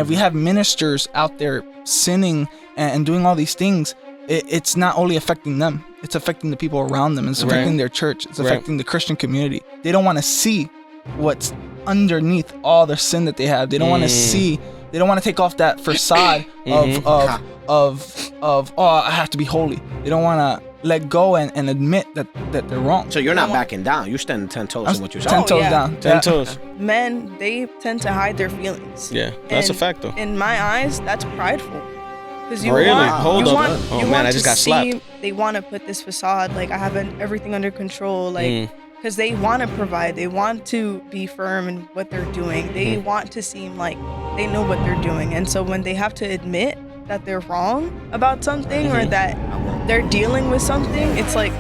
if we have ministers out there sinning and doing all these things, it's not only affecting them, it's affecting the people around them. It's affecting their church. It's affecting the Christian community. They don't want to see what's underneath all the sin that they have. They don't want to see. They don't want to take off that facade of I have to be holy. They don't want to let go and admit that they're wrong. So you're not backing down. You're standing 10 toes in what you're saying. 10 toes down. 10 toes. Men, they tend to hide their feelings. Yeah, that's a fact though. In my eyes, that's prideful. Because you really? want, Oh man, I just got slapped. They want to put this facade, like I have everything under control, like because they want to provide, they want to be firm in what they're doing, they want to seem like they know what they're doing, and so when they have to admit that they're wrong about something or that they're dealing with something, it's like.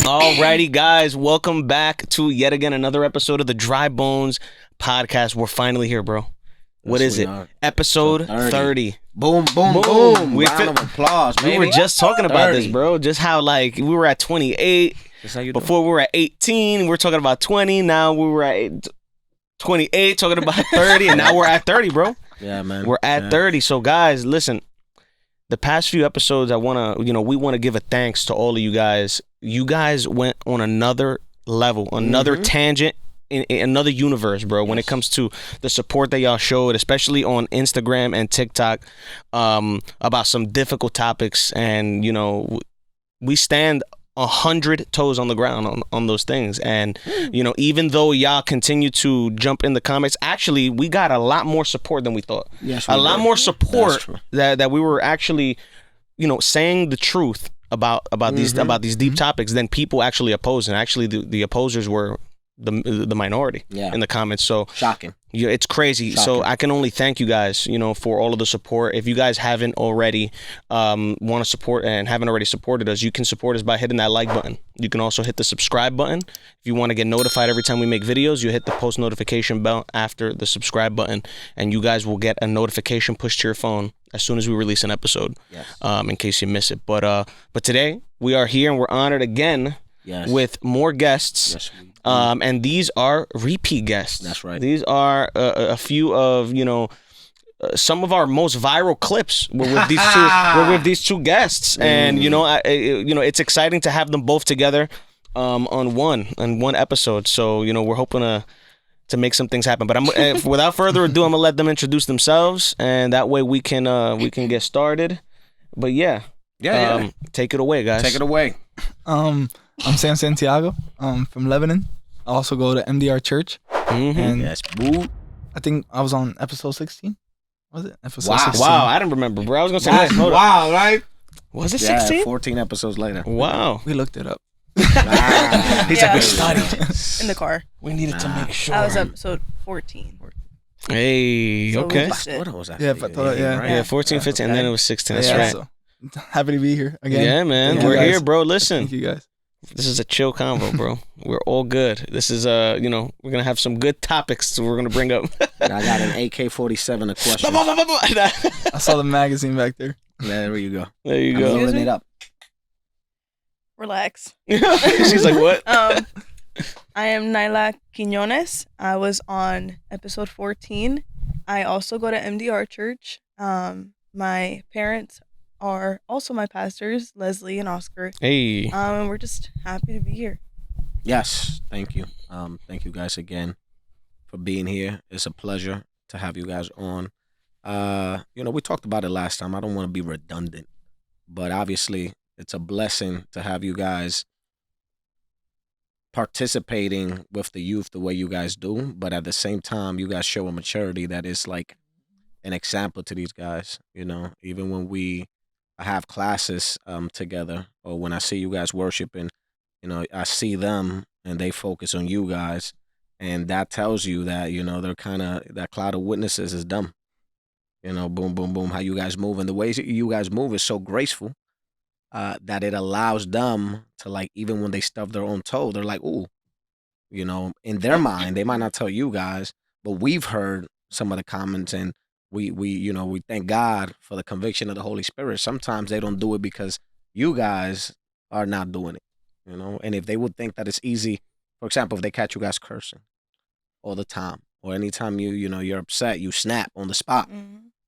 Alrighty, guys, welcome back to yet again another episode of the Dry Bones podcast. We're finally here, bro. What is it? Episode 30. Boom, boom, boom. Round of applause, we were just talking about this, bro. Just how like we were at 28. Before we were at 18. We were talking about 20. Now we were at 28, talking about 30. And now we're at 30, bro. Yeah, man. We're at 30. So, guys, listen. The past few episodes, we want to give a thanks to all of you guys. You guys went on another level, another tangent, in another universe, bro. When it comes to the support that y'all showed, especially on Instagram and TikTok, about some difficult topics, and we stand 100 toes on the ground on those things. And even though y'all continue to jump in the comments, actually we got a lot more support than we thought. Yes, a lot more support that we were actually saying the truth about these deep topics than people actually opposed. And actually the opposers were the minority in the comments. So shocking. Yeah, it's crazy. Shocking. So I can only thank you guys, for all of the support. If you guys haven't already want to support and haven't already supported us, you can support us by hitting that like button. You can also hit the subscribe button. If you want to get notified every time we make videos, you hit the post notification bell after the subscribe button, and you guys will get a notification pushed to your phone as soon as we release an episode. Yes. In case you miss it. But today we are here and we're honored again. Yes. With more guests. Yes, and these are repeat guests. That's right. These are a few of, some of our most viral clips were with these two guests. And, it's exciting to have them both together on one episode. So, we're hoping to make some things happen. But without further ado, I'm going to let them introduce themselves, and that way we can get started. But take it away, guys. Take it away. I'm Santiago. From Lebanon. I also go to MDR Church. And yes, boo. I think I was on episode 16. Was it? Episode 16. Wow, I didn't remember, bro. I was going to say, wow, right? Was it 16? 14 episodes later. Wow. We looked it up. He's like, we studied. In the car. We needed to make sure. I was episode 14. Hey, so okay. What was that? Yeah, 14, 15, and then it was 16. That's right. So, happy to be here again. Yeah, man. We're here, bro. Listen. Thank you, guys. This is a chill convo, bro. We're all good. This is we're gonna have some good topics we're gonna bring up. I got an AK-47 of questions. I saw the magazine back there. There you go. There you go. Loading it up. Relax. She's like, what? I am Nyla Quinones. I was on episode 14. I also go to MDR Church. My parents are also my pastors, Leslie and Oscar. Hey. And we're just happy to be here. Yes, thank you. Thank you guys again for being here. It's a pleasure to have you guys on. We talked about it last time. I don't want to be redundant, but obviously it's a blessing to have you guys participating with the youth the way you guys do, but at the same time, you guys show a maturity that is like an example to these guys. Even when we have classes together, or when I see you guys worshiping, I see them and they focus on you guys, and that tells you that they're kind of, that cloud of witnesses is them. Boom, boom, boom. How you guys move, and the ways that you guys move is so graceful that it allows them to, like, even when they stub their own toe, they're like, ooh, in their mind, they might not tell you guys, but we've heard some of the comments, and we thank God for the conviction of the Holy Spirit. Sometimes they don't do it because you guys are not doing it. you know. And if they would think that it's easy, for example, if they catch you guys cursing all the time, or anytime you're upset, you snap on the spot,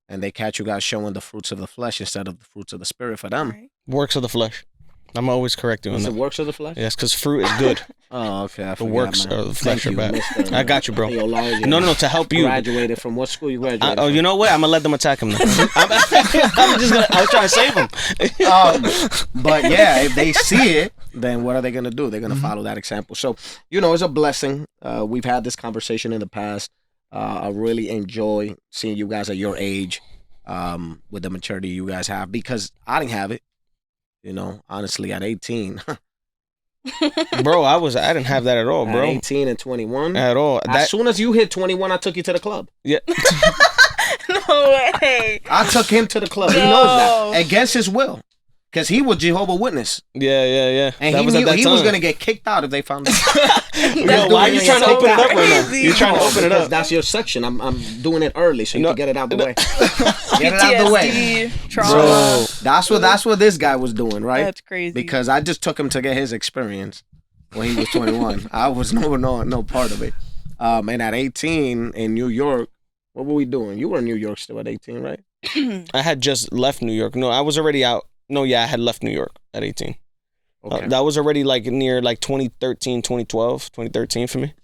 and they catch you guys showing the fruits of the flesh instead of the fruits of the spirit for them. Right. Works of the flesh. I'm always correcting on that. Is it works of the flesh? Yes, because fruit is good. Oh, okay. The works of the flesh are bad. Mr. I got you, bro. Theologian. No, to help you. Graduated from what school you graduated from? You know what? I'm gonna let them attack him now. I was trying to save him. But yeah, if they see it, then what are they gonna do? They're gonna follow that example. So, it's a blessing. We've had this conversation in the past. I really enjoy seeing you guys at your age, with the maturity you guys have, because I didn't have it. Honestly, at 18. Bro, I didn't have that at all, bro. At 18 and 21. At all. As soon as you hit 21, I took you to the club. Yeah. No way. I took him to the club. He knows that. Against his will. Because he was Jehovah's Witness. Yeah. And he knew he was going to get kicked out if they found out. Yo, why are you trying to open it up right now? You're trying to open it up. That's your section. I'm doing it early so you can get it out the way. Get it out the way. Trauma. Bro, that's what this guy was doing, right? That's crazy. Because I just took him to get his experience when he was 21. I was no part of it. And at 18 in New York, what were we doing? You were in New York still at 18, right? I had just left New York. No, I was already out. No, yeah, I had left New York at 18. Okay. That was already near 2013 for me.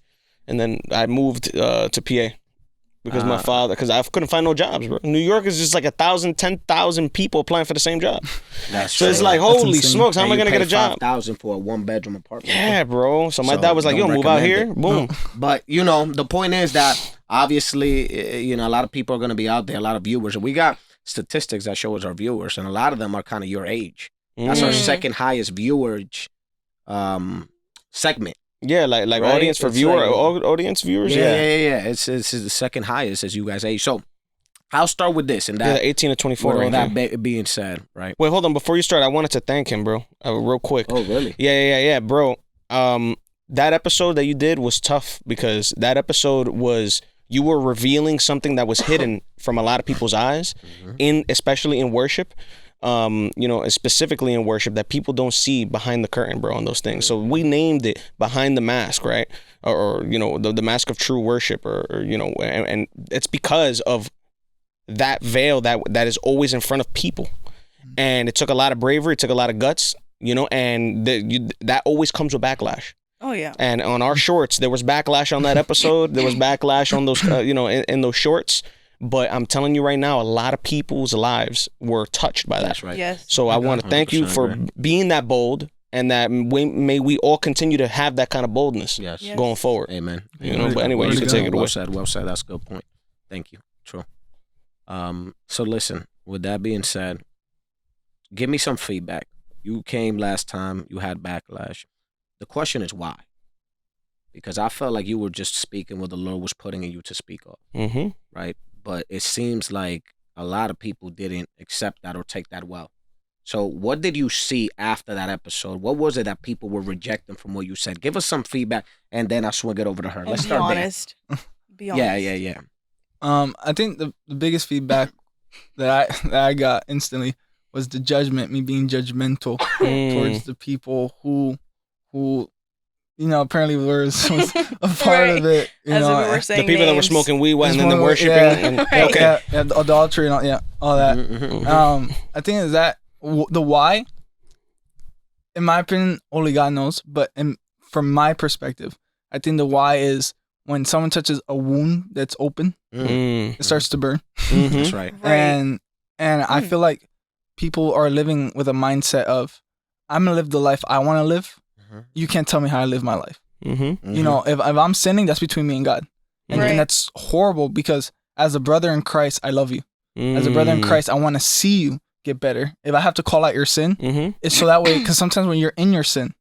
And then I moved to PA because my father, because I couldn't find no jobs, bro. New York is just 10,000 people applying for the same job. So it's like, holy smokes, how am I going to get a job? $5,000 for a 1-bedroom apartment. Yeah, bro. So my dad was like, yo, move out here. Boom. But, the point is that obviously, a lot of people are going to be out there, a lot of viewers. And we got statistics that show us our viewers, and a lot of them are kind of your age. That's our second highest viewerage segment. Yeah, like right? Audience for audience viewers. Yeah. It's the second highest as you guys age. So I'll start with this and that. 18 to 24. With all that being said, right? Wait, hold on. Before you start, I wanted to thank him, bro. Real quick. Oh, really? Yeah, bro. That episode that you did was tough because that episode was. You were revealing something that was hidden from a lot of people's eyes, especially in worship, specifically in worship, that people don't see behind the curtain, bro, on those things. So we named it Behind the Mask, right? Or the mask of true worship, and it's because of that veil that is always in front of people. And it took a lot of bravery, it took a lot of guts, and that always comes with backlash. Oh yeah. And on our shorts, there was backlash on that episode. There was backlash on those, in those shorts. But I'm telling you right now, a lot of people's lives were touched by that. That's right. Yes. So I want to thank you for being that bold, and that may we all continue to have that kind of boldness going forward. Amen. But anyway, you can take it away. Well said. That's a good point. Thank you. True. So listen, with that being said, give me some feedback. You came last time, you had backlash. The question is why? Because I felt like you were just speaking what the Lord was putting in you to speak of, right? But it seems like a lot of people didn't accept that or take that well. So what did you see after that episode? What was it that people were rejecting from what you said? Give us some feedback, and then I'll swing it over to her. Let's start honest. Be honest. Yeah. I think the biggest feedback that I got instantly was the judgment, me being judgmental towards the people who apparently was a part of it. As if we were saying the people names. that were smoking weed and then the worshiping. Adultery and all that. I think is that the why. In my opinion, only God knows. But from my perspective, I think the why is when someone touches a wound that's open, it starts to burn. That's right. And I feel like people are living with a mindset of, I'm gonna live the life I want to live. You can't tell me how I live my life. If I'm sinning, that's between me and God. And that's horrible, because as a brother in Christ, I love you. As a brother in Christ, I want to see you get better. If I have to call out your sin, it's so that way, because sometimes when you're in your sin,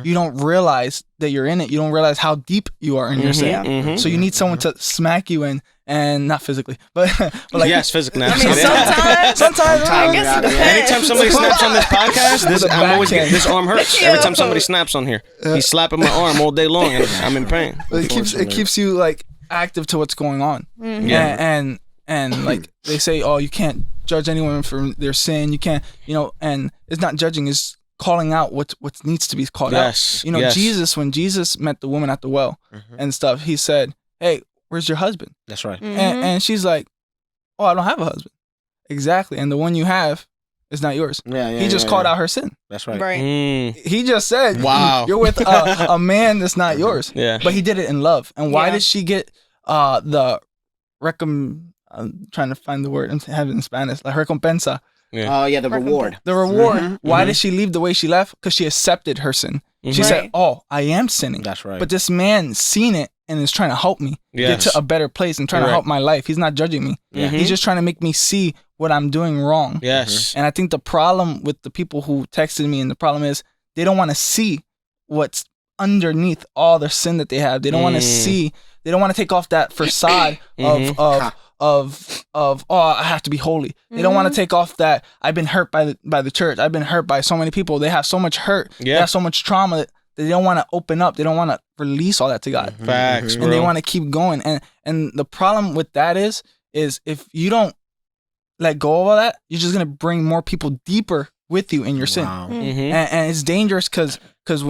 you don't realize that you're in it. You don't realize how deep you are in your sin. So you need someone to smack you in, and not physically, but like, yes, physically. I mean, sometimes I guess it depends. Anytime somebody snaps on this podcast, this arm hurts. Every time somebody snaps on here, he's slapping my arm all day long, and I'm in pain. But it keeps you like active to what's going on. And like they say, oh, you can't judge anyone for their sin. You can't, and it's not judging, it's calling out what needs to be called out. You know, Jesus, when Jesus met the woman at the well and stuff, he said, "Hey, where's your husband?" That's right. And she's like, "Oh, I don't have a husband." Exactly. And the one you have is not yours. He just called out her sin. That's right. He just said, "Wow, you're with a man that's not yours." But he did it in love. And why did she get the I'm trying to find the word. I have it in Spanish. La recompensa. The reward. The reward. Why did she leave the way she left? Because she accepted her sin. She said, "Oh, I am sinning." That's right. But this man seen it and is trying to help me get to a better place and trying to help my life. He's not judging me. He's just trying to make me see what I'm doing wrong. And I think the problem with the people who texted me, and the problem is they don't want to see what's underneath all the sin that they have. They don't want to see. They don't want to take off that facade of oh, I have to be holy. They don't want to take off that I've been hurt by the church. I've been hurt by so many people. They have so much hurt. They have so much trauma that they don't want to open up. They don't want to release all that to God. Facts, and they want to keep going. And the problem with that is if you don't let go of all that, you're just gonna bring more people deeper with you in your sin. And it's dangerous because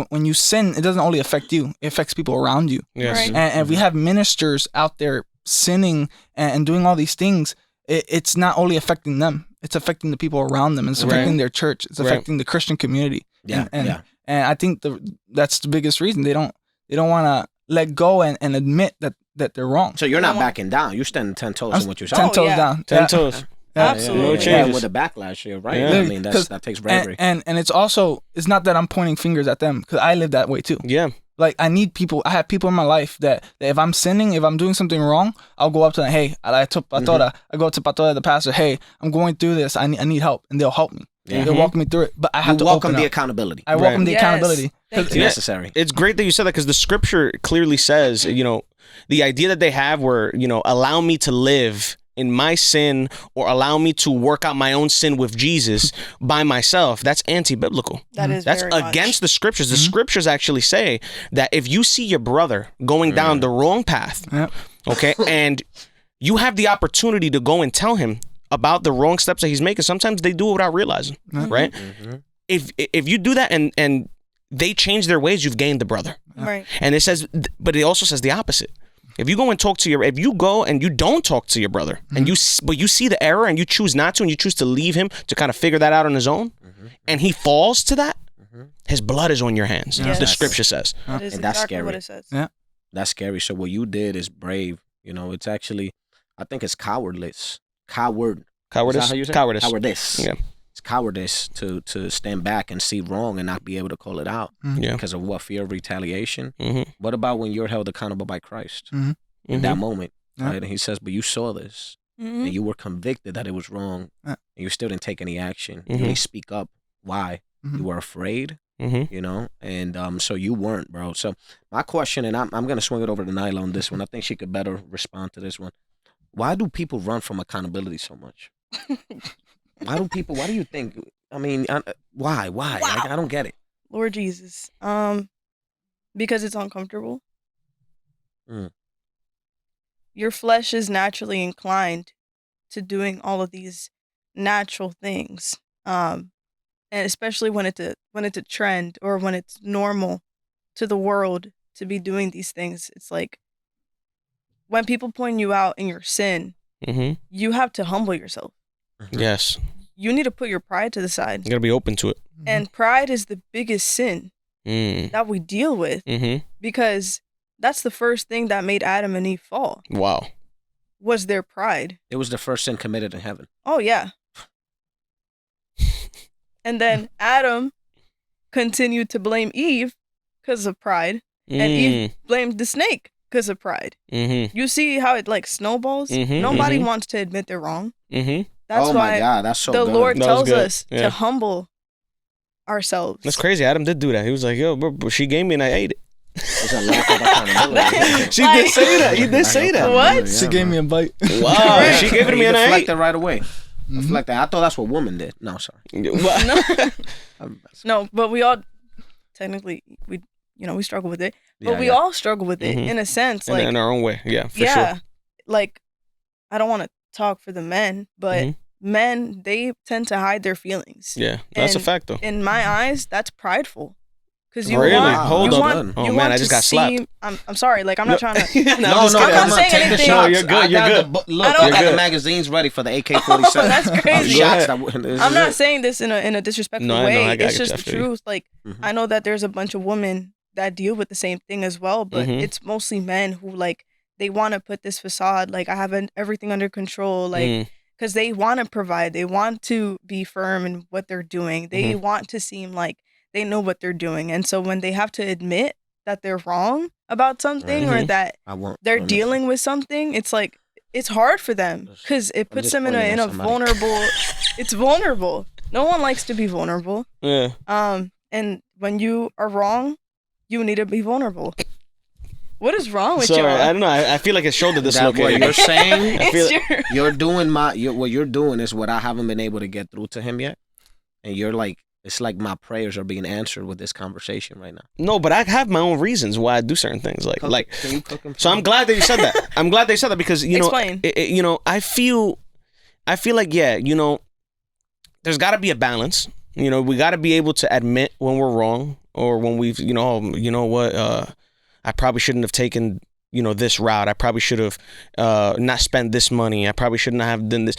when you sin, it doesn't only affect you; it affects people around you. And we have ministers out there sinning and doing all these things. It's not only affecting them; it's affecting the people around them. It's affecting their church. It's affecting the Christian community. And I think that's the biggest reason they don't want to let go and admit that they're wrong. So you're not backing down. You're standing 10 toes in what you're saying. 10 toes down. 10 toes. Absolutely. No changes. With the backlash here, right? I mean, that takes bravery. And it's also, it's not that I'm pointing fingers at them, because I live that way too. Like, I need people. I have people in my life that if I'm sinning, if I'm doing something wrong, I'll go up to them. Hey, I go to Pastora, the pastor. Hey, I'm going through this. I need help, and they'll help me. They'll walk me through it. But I have to welcome the accountability. I welcome the accountability. It's necessary. It's great that you said that, because the scripture clearly says, you know, the idea that they have where, you know, allow me to live in my sin or allow me to work out my own sin with Jesus by myself, that's anti-biblical. That's against the scriptures. The scriptures actually say that if you see your brother going down the wrong path, okay, and you have the opportunity to go and tell him about the wrong steps that he's making, sometimes they do it without realizing, right? If you do that and they change their ways, you've gained the brother. And it says, but it also says the opposite. If you go and if you go and you don't talk to your brother, but you see the error and you choose not to, and you choose to leave him to kind of figure that out on his own, and he falls to that, his blood is on your hands. The scripture says. That is that's exactly scary. what it says. That's scary. So what you did is brave. You know, it's actually, I think it's cowardice. Cowardice. Yeah. It's cowardice to stand back and see wrong and not be able to call it out because of what? Fear of retaliation. What about when you're held accountable by Christ in that moment? Right? And he says, but you saw this and you were convicted that it was wrong and you still didn't take any action. You didn't speak up. Why? You were afraid, you know? And so you weren't, bro. So my question, and I'm going to swing it over to Nyla on this one. I think she could better respond to this one. Why do people run from accountability so much? Why do you think? I mean, why? Wow. I don't get it. Lord Jesus. Because it's uncomfortable. Your flesh is naturally inclined to doing all of these natural things. And especially when it's a trend or when it's normal to the world to be doing these things. It's like when people point you out in your sin, you have to humble yourself. Yes. You need to put your pride to the side. You gotta be open to it. And pride is the biggest sin that we deal with because that's the first thing that made Adam and Eve fall. Wow. Was their pride. It was the first sin committed in heaven. Oh, yeah. And then Adam continued to blame Eve because of pride. And Eve blamed the snake because of pride. You see how it like snowballs? Nobody wants to admit they're wrong. That's why God, that's so the good. Lord tells us to humble ourselves. That's crazy. Adam did do that. He was like, yo, bro, she gave me and I ate it. It's a lack of accountability. She did say that. He did say that. What? She gave me a bite. Wow. She gave it to me and I ate it. Deflected right away. Deflected. I thought that's what women did. No, sorry. No, but we all technically we struggle with it. But we all struggle with it in a sense, like in our own way. Yeah, for sure. Like I don't want to talk for the men, but men, they tend to hide their feelings. Yeah, that's a fact, though. In my eyes, that's prideful. Because you really? want, Hold you up. want, Oh you man, want I just to got slapped. seem, I'm sorry, like I'm not trying to. No, I'm not saying anything. No, you're good. You're good. Look, I got the magazines ready for the AK-47. That's crazy. I'm not it. saying this in a disrespectful way. It's just the truth. Like I know that there's a bunch of women that deal with the same thing as well, but it's mostly men who like they want to put this facade, like I have everything under control, like because they want to provide, they want to be firm in what they're doing, they want to seem like they know what they're doing, and so when they have to admit that they're wrong about something or that they're dealing with something, it's like it's hard for them because it puts them in a vulnerable. It's vulnerable. No one likes to be vulnerable. Yeah. And when you are wrong, you need to be vulnerable. What is wrong with you? I don't know. I feel like his shoulder dislocated. What you're saying, you're doing what you're doing is what I haven't been able to get through to him yet, and you're like. It's like my prayers are being answered with this conversation right now. No, but I have my own reasons why I do certain things. Can you cook him? So I'm glad that you said that. I'm glad that you said that because Explain. I feel like there's got to be a balance. We got to be able to admit when we're wrong or when we've I probably shouldn't have taken this route. I probably should have not spent this money. I probably shouldn't have done this.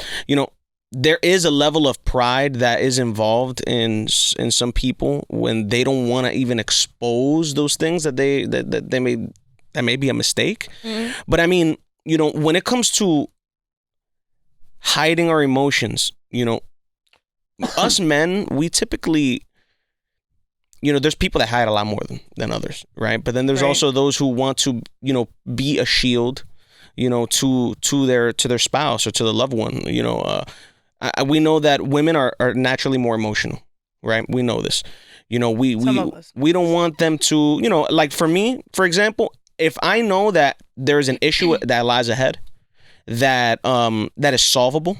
There is a level of pride that is involved in some people when they don't want to even expose those things that may be a mistake. Mm-hmm. But I mean, when it comes to hiding our emotions, us men, we typically, there's people that hide a lot more than others, right? But then there's also those who want to, be a shield, to their spouse or to the loved one, we know that women are naturally more emotional, right? We know this. We don't want them to, like for me, for example, if I know that there's an issue that lies ahead that is solvable,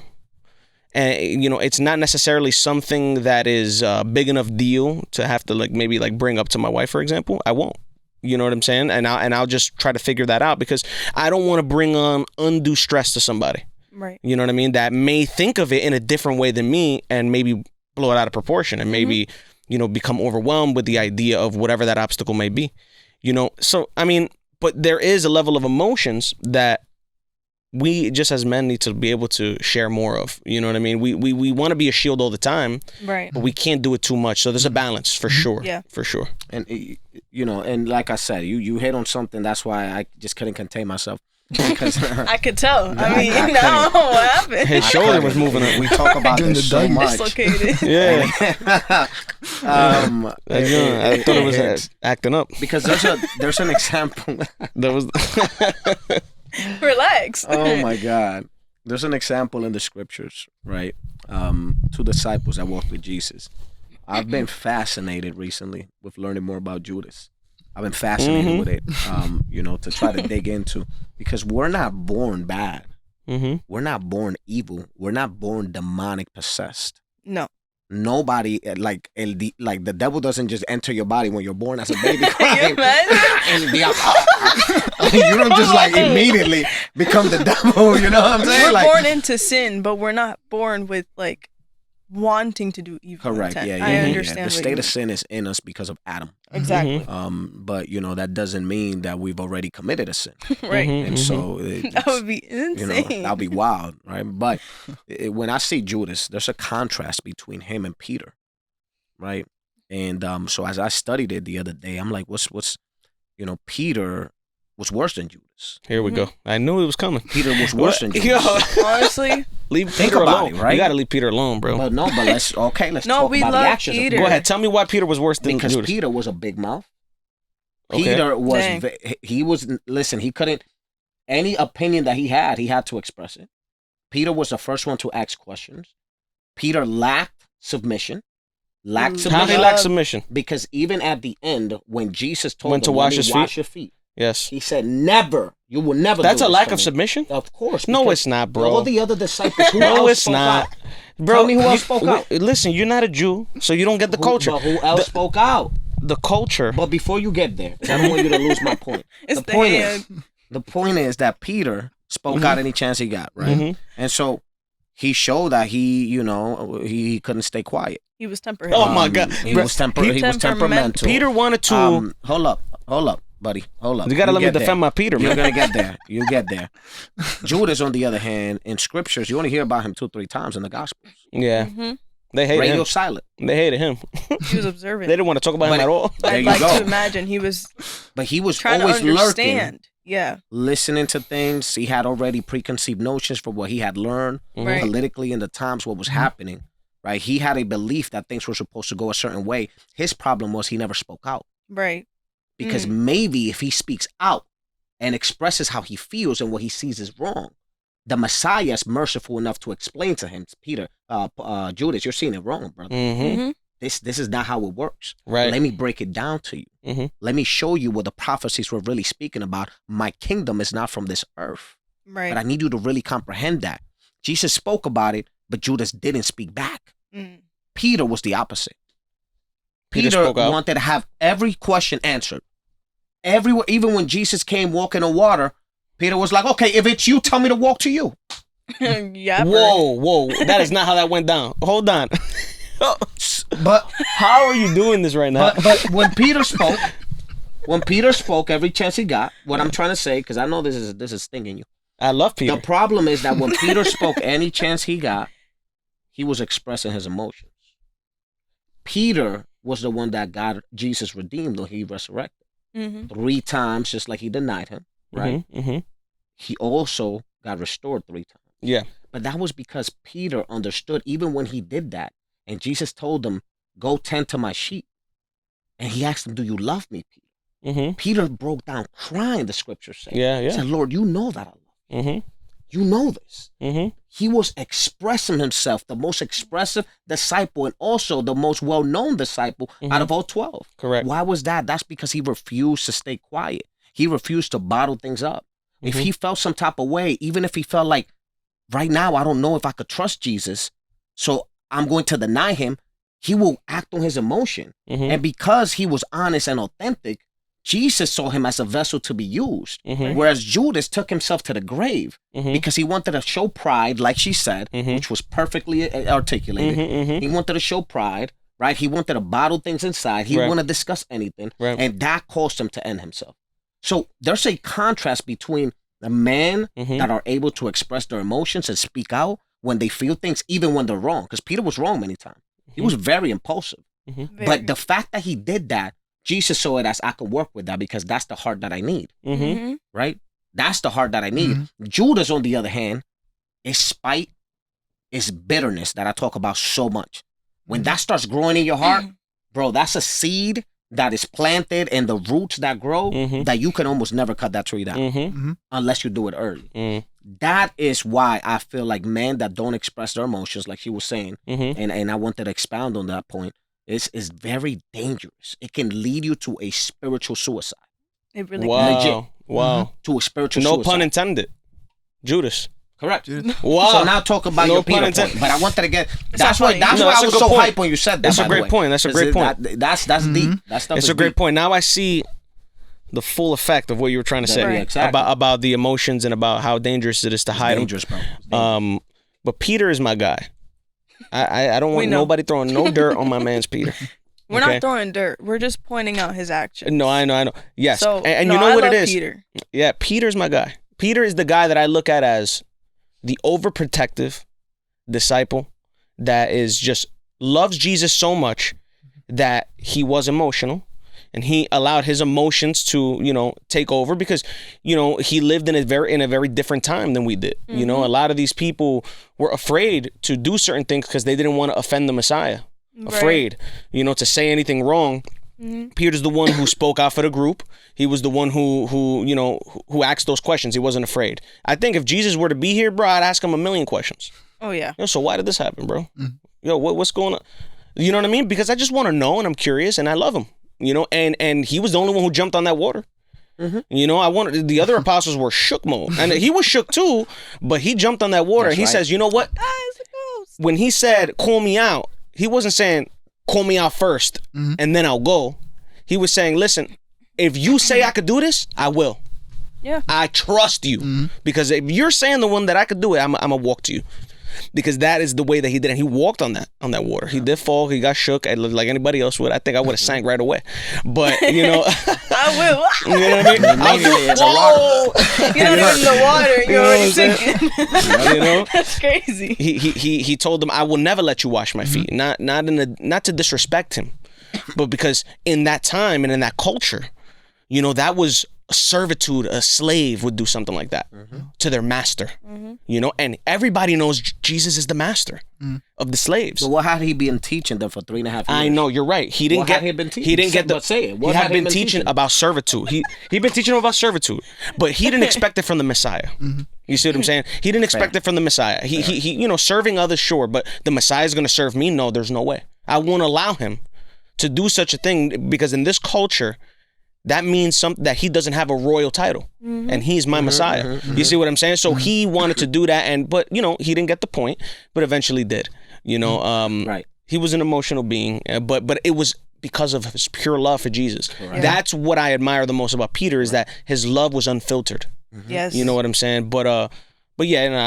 and it's not necessarily something that is a big enough deal to have to maybe bring up to my wife, for example, I won't. You know what I'm saying? And I'll just try to figure that out because I don't want to bring on undue stress to somebody. Right. You know what I mean? That may think of it in a different way than me and maybe blow it out of proportion and maybe, become overwhelmed with the idea of whatever that obstacle may be. So, I mean, but there is a level of emotions that we just as men need to be able to share more of. You know what I mean? We want to be a shield all the time, right? But we can't do it too much. So there's a balance for sure. Yeah. For sure. And, and like I said, you hit on something. That's why I just couldn't contain myself. Because I could tell. I mean, I don't know what happened. His shoulder was moving. We talk about this so much. Dislocated. Yeah. I thought it was acting up. Because there's an example. That was. Relax. Oh my God. There's an example in the scriptures, right? Two disciples that walked with Jesus. I've been fascinated recently with learning more about Judas. I've been fascinated with it, to try to dig into, because we're not born bad. Mm-hmm. We're not born evil. We're not born demonic possessed. No. Nobody, the devil doesn't just enter your body when you're born as a baby crying. You don't just immediately become the devil, you know what I'm saying? We're born into sin, but we're not born with wanting to do evil. Correct. Intent. Yeah. I understand. The state of sin is in us because of Adam. Exactly. But that doesn't mean that we've already committed a sin. Right. And so that would be insane. That'd be wild, right? But when I see Judas, there's a contrast between him and Peter, right? And so as I studied it the other day, I'm like, what's Peter was worse than Judas. Here we go. I knew it was coming. Peter was worse than Judas. Honestly, leave Peter alone. Right? You gotta leave Peter alone, bro. But let's talk about the actions. Peter. Go ahead. Tell me why Peter was worse than Judas. Because Peter was a big mouth. Okay. Peter was. He was. Listen, he couldn't. Any opinion that he had to express it. Peter was the first one to ask questions. Peter lacked submission. How he lacked submission? Because even at the end, when Jesus told him to wash your feet. Yes. He said, never. You will never That's do a this lack of submission? Of course. No, it's not, bro. All the other disciples, who no, else it's spoke not. out? Bro, tell me who else spoke out. Listen, you're not a Jew, so you don't get the culture. But who else spoke out? The culture. But before you get there, I don't want you to lose my point. The point is that Peter spoke out any chance he got, right? Mm-hmm. And so he showed that he couldn't stay quiet. He was temperamental. Oh my God. He was temperamental. Peter wanted to. Hold up, buddy. Hold up. You gotta let me defend my Peter, man. You're gonna get there. You get there. Judas, on the other hand, in scriptures, you only hear about him 2-3 times in the Gospels. Yeah. They hated Radio him. silent. They hated him. He was observant. They didn't want to talk about him at all. I'd like to imagine he was. But he was trying always to understand. lurking. Yeah. Listening to things. He had already preconceived notions for what he had learned Right. politically in the times what was happening. Right. He had a belief that things were supposed to go a certain way. His problem was he never spoke out. Right. Because maybe if he speaks out and expresses how he feels and what he sees is wrong, the Messiah is merciful enough to explain to him, Peter, Judas, you're seeing it wrong, brother. This is not how it works. Right. Let me break it down to you. Let me show you what the prophecies were really speaking about. My kingdom is not from this earth. Right. But I need you to really comprehend that. Jesus spoke about it, but Judas didn't speak back. Peter was the opposite. Peter wanted to have every question answered. Everywhere, even when Jesus came walking on water, Peter was like, okay, if it's you, tell me to walk to you. Yeah. Whoa. That is not how that went down. Hold on. But how are you doing this right now? But when Peter spoke, every chance he got, what I'm trying to say, because I know this is stinging you. I love Peter. The problem is that when Peter spoke any chance he got, he was expressing his emotions. Peter was the one that got Jesus redeemed when he resurrected. 3 times, just like he denied him, right? He also got restored 3 times. Yeah. But that was because Peter understood, even when he did that, and Jesus told him, go tend to my sheep. And he asked him, do you love me, Peter? Peter broke down crying, the scriptures say. Yeah. He said, Lord, you know that I love you. You know this. He was expressing himself, the most expressive disciple and also the most well-known disciple out of all 12. Correct. Why was that? That's because he refused to stay quiet. He refused to bottle things up. If he felt some type of way, even if he felt like, right now, I don't know if I could trust Jesus, so I'm going to deny him, he will act on his emotion. And because he was honest and authentic, Jesus saw him as a vessel to be used. Whereas Judas took himself to the grave because he wanted to show pride, like she said, which was perfectly articulated. He wanted to show pride, right? He wanted to bottle things inside. He didn't want to discuss anything. And that caused him to end himself. So there's a contrast between the men that are able to express their emotions and speak out when they feel things, even when they're wrong. Because Peter was wrong many times. He was very impulsive. But the fact that he did that, Jesus saw it as I can work with that because that's the heart that I need. Right? That's the heart that I need. Judas, on the other hand, is spite, is bitterness that I talk about so much. When that starts growing in your heart, bro, that's a seed that is planted and the roots that grow that you can almost never cut that tree down unless you do it early. That is why I feel like men that don't express their emotions, like she was saying, and I wanted to expound on that point, is very dangerous. It can lead you to a spiritual suicide. It really Wow. Wow. To a spiritual No suicide. pun intended. Judas. Correct. Wow. So now talk about No your pun Peter intended. point. But I wanted to get that's not why funny. that's No, why that's I a was good so point. hype when you said that. That's a by the great way. point. That's a great point. That's deep. That stuff It's is a great deep. point. Now I see the full effect of what you were trying to say Right. Exactly. about the emotions and about how dangerous it is to hide Dangerous, bro. them. But Peter is my guy. I don't want nobody throwing no dirt on my man's Peter. We're not throwing dirt. We're just pointing out his actions. No, I know. Yes. So, and no, you know I what love it is? Peter. Yeah, Peter's my guy. Peter is the guy that I look at as the overprotective disciple that is just loves Jesus so much that he was emotional and he allowed his emotions to, take over because, he lived in a very different time than we did. A lot of these people were afraid to do certain things because they didn't want to offend the Messiah. Afraid, to say anything wrong. Peter's the one who spoke out for the group. He was the one who asked those questions. He wasn't afraid. I think if Jesus were to be here, bro, I'd ask him a million questions. Oh yeah. So why did this happen, bro? What's going on? You know what I mean? Because I just want to know and I'm curious and I love him. And he was the only one who jumped on that water. I wanted the other apostles were shook mode, and he was shook too. But he jumped on that water, and he says, "You know what? When he said, 'Call me out,' he wasn't saying, 'Call me out first, and then I'll go.' He was saying, 'Listen, if you say I could do this, I will. Yeah, I trust you because if you're saying the one that I could do it, I'm gonna walk to you.' because that is the way that he did, and he walked on that water. He did fall. He got shook like anybody else would. I think I would have sank right away. But you know, I will. you know what I mean? Whoa! You're not even in the water. You're already sinking. You know, That's crazy. He told them, "I will never let you wash my feet." Not to disrespect him, but because in that time and in that culture, you know, that was servitude. A slave would do something like that to their master. You know, and everybody knows Jesus is the master of the slaves. But what had he been teaching them for 3.5 years? I know, you're right. He didn't Had he been teaching? He didn't get the. Say it. He had been teaching about servitude. He been teaching them about servitude, but he didn't expect it from the Messiah. You see what I'm saying? He didn't expect it from the Messiah. He you know, serving others, sure, but the Messiah is going to serve me? No, there's no way. I won't allow him to do such a thing, because in this culture, that means something that he doesn't have a royal title, and he's my Messiah. You see what I'm saying? So he wanted to do that, but you know, he didn't get the point, but eventually did. You know, right. He was an emotional being, but it was because of his pure love for Jesus. Right. That's what I admire the most about Peter, is that his love was unfiltered. Yes. You know what I'm saying? But yeah, no,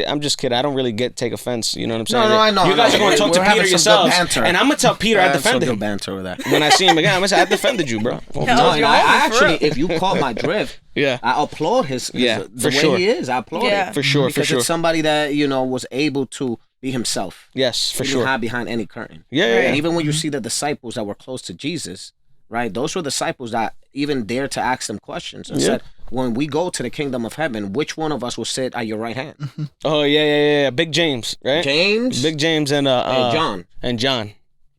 I'm just kidding. I don't really take offense. You know what I'm saying? No, I know. You guys are going to talk to Peter yourselves, and I'm gonna tell Peter I defended him. Banter with that. When I see him again, I'm gonna say I defended you, bro. No, I actually, if you caught my drift, yeah, I applaud the way sure. he is. I applaud it for sure, because it's somebody that, you know, was able to be himself. Yes, for he sure. didn't hide behind any curtain. Yeah. And even when you see the disciples that were close to Jesus, right? Those were disciples that even dared to ask them questions and said, when we go to the kingdom of heaven, which one of us will sit at your right hand? Oh, yeah. Big James, right? Big James and John. And John.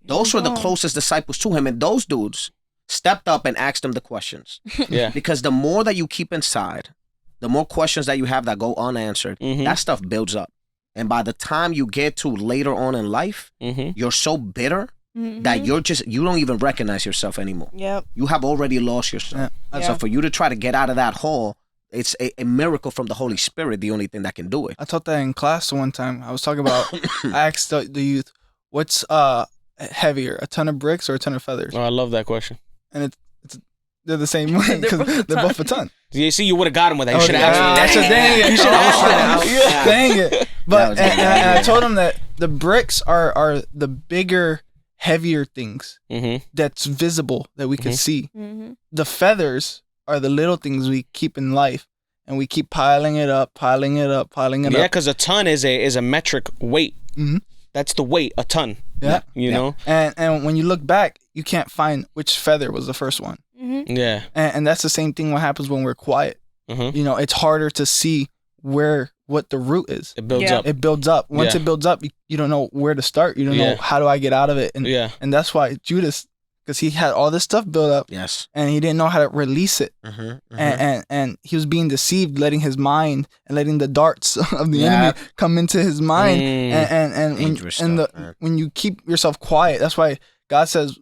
Those were the closest disciples to him, and those dudes stepped up and asked him the questions. Yeah. Because the more that you keep inside, the more questions that you have that go unanswered, that stuff builds up. And by the time you get to later on in life, you're so bitter that you don't even recognize yourself anymore. Yep. You have already lost yourself. So for you to try to get out of that hole, it's a miracle from the Holy Spirit, the only thing that can do it. I taught that in class one time. I was talking about, I asked the youth, what's heavier, a ton of bricks or a ton of feathers? Oh, I love that question. And they're the same way, because they're both a ton. You see, you would have got him with that. You should have asked me. Dang it. You should have asked me. Dang it. But and I told him that the bricks are the bigger, heavier things that's visible, that we can see. The feathers are the little things we keep in life, and we keep piling it up. Yeah, because a ton is a metric weight. That's the weight, a ton. Yeah. You know? And when you look back, you can't find which feather was the first one. Yeah. And that's the same thing what happens when we're quiet. You know, it's harder to see what the root is. It builds up. It builds up. Once it builds up, you don't know where to start. You don't know, how do I get out of it? And that's why Judas, because he had all this stuff built up. Yes. And he didn't know how to release it. And he was being deceived, letting his mind and letting the darts of the enemy come into his mind. When you keep yourself quiet, that's why God says,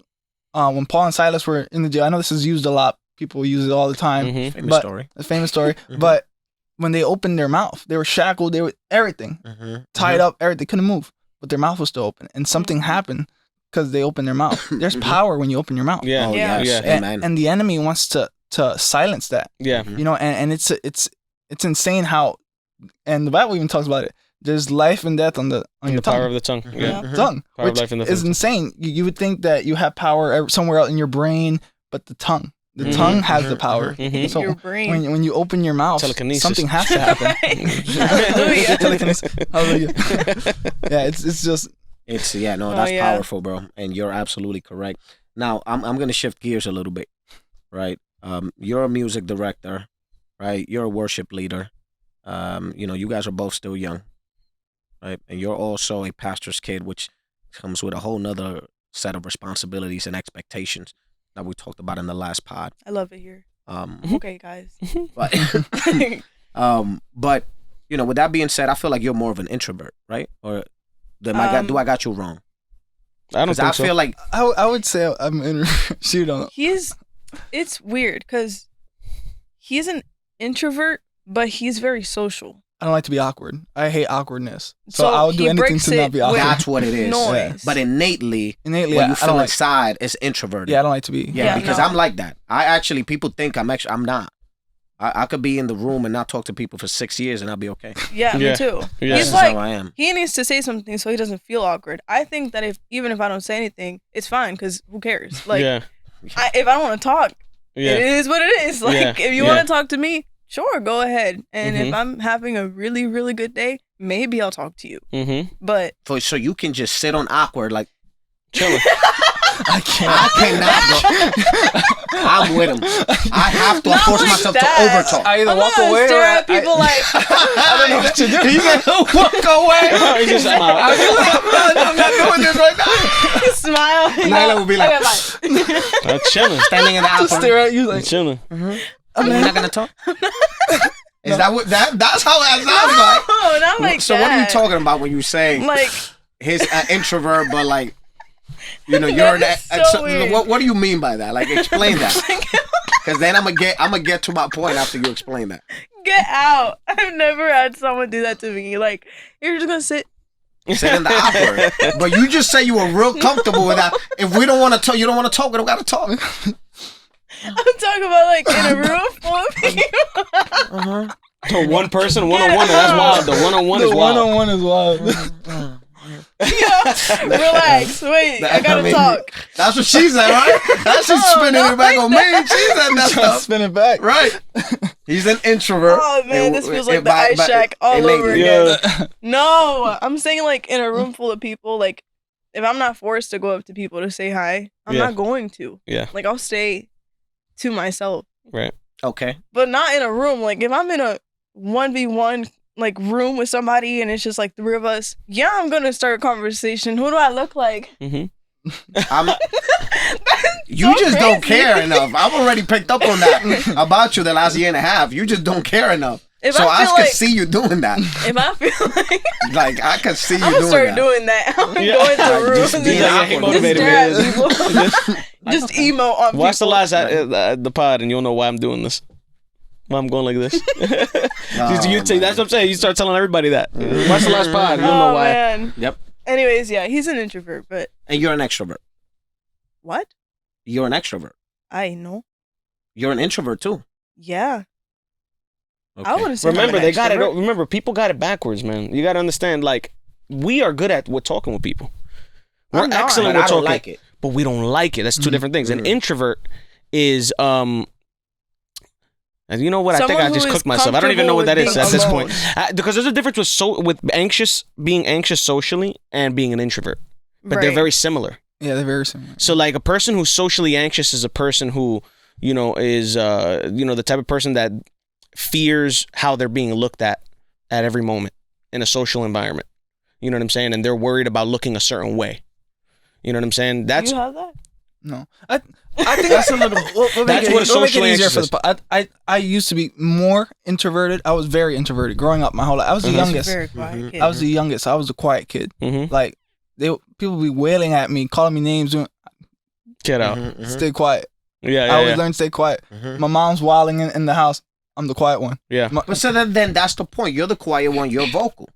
when Paul and Silas were in the jail, I know this is used a lot. People use it all the time. Famous story. A famous story. But when they opened their mouth, they were shackled, they were everything, tied up, everything. They couldn't move, but their mouth was still open. And something happened because they opened their mouth. There's power when you open your mouth. Yeah. Oh, yes. And the enemy wants to silence that. Yeah. You know, and it's insane how, and the Bible even talks about it. There's life and death on your tongue. Power of the tongue. Yeah. Tongue. Power Which of life in the is insane. You would think that you have power somewhere else in your brain, but the tongue. The tongue has the power. So your brain. when you open your mouth, something has to happen. Hallelujah. Telekinesis. Hallelujah. Yeah, it's just. That's powerful, bro. And you're absolutely correct. Now, I'm going to shift gears a little bit, right? You're a music director, right? You're a worship leader. You know, you guys are both still young, right? And you're also a pastor's kid, which comes with a whole nother set of responsibilities and expectations that we talked about in the last pod. I love it here. Okay, guys. But you know, with that being said, I feel like you're more of an introvert, right? Or do I got you wrong? I don't think so. I feel like I would say I'm an introvert. Shoot on. It's weird because he's an introvert, but he's very social. I don't like to be awkward. I hate awkwardness. So I would do anything to not be awkward. That's what it is. Noise. But innately when you feel inside, it's introverted. Yeah, I don't like to be. Yeah, because I'm like that. People think I'm not. I could be in the room and not talk to people for 6 years and I'll be okay. Yeah, Yeah. me too. Yeah. He's That's like, how I am. he needs to say something so he doesn't feel awkward. I think that even if I don't say anything, it's fine because who cares? Like, yeah. if I don't want to talk, Yeah. it is what it is. Like, Yeah. if you want to talk to me, sure, go ahead. And Mhm. if I'm having a really, really good day, maybe I'll talk to you. Mm-hmm. But So you can just sit on awkward like Chilling. I can't. I cannot, bro. I'm with him. I have to Not force like myself that. to overtalk. I either I'm walk not away or stare at people like, I don't know what to do. He said, walk away. He's just smile. I'm not doing this right now. smile. Nyla will be like, Okay, bye. Chilling. standing in the Just awkward. stare at you like. Chilling. You're not gonna talk. Is that what that's how it sounds like? No, not like So that. what are you talking about when you're saying Like, he's an introvert, but like, you're That an. is so weird. What do you mean by that? Like, explain that. Because then I'm gonna get to my point after you explain that. get out. I've never had someone do that to me. Like, you're just gonna sit. Sit in the awkward. But you just say you were real comfortable with that. If we don't want to talk, you don't want to talk. We don't got to talk. I'm talking about like in a room full of people. So one person, one-on-one, that's wild. The one-on-one is wild. One-on-one is wild. Relax. Wait, I gotta talk. That's what she said, right? That's just spinning it back on me. She said that Trying to stuff. spin it back. Right. He's an introvert. Oh man, this feels like And the ice shack all over lady. again. Yeah. No, I'm saying like in a room full of people, like if I'm not forced to go up to people to say hi, I'm Yeah. not going to. Yeah. Like I'll stay to myself. Right. Okay. But not in a room. Like if I'm in a 1v1 like room with somebody and it's just like three of us, yeah, I'm gonna start a conversation. Who do I look like? Mm-hmm. You so just don't crazy. care enough. I've already picked up on that about you the last year and a half. You just don't care enough. If So I I feel can like- see you doing that. If I feel Like I can see you I'm gonna doing start that. doing that. I'm Yeah. going to rooms Just and being just, awkward. motivated, stare at man. people. Just emo on Watch the people. last the pod, and you'll know why I'm doing this. Why I'm going like this. That's what I'm saying. You start telling everybody that. Watch the last pod, you'll know Oh why. man. Yep. Anyways, yeah, he's an introvert, but And you're an extrovert. what? You're an extrovert. I know. You're an introvert too. Yeah. Okay. I wouldn't say I'm Remember, an they got it. extrovert. Remember, people got it backwards, man. You got to understand. Like, we are good at talking with people. We're I'm not. excellent But with I don't talking, like it. but we don't like it. That's two different things. An Mhm. introvert is and you know what? I think Someone I just who is cooked myself. I don't even know what that is comfortable at this with point. Because there's a difference with being anxious socially and being an introvert. But they're Right. very similar. Yeah, they're very similar. So like a person who's socially anxious is a person who, is the type of person that fears how they're being looked at every moment in a social environment. You know what I'm saying? And they're worried about looking a certain way. You know what I'm saying? That's You have that? No, I think that's a little. We'll That's what a social easier for anxious the. I used to be more introverted. I was very introverted growing up my whole life. I was the Mhm. youngest. Very quiet kid. I was the youngest. I was the quiet kid. Mhm. Like people be wailing at me, calling me names. Doing, get out. Stay quiet. Yeah, I yeah, always yeah. learned to stay quiet. Mhm. My mom's wilding in the house. I'm the quiet one. Yeah. But so then that's the point. You're the quiet one. You're vocal.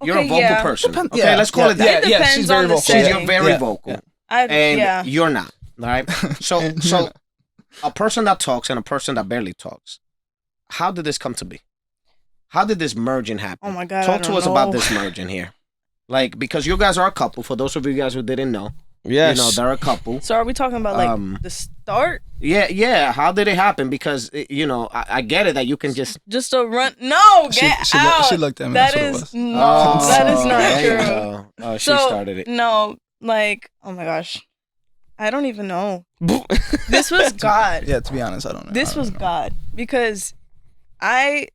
You're a Okay, vocal yeah. person. Depend- Okay, yeah, let's call it that. It Yeah, depends she's very on the vocal. setting. You're very Yeah, vocal. yeah. And yeah. you're not. All right. So And so you're not. a person that talks and a person that barely talks. How did this come to be? How did this merging happen? Oh my God, I Talk to don't us about know. this merging here. Like, because you guys are a couple. For those of you guys who didn't know, Yes. they're a couple. So are we talking about like the start? Yeah. How did it happen? Because I get it that you can just. Just a run? No, get She out. she looked at me. That That's what it is was. no, that is there you not true. go. Oh, she So started it. no, like oh my gosh, I don't even know. This was God. Yeah, to be honest, I don't know. This I don't was know. God because I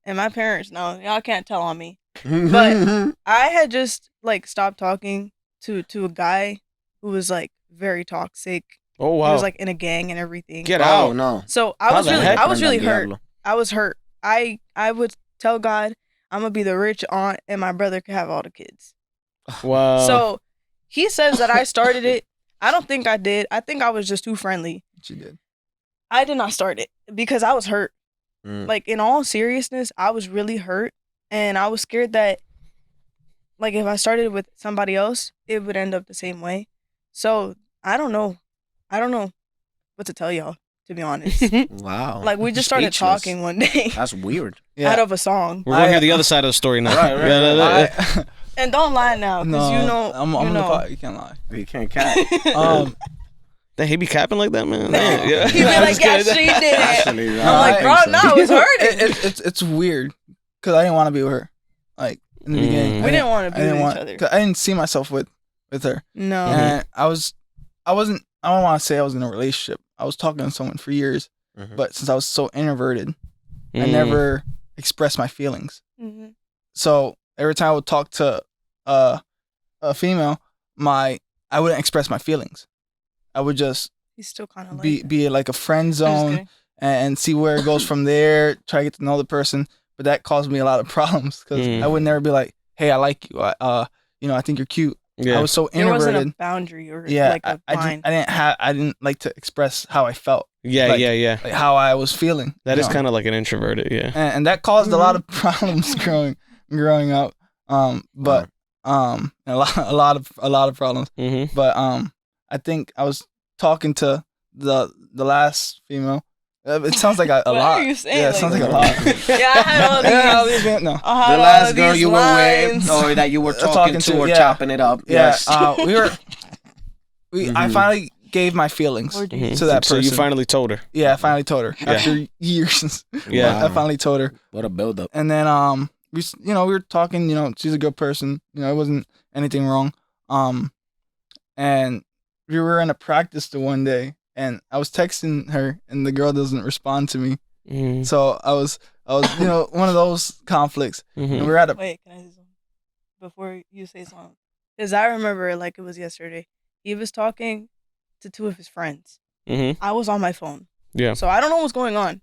and my parents. No, y'all can't tell on me. But I had just like stopped talking to a guy who was like very toxic. Oh wow. He was like in a gang and everything. Get Oh out. no. So I was the really, heck? I was really hurt. Diablo. I was hurt. I would tell God, I'm gonna be the rich aunt, and my brother could have all the kids. Wow. So he says that I started it. I don't think I did. I think I was just too friendly. She did. I did not start it because I was hurt. Mm. Like in all seriousness, I was really hurt, and I was scared that, like, if I started with somebody else, it would end up the same way. So I don't know what to tell y'all. to be honest. Wow. Like, we just started Speechless. talking one day That's weird. Yeah. out of a song. We're gonna hear the other side of the story now. Right. And don't lie now, because you know. I'm you on the know. pot. You can't lie. You can't cap. Damn, he be capping like that, man. Damn, yeah. He'd be like, yeah, she did it. Actually, I'm like, bro, no, it's hurting. It's weird because I didn't want to be with her. Like in the beginning, We didn't want to be with each other. 'cause I didn't see myself with her. No. And I wasn't. I don't want to say I was in a relationship. I was talking to someone for years, but since I was so introverted, I never expressed my feelings. Mhm. So every time I would talk to a female, I wouldn't express my feelings. I would just He's still kind of like be like a friend zone and see where it goes from there. Try to get to know the person, but that caused me a lot of problems because I would never be like, "Hey, I like you. I think you're cute." Yeah. I was so there introverted. wasn't a boundary or like a I line. didn't like to express how I felt. Yeah, like, like how I was feeling. that is kind of like an introverted, yeah. And that caused a lot of problems growing up. But a lot of problems. Mm-hmm. But I think I was talking to the last female. It sounds like a What lot. are you saying? Yeah, it sounds like a lot. Yeah, I had all these. No. I had The all last of girl these you lines. were with, or that you were talking to, or yeah. chopping it up. Yeah, Yes. I finally gave my feelings Or do you- to that So person. you finally told her. Yeah, I finally told her Yeah. after years. Yeah. I finally told her. What a build up. And then we were talking, she's a good person, it wasn't anything wrong. And we were in a practice the one day and I was texting her and the girl doesn't respond to me. Mm-hmm. So I was one of those conflicts. Mm-hmm. And we were at a Wait, can I say something before you say something? Because I remember like it was yesterday. He was talking to two of his friends. Mm-hmm. I was on my phone. Yeah. So I don't know what's going on.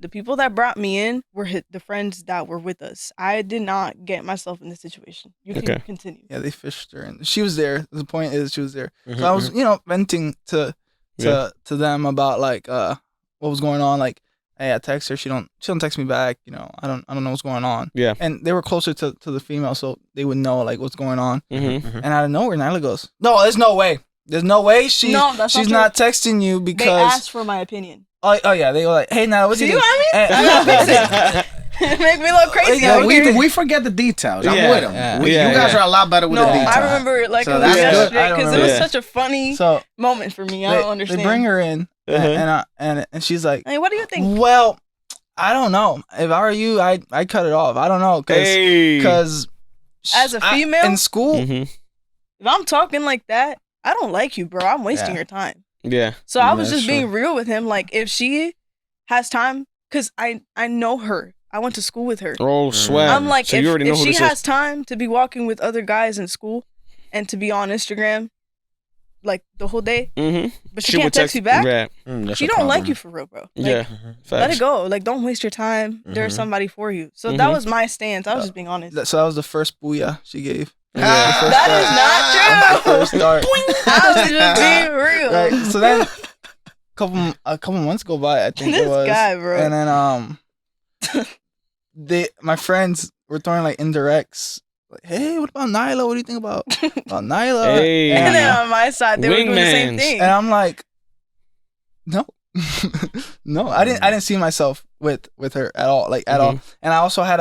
The people that brought me in were the friends that were with us. I did not get myself in this situation. You can Okay. continue. Yeah, they fished her and she was there. The point is she was there. Mhm, So I was, venting to them about like what was going on. Like, hey, I text her, she don't text me back, I don't know what's going on. Yeah. And they were closer to the female, so they would know like what's going on. Mm-hmm. And out of nowhere, Nyla goes, "No, there's no way. There's no way she's not texting you because They asked for my opinion. Oh yeah, they were like, "Hey, Nyla, what do See you what think?" I mean? I gotta fix it. Make me look crazy. Yeah, out we here. we forget the details. I'm Yeah. with him. Yeah. You guys are a lot better with No, the details. I remember like So it was that's good. yesterday I don't because it was remember. such a funny So moment for me. I don't understand. they bring her in, Uh-huh. and she like, Hey, what do you think? "Well, I don't know. If I were you, I'd cut it off. I don't know, because As a female? in school, Mm-hmm. If I'm talking like that, I don't like you, bro. I'm wasting Yeah. your time. Yeah. So I was That's just being real with him. Like, if she has time, because I know her. I went to school with her. Oh, sweat. I'm like, so you already know if who she this has is. time to be walking with other guys in school and to be on Instagram, like, the whole day, Mm-hmm. but she can't text you back, Yeah. she don't like you for real, bro. Like, Yeah. let Facts. it go. Like, don't waste your time. There's Mhm. somebody for you. So Mhm. that was my stance. I was just being honest. so that was the first booyah she gave. That is not true. First start. I was just being real. Right. So then a couple months go by, I think This it was. guy, bro. And then my friends were throwing like indirects. Like, "Hey, what about Nyla? What do you think about Nyla?" Hey. And And, then on my side, they were doing the same Wingmans. thing. and I'm like, no. No, I didn't see myself with her at all. Like at all. And I also had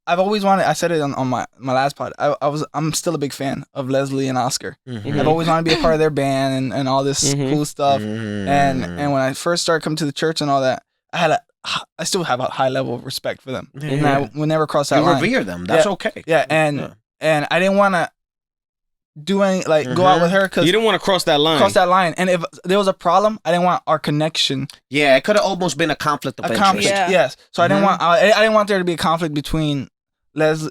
I've always wanted, I said it on my last pod. I'm still a big fan of Leslie and Oscar. Mhm. I've always wanted to be a part of their band and all this Mhm. cool stuff. Mhm. And when I first started coming to the church and all that, I still have a high level of respect for them. Yeah. And I would never cross that You line. revere them. That's Yeah. okay. Yeah, and I didn't want to do any go out with her because You didn't want to cross that line. cross that line. And if there was a problem, I didn't want our connection Yeah, it could have almost been a conflict of a interest. conflict. Yeah. Yes, so I didn't Mhm. want I didn't want there to be a conflict between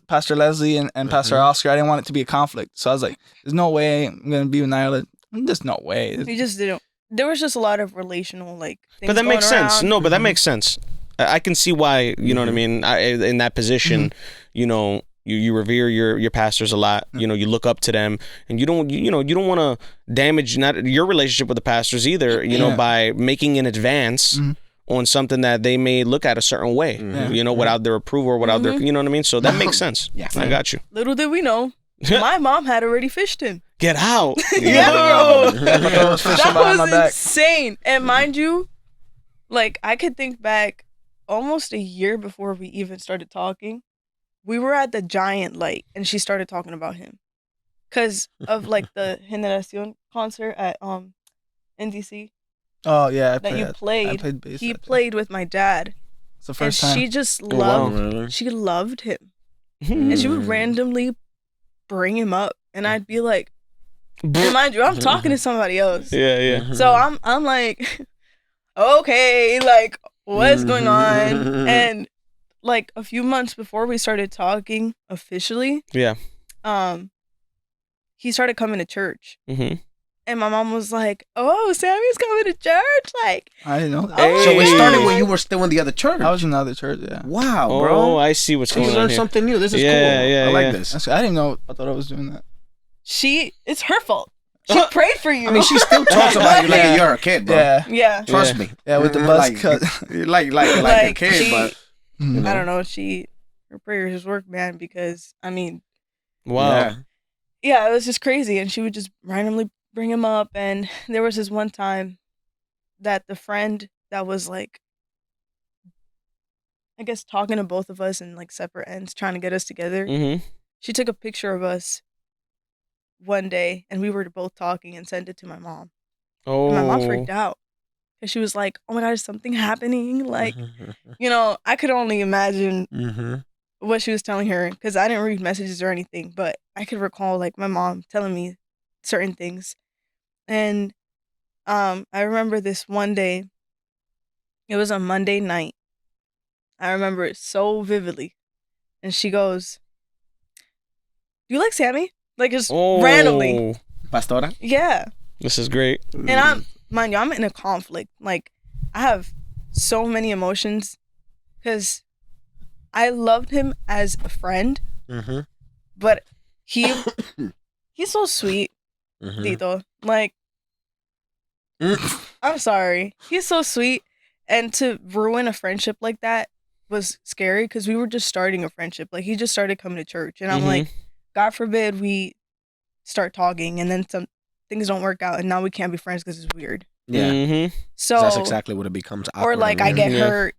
Pastor Leslie and Pastor Oscar. I didn't want it to be a conflict. So I was like, "There's no way I'm gonna be with Nyla. There's no way." You just didn't. There was just a lot of relational, like, things But that makes going sense. around. No, but that makes sense. I can see why, you know what I mean? In that position, you know, you revere your pastors a lot. You know, you look up to them, and you don't want to damage not your relationship with the pastors either, you know, by making an advance on something that they may look at a certain way, you know, without their approval or without their, you know what I mean? So that makes sense. Yeah. I got you. Little did we know, my mom had already fished him. Get out. Yeah, bro. I was fishing That behind my was back. insane. And mind you, Like, I could think back almost a year before we even started talking. We were at the Giant Light, and she started talking about him. Because of, like, the Generacion concert at in DC Oh yeah, that you played. I played bass. He played with my dad. It's the first and time. she just wow. loved, she loved him. And she would randomly bring him up, and I'd be like, and mind you, I'm talking to somebody else. Yeah. So I'm like, okay, like, what's going on? And like a few months before we started talking officially, Yeah. He started coming to church. Mm-hmm. And my mom was like, "Oh, Sammy's coming to church!" Like, I didn't know that. Oh, So it started when you were still in the other church. I was in the other church. Yeah. Wow, Oh, bro. I see what's So you going on learned here. something new. This is Yeah, cool. yeah, I like yeah. this. I didn't know. I thought I was doing that. it's her fault. She prayed for you. I mean, she still talks about you like you're a kid, bro. Yeah. yeah. Trust me. Yeah, with the buzz like, cut. like a Like, kid, she- but you know. I don't know. Her prayers work, man. Because I mean, Wow. yeah, it was just crazy. And she would just randomly bring him up. And there was this one time that the friend that was like, I guess, talking to both of us in like separate ends, trying to get us together. Mm-hmm. She took a picture of us one day, and we were both talking, and sent it to my mom. Oh. And my mom freaked out. And she was like, "Oh my God, is something happening?" Like, you know, I could only imagine what she was telling her, because I didn't read messages or anything, but I could recall like my mom telling me certain things. And I remember this one day, it was a Monday night. I remember it so vividly. And she goes, "Do you like Sammy?" Like, just randomly. Pastora? Yeah. This is great. And mind you, I'm in a conflict. Like, I have so many emotions because I loved him as a friend, but he's so sweet, Tito. Like, I'm sorry. He's so sweet. And to ruin a friendship like that was scary because we were just starting a friendship. Like, he just started coming to church. And I'm like, God forbid we start talking and then some things don't work out and now we can't be friends because it's weird. Yeah. So That's exactly what it becomes. or like I get Yeah. hurt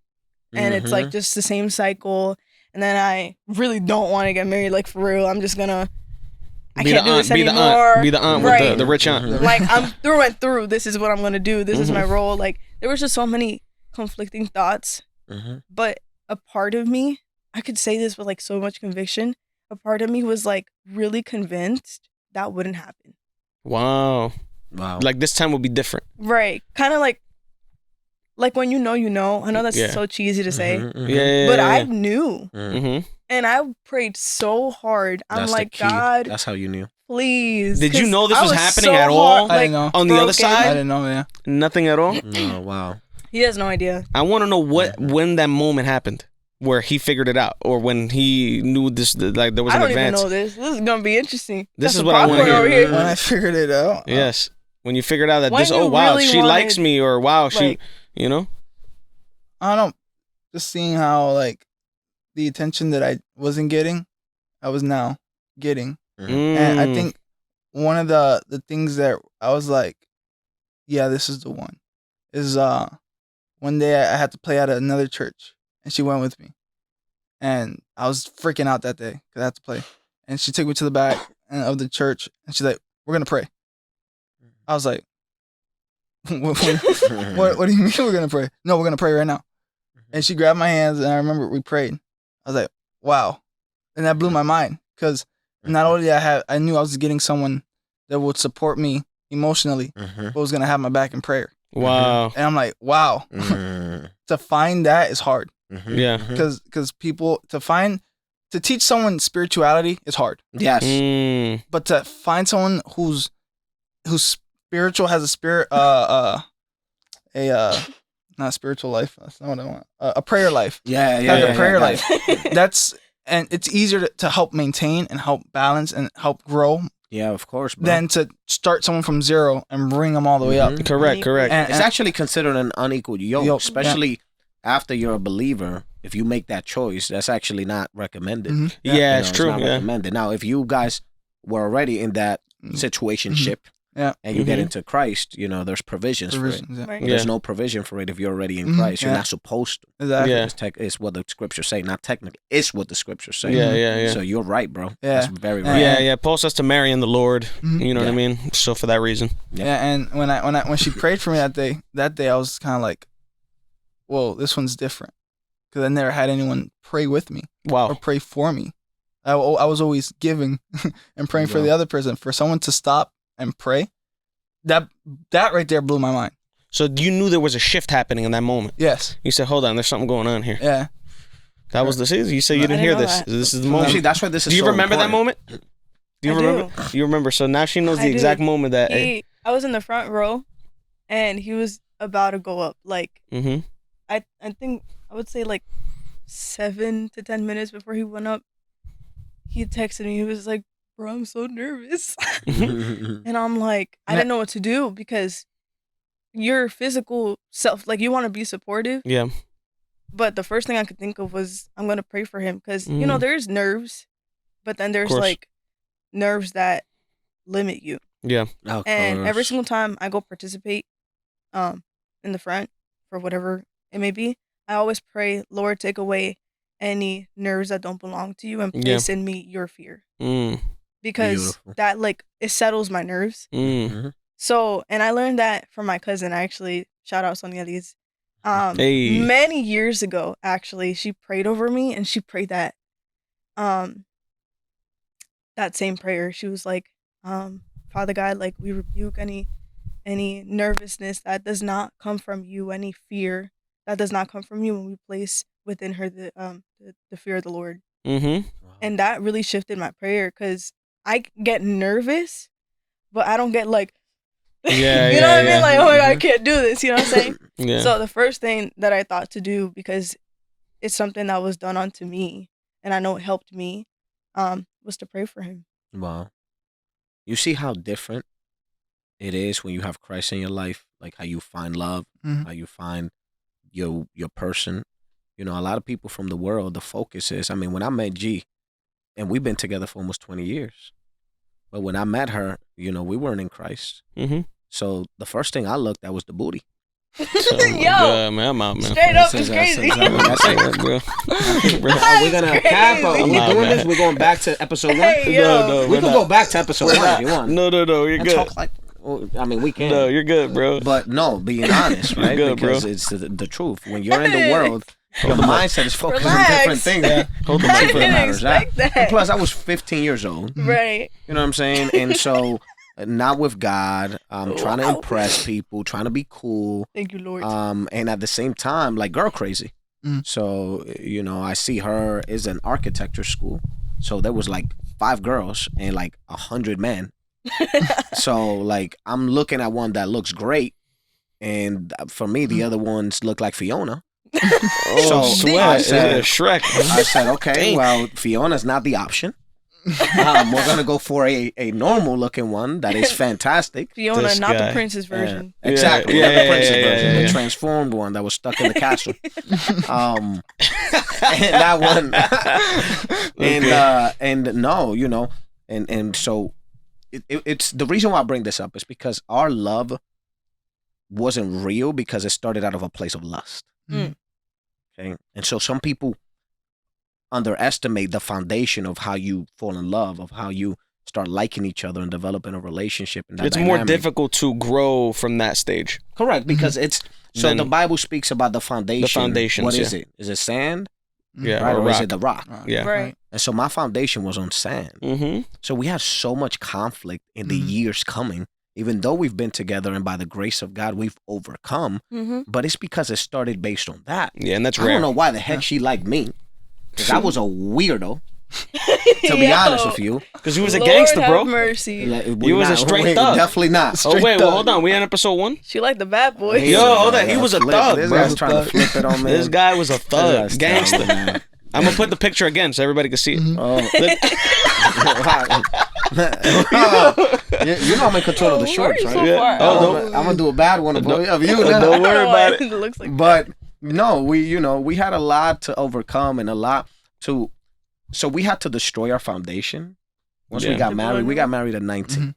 and it's like just the same cycle. And then I really don't want to get married. Like, for real, I'm just gonna, I can't do this anymore. Be the aunt Right. with the rich aunt. Like, I'm through and through. This is what I'm gonna do. This is my role. Like, there was just so many conflicting thoughts. But a part of me, I could say this with like so much conviction, a part of me was like really convinced that wouldn't happen. Wow. Wow. Like this time will be different. Right. Kind of like when you know, you know. I know that's Yeah. so cheesy to say, Yeah. but I knew. Mm-hmm. And I prayed so hard. I'm That's like, the key. God, That's how you knew. please. Did you 'Cause know this I was happening at hard, all? I didn't know. On the other broken. I side? didn't know. Yeah. Nothing at all? Oh, wow. He has no idea. I want to know when that moment happened where he figured it out or when he knew this, like there was I an don't even advance. know this. This is gonna be interesting. This Got is some what I wanna popcorn hear. over When I figured it out. Yes. When you figured out that When this, you oh wow, really she likes wanted, me or wow, she, like- you know? I don't know. Just seeing how like the attention that I wasn't getting, I was now getting. And I think one of the things that I was like, yeah, this is the one, is one day I had to play at another church and she went with me. And I was freaking out that day because I had to play. And she took me to the back of the church and she's like, "We're going to pray." I was like, what do you mean we're going to pray? No, we're going to pray right now. And she grabbed my hands and I remember we prayed. I was like, wow. And that blew my mind because not only did I knew I was getting someone that would support me emotionally, but was going to have my back in prayer. Wow. And I'm like, wow. To find that is hard Yeah. because people, to teach someone spirituality is hard. Yes. Mm. But to find someone who's spiritual, has a spirit, not spiritual life. That's not what I want. A prayer life. Yeah. Has a prayer got it. life. And it's easier to help maintain and help balance and help grow Yeah, of course, bro. than to start someone from zero and bring them all the way up. Correct. And, It's actually considered an unequal yoke, Yoke, especially after you're a believer. If you make that choice, that's actually not recommended. Mhm. Yeah, You it's know, true. not Yeah. recommended. Now, if you guys were already in that situationship, Yeah. And you get into Christ, you know, there's provisions for it. Yeah. Right. There's no provision for it if you're already in Christ. You're not supposed to. Exactly. Yeah. It's what the scriptures say, not technically. It's what the scriptures say. Yeah. So you're right, bro. Yeah. That's very right. Yeah. Paul says to marry in the Lord. You know what I mean? So for that reason. Yeah. And when she prayed for me that day, I was kind of like, whoa, this one's different. Because I never had anyone pray with me or pray for me. I was always giving and praying for the other person. For someone to stop and pray, that right there blew my mind. So you knew there was a shift happening in that moment. Yes. You said, hold on, there's something going on here. Yeah. That was the season. You said you didn't hear this. This is the moment. See, that's why this is Do you so remember important. that moment? Do you remember? You remember. So now she knows the exact moment that... I was in the front row, and he was about to go up. Like, I think, I would say like 7 to 10 minutes before he went up, he texted me. He was like, bro, I'm so nervous. And I'm like, I didn't know what to do because your physical self, like, you want to be supportive. Yeah. But the first thing I could think of was, I'm going to pray for him. Because, you know, there's nerves, but then there's like nerves that limit you. Yeah. And every single time I go participate in the front for whatever it may be, I always pray, Lord, take away any nerves that don't belong to you and place in me your fear. Because that, like, it settles my nerves. So, and I learned that from my cousin. I actually, shout out Santiago. Many years ago, actually, she prayed over me, and she prayed that same prayer. She was like, Father God, like, we rebuke any nervousness that does not come from you, any fear that does not come from you, when we place within her the fear of the Lord. And that really shifted my prayer, because I get nervous, but I don't get like, you know what I mean? Like, oh my God, I can't do this. You know what I'm saying? So the first thing that I thought to do, because it's something that was done unto me, and I know it helped me, was to pray for him. Wow. You see how different it is when you have Christ in your life, like how you find love, how you find your person. You know, a lot of people from the world, the focus is, I mean, when I met G, and we've been together for almost 20 years, but when I met her, you know, we weren't in Christ. So the first thing I looked at was the booty. Yo, man, I'm out, man. Straight up, it's crazy. That's it, bro. Are we gonna cap? Are we doing this? We're going back to episode 1? No, we can go back to episode 1 if you want. No, you're good. Talk like, I mean, we can. No, you're good, bro. But no, being honest, right? Good, because bro. it's the truth. When you're in the world, your mindset is focused on different things. Hold the I mic. didn't expect that. And plus, I was 15 years old. Right. You know what I'm saying? And so, not with God, trying to impress people, trying to be cool. Thank you, Lord. And at the same time, like, girl crazy. So, you know, I see her is an architecture school. So there was like 5 girls and like 100 men. So, like, I'm looking at one that looks great. And for me, the other ones look like Fiona. So I said, Shrek. I said, okay, well, Fiona's not the option. We're gonna go for a normal looking one that is fantastic. Fiona, This not guy. the princess version. Exactly, not the princess version, the transformed one that was stuck in the castle. And that one, and no, you know, and so it's the reason why I bring this up is because our love wasn't real because it started out of a place of lust. Okay, and so some people underestimate the foundation of how you fall in love, of how you start liking each other and developing a relationship. And that It's dynamic. more difficult to grow from that stage. Correct, because it's so Then the Bible speaks about the foundation. the foundations, What is it? Is it sand? Yeah, Right, or or is rock. it the rock? Yeah. Right. And so my foundation was on sand. So we had so much conflict in the years coming, even though we've been together and by the grace of God, we've overcome. But it's because it started based on that. Yeah, and that's I rare. don't know why the heck she liked me. Because I was a weirdo, to be honest with you. Because he was a Lord gangster, have bro. mercy. You was a straight thug. Definitely not. Oh, wait, well, hold on. We in episode 1? She liked the bad boys. Yo, hold on. He was a thug, This bro. guy's trying to flip it on me. This guy was a thug. This guy's Gangster. terrible, man. I'm going to put the picture again so everybody can see it. Oh. You know I'm in control of the shorts, Why are right? you so far out? I'm gonna do a bad one of you. Don't worry about it. It looks like But no, we had a lot to overcome and a lot to. So we had to destroy our foundation. Once we Yeah. got married at 19.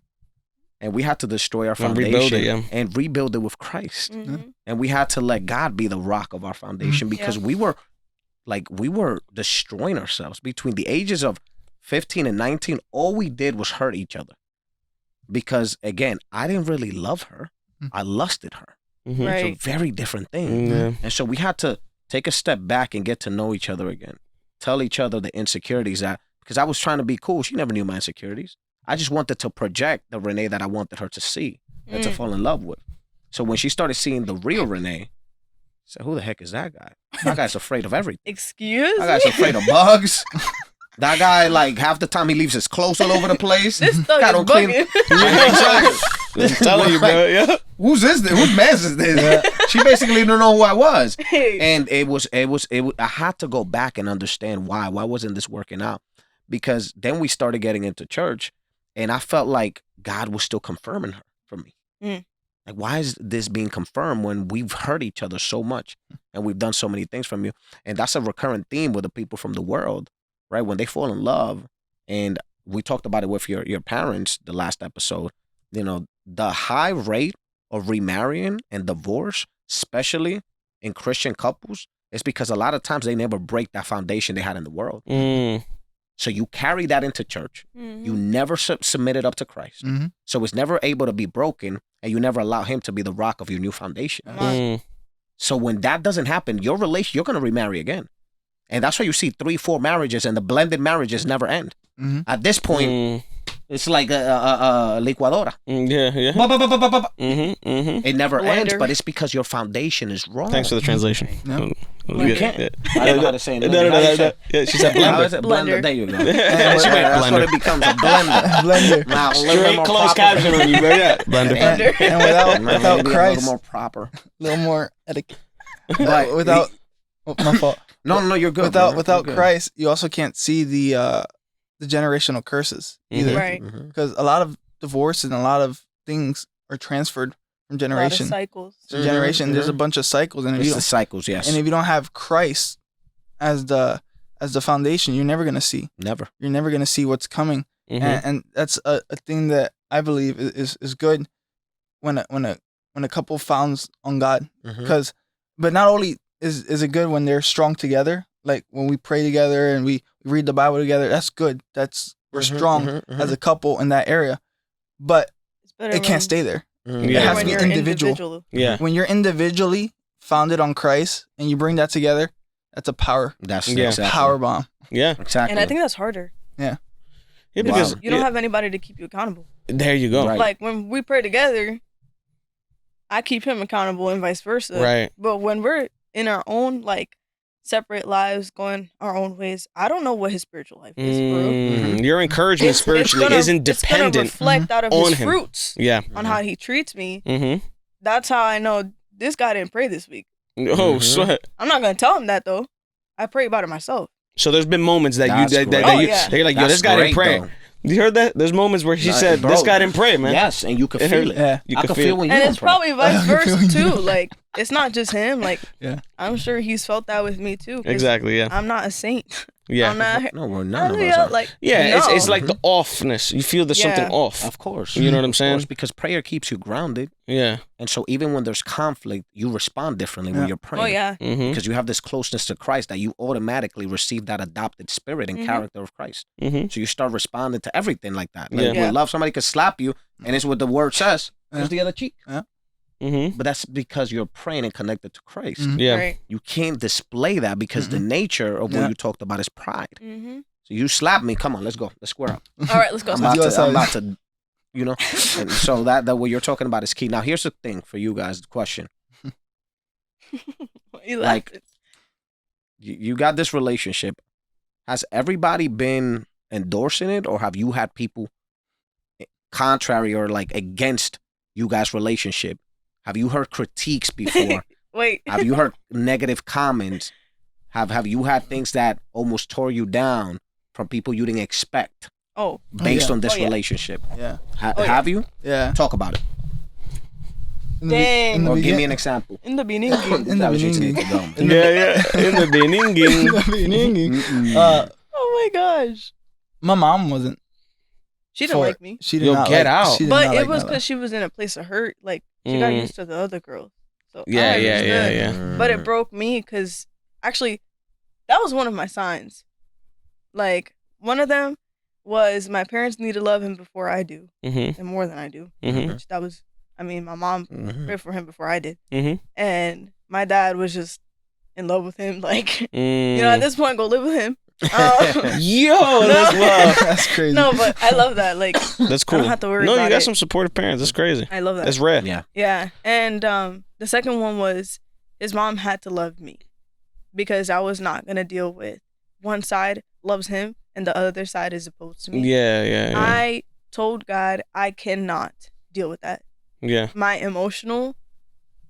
And we had to destroy our And foundation and rebuild it with Christ. Mm-hmm. And we had to let God be the rock of our foundation because we were destroying ourselves between the ages of 15 and 19. All we did was hurt each other because, again, I didn't really love her. I lusted her. Mm-hmm. Right. It's a very different thing. Yeah. And so we had to take a step back and get to know each other again. Tell each other the insecurities because I was trying to be cool. She never knew my insecurities. I just wanted to project the Renee that I wanted her to see and to fall in love with. So when she started seeing the real Renee, I said, who the heck is that guy? That guy's afraid of everything. Excuse me? That guy's afraid of bugs. That guy, like, half the time he leaves his clothes all over the place. This thug God is don't clean. bugging. I'm telling you, bro. Yeah. Who's this? Whose man is this? She basically didn't know who I was. Hey. And it was. I had to go back and understand why. Why wasn't this working out? Because then we started getting into church, and I felt like God was still confirming her for me. Like, why is this being confirmed when we've hurt each other so much and we've done so many things from you? And that's a recurrent theme with the people from the world, right? When they fall in love, and we talked about it with your parents the last episode, you know, the high rate of remarrying and divorce, especially in Christian couples, is because a lot of times they never break that foundation they had in the world. So you carry that into church. You never submit it up to Christ. So it's never able to be broken, and you never allow him to be the rock of your new foundation. So when that doesn't happen, your relation, you're going to remarry again. And that's why you see 3-4 marriages, and the blended marriages never end. At this point, it's like a licuadora. It never ends, but it's because your foundation is wrong. Thanks for the translation. You can't. I don't know how to say it. No. Yeah, she said blender. Blender. There you go. That's what it becomes, a blender. Now, Straight closed caption on you, bro. Yeah. Blender. And without Christ, a little more proper. a little more etiquette. But Without, my fault. No, you're good. Without Christ, you also can't see the generational curses either. Right. Because a lot of divorce and a lot of things are transferred from generation Cycles. to generation. There's a bunch of cycles, and It's the cycles, yes. and if you don't have Christ as the foundation, you're never gonna see. Never. You're never gonna see what's coming, and that's a thing that I believe is good when a couple founds on God. Because, but not only is it good when they're strong together, like when we pray together and we read the Bible together. That's good. We're strong as a couple in that area, but it can't stay there. It has to be individual. Yeah. When you're individually founded on Christ and you bring that together, that's a power. That's a power bomb. Yeah. Exactly. And I think that's harder. Yeah, because You don't have anybody to keep you accountable. there you go. Right. Like when we pray together, I keep him accountable and vice versa. Right. But when we're in our own like separate lives, going our own ways, I don't know what his spiritual life is, bro. Your encouragement spiritually isn't It's dependent gonna reflect out of on his him. fruits. Yeah. On how he treats me. That's how I know this guy didn't pray this week. Oh, sweat. I'm not gonna tell him that though. I pray about it myself. So there's been moments that That's you're great. like, yo, this guy didn't pray. You heard that? There's moments where she said, bro, this guy didn't pray, man. Yes, and you can feel it. Yeah. You I can can feel feel when you And don't it's pray. probably vice versa Feeling too. you. Like it's not just him. Like Yeah. I'm sure he's felt that with me too. 'Cause Exactly, yeah. I'm not a saint. Yeah. I'm not. No, we're none of us Hallelujah, are. like Yeah, no. it's like the offness. You feel there's something Yeah. off. Of course. You know what I'm Of saying? course, because prayer keeps you grounded. Yeah. And so even when there's conflict, you respond differently when you're praying. Oh yeah. Because you have this closeness to Christ that you automatically receive that adopted spirit and character of Christ. So you start responding to everything like that. Like Yeah. with love, somebody could slap you, and it's what the word says. Here's the other cheek. But that's because you're praying and connected to Christ. Yeah. Right. You can't display that because the nature of what you talked about is pride. So you slap me, come on, let's go. Let's square up. All right, let's go. I'm about to, you know. And so that what you're talking about is key. Now here's the thing for you guys, the question. Like, you got this relationship. Has everybody been endorsing it, or have you had people contrary or like against you guys' relationship? Have you heard critiques before? Wait. Have you heard negative comments? Have you had things that almost tore you down from people you didn't expect Oh. based on this yeah. relationship? Yeah. Have you? Yeah. Talk about it. Dang. Or give me an example. In the beginning. In the beginning. Yeah. In the beginning. In the beginning. Oh my gosh. My mom wasn't She didn't like me. She did Yo, not get like, out. She did But not it like was Nyla. because she was in a place of hurt. Like, she got used to the other girls. So Yeah, I understood. yeah. But it broke me because actually, that was one of my signs. Like, one of them was my parents need to love him before I do, and more than I do. Which that was, I mean, my mom prayed for him before I did. And my dad was just in love with him. Like, you know, at this point, go live with him. Yo, that's wild. That's crazy. No, but I love that. Like, That's cool. I don't have to worry no, about you got it. some supportive parents. That's crazy. I love that. That's rare. Yeah. Yeah. And the second one was his mom had to love me because I was not going to deal with one side loves him and the other side is opposed to me. Yeah. I told God I cannot deal with that. Yeah. My emotional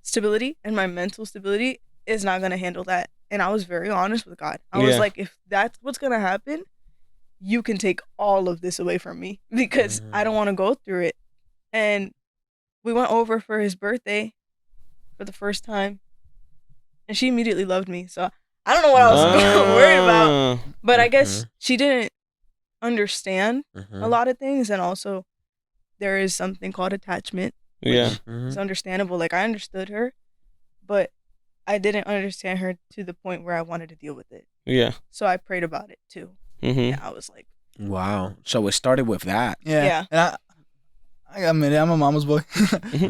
stability and my mental stability is not going to handle that. And I was very honest with God. I was like, if that's what's going to happen, you can take all of this away from me because I don't want to go through it. And we went over for his birthday for the first time. And she immediately loved me. So I don't know what I was worried about. But I guess she didn't understand a lot of things. And also, there is something called attachment. Yeah. It's understandable. Like, I understood her, but I didn't understand her to the point where I wanted to deal with it. Yeah. So I prayed about it too. Yeah, I was like, wow. So it started with that. Yeah. And I admit it, I'm a mama's boy.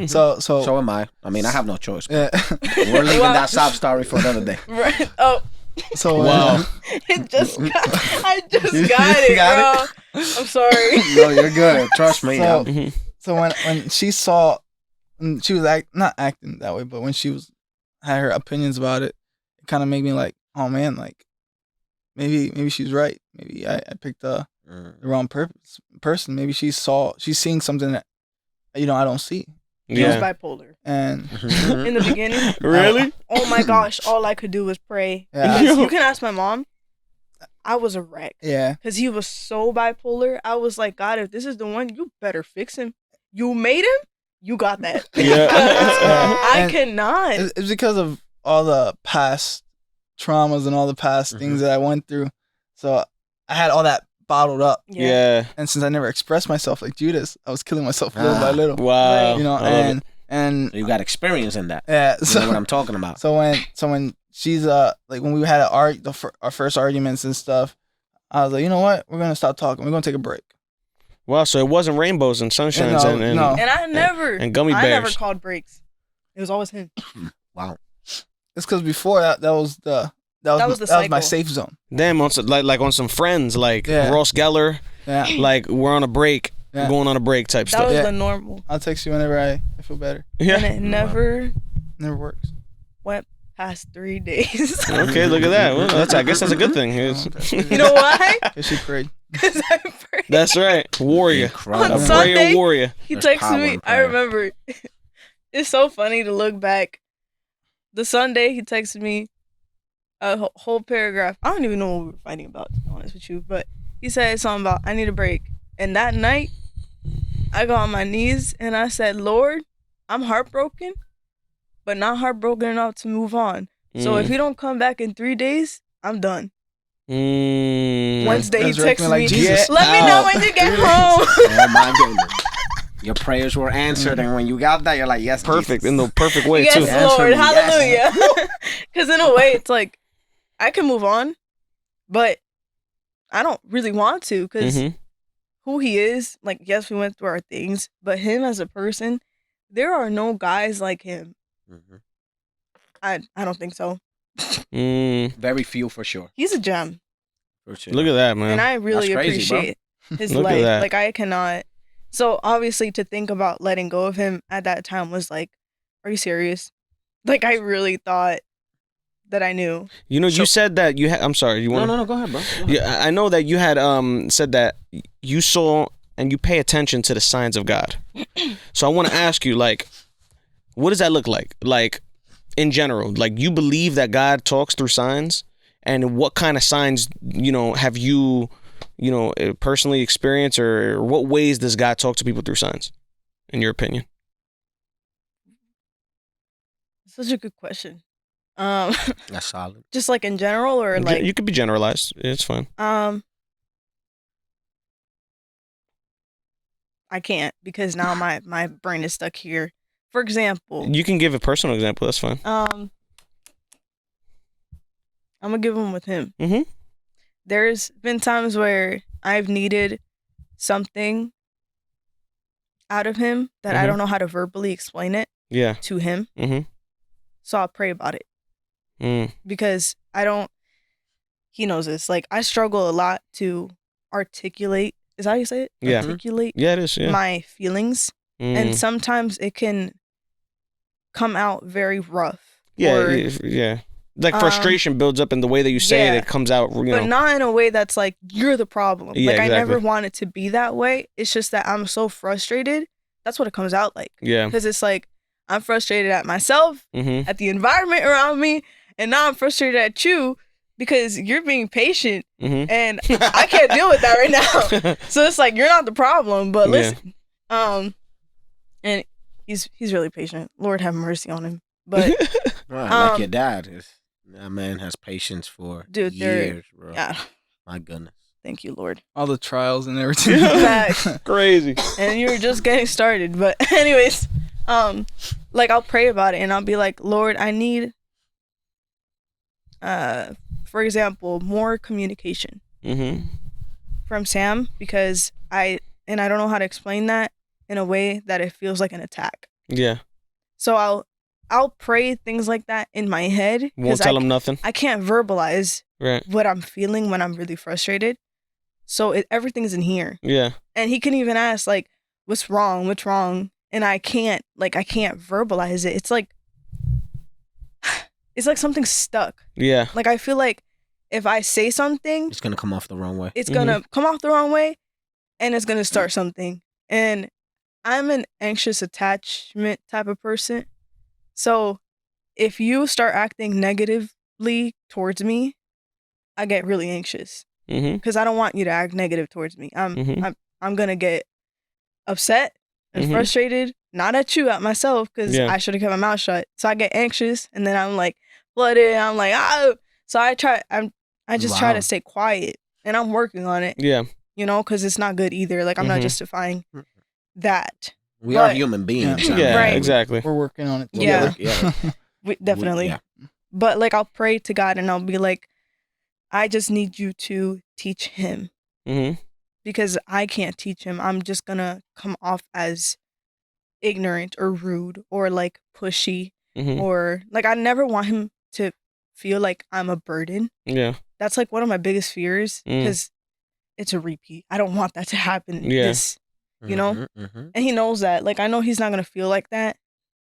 so So am I. I mean, I have no choice. yeah. We're leaving that sob story for another day. right. Oh, So Wow. I just got it, Got bro. I'm sorry. No, you're good. Trust me. So, so when she saw, when she was not acting that way, but when she had her opinions about it, it kind of made me like, oh man, like maybe she's right. Maybe I picked the wrong person. Maybe she's seeing something that I don't see. She was Yeah. bipolar. And In the beginning, Really? oh my gosh, all I could do was pray. Yeah. Because you can ask my mom. I was a wreck. yeah, Because he was so bipolar. I was like, God, if this is the one, you better fix him. You made him? You got that. Yeah. I And cannot. it's because of all the past traumas and all the past things that I went through. So I had all that bottled up. Yeah. And since I never expressed myself like Judas, I was killing myself little by little. Wow. You know, I love it. and You got experience in that. yeah. You know what I'm talking about. So when she's like when we had our first arguments and stuff, I was like, you know what, we're gonna stop talking. We're gonna take a break. Wow. So it wasn't rainbows and sunshines No, and no. And I never, and gummy I never bears. called breaks. It was always him. Wow. It's because before that was my cycle. safe zone. Damn, on some, like on some friends, like Yeah. Ross Geller, Yeah, like we're on a break, Yeah. going on a break type That stuff. was Yeah. the normal. I'll text you whenever I feel better. And Yeah. it never Never works. went past 3 days. Okay, look at that. Well, I guess that's a good thing. You know why? Cause she prayed. Because I prayed. That's right. Warrior. Incredible. On A Sunday- prayer warrior. He There's texted power me. in I prayer. remember. It's so funny to look back. The Sunday he texted me a whole paragraph. I don't even know what we were fighting about, to be honest with you. But he said something about I need a break. And that night, I got on my knees and I said, Lord, I'm heartbroken, but not heartbroken enough to move on. So if you don't come back in 3 days, I'm done. Wednesday he Resurrect me texted like me, Jesus. let me know when you get home. Oh my goodness. Your prayers were answered, and when you got that, you're like, yes, Perfect. Jesus. In the perfect way, Yes, too. Yes, Lord, yes. hallelujah. Because in a way, it's like I can move on, but I don't really want to because Mhm. who he is, like, yes, we went through our things, but him as a person, there are no guys like him. Mhm. I don't think so. Very few for sure. He's a gem, For sure. Look at that, man. and I really That's crazy, bro. appreciate his Look at life. that. Like, I cannot. So obviously, to think about letting go of him at that time was like, are you serious? Like, I really thought that I knew. You know, you said that you had. I'm sorry. You want? No, go ahead, bro. Go ahead. Yeah, I know that you had said that you saw and you pay attention to the signs of God. So I want to ask you, like, what does that look like? Like, in general, like, you believe that God talks through signs, and what kind of signs, have you, personally experienced, or what ways does God talk to people through signs, in your opinion? Such a good question. That's solid. Just like in general, or like You could be generalized. It's fine. I can't because now my brain is stuck here. For example, You can give a personal example. That's fine. I'm gonna give one with him. Mm-hmm. There's been times where I've needed something out of him that I Mhm. don't know how to verbally explain it Yeah. to him. Mm-hmm. So I'll pray about it Mm. because I don't. He knows this. Like I struggle a lot to articulate. Is that how you say it? Yeah. Articulate Yeah, it is. Yeah. my feelings, and sometimes it can come out very rough. yeah, or- yeah. Like frustration builds up in the way that you say it. yeah. It comes out. You but know. not in a way that's like you're the problem. Yeah, like I never exactly. want it to be that way. It's just that I'm so frustrated. That's what it comes out like. Yeah. Because it's like I'm frustrated at myself, Mm-hmm. at the environment around me, and now I'm frustrated at you because you're being patient, Mm-hmm. and I can't deal with that right now. So it's like you're not the problem, but Yeah. listen, and he's really patient. Lord have mercy on him. But Right, like your dad is. That man has patience for Dude, they're- years, bro. yeah, My goodness. thank you, Lord. All the trials and everything. Facts. Crazy. And you were just getting started. But anyways, like I'll pray about it and I'll be like, Lord, I need, for example, more communication Mm-hmm. from Sam because I don't know how to explain that in a way that it feels like an attack. Yeah. So I'll pray things like that in my head. Won't 'cause tell him nothing. I can't verbalize Right. what I'm feeling when I'm really frustrated. So everything's in here. Yeah. And he can even ask like, what's wrong? What's wrong? And I can't verbalize it. It's like something stuck. Yeah. Like I feel like if I say something, It's gonna come off the wrong way. it's Mhm. gonna come off the wrong way and it's gonna start something. And I'm an anxious attachment type of person. So if you start acting negatively towards me, I get really anxious Mm-hmm. because I don't want you to act negative towards me. Mhm. I'm gonna get upset and Mhm. frustrated, not at you, at myself, because Yeah. I should have kept my mouth shut. So I get anxious and then I'm like flooded. I'm like, ah. So I just try Wow. to stay quiet and I'm working on it, Yeah. you know, because it's not good either. Like I'm not Mhm. justifying that. We are But- human beings. Yeah. I mean, Yeah. Right. Exactly. We're working on it Yeah. together. Definitely. yeah. But like I'll pray to God and I'll be like, I just need you to teach him Mm-hmm. because I can't teach him. I'm just gonna come off as ignorant or rude or like pushy Mm-hmm. or like I never want him to feel like I'm a burden. Yeah. That's like one of my biggest fears Mm. because it's a repeat. I don't want that to happen. Yeah. You know? Mhm, mhm. And he knows that. Like I know he's not gonna feel like that,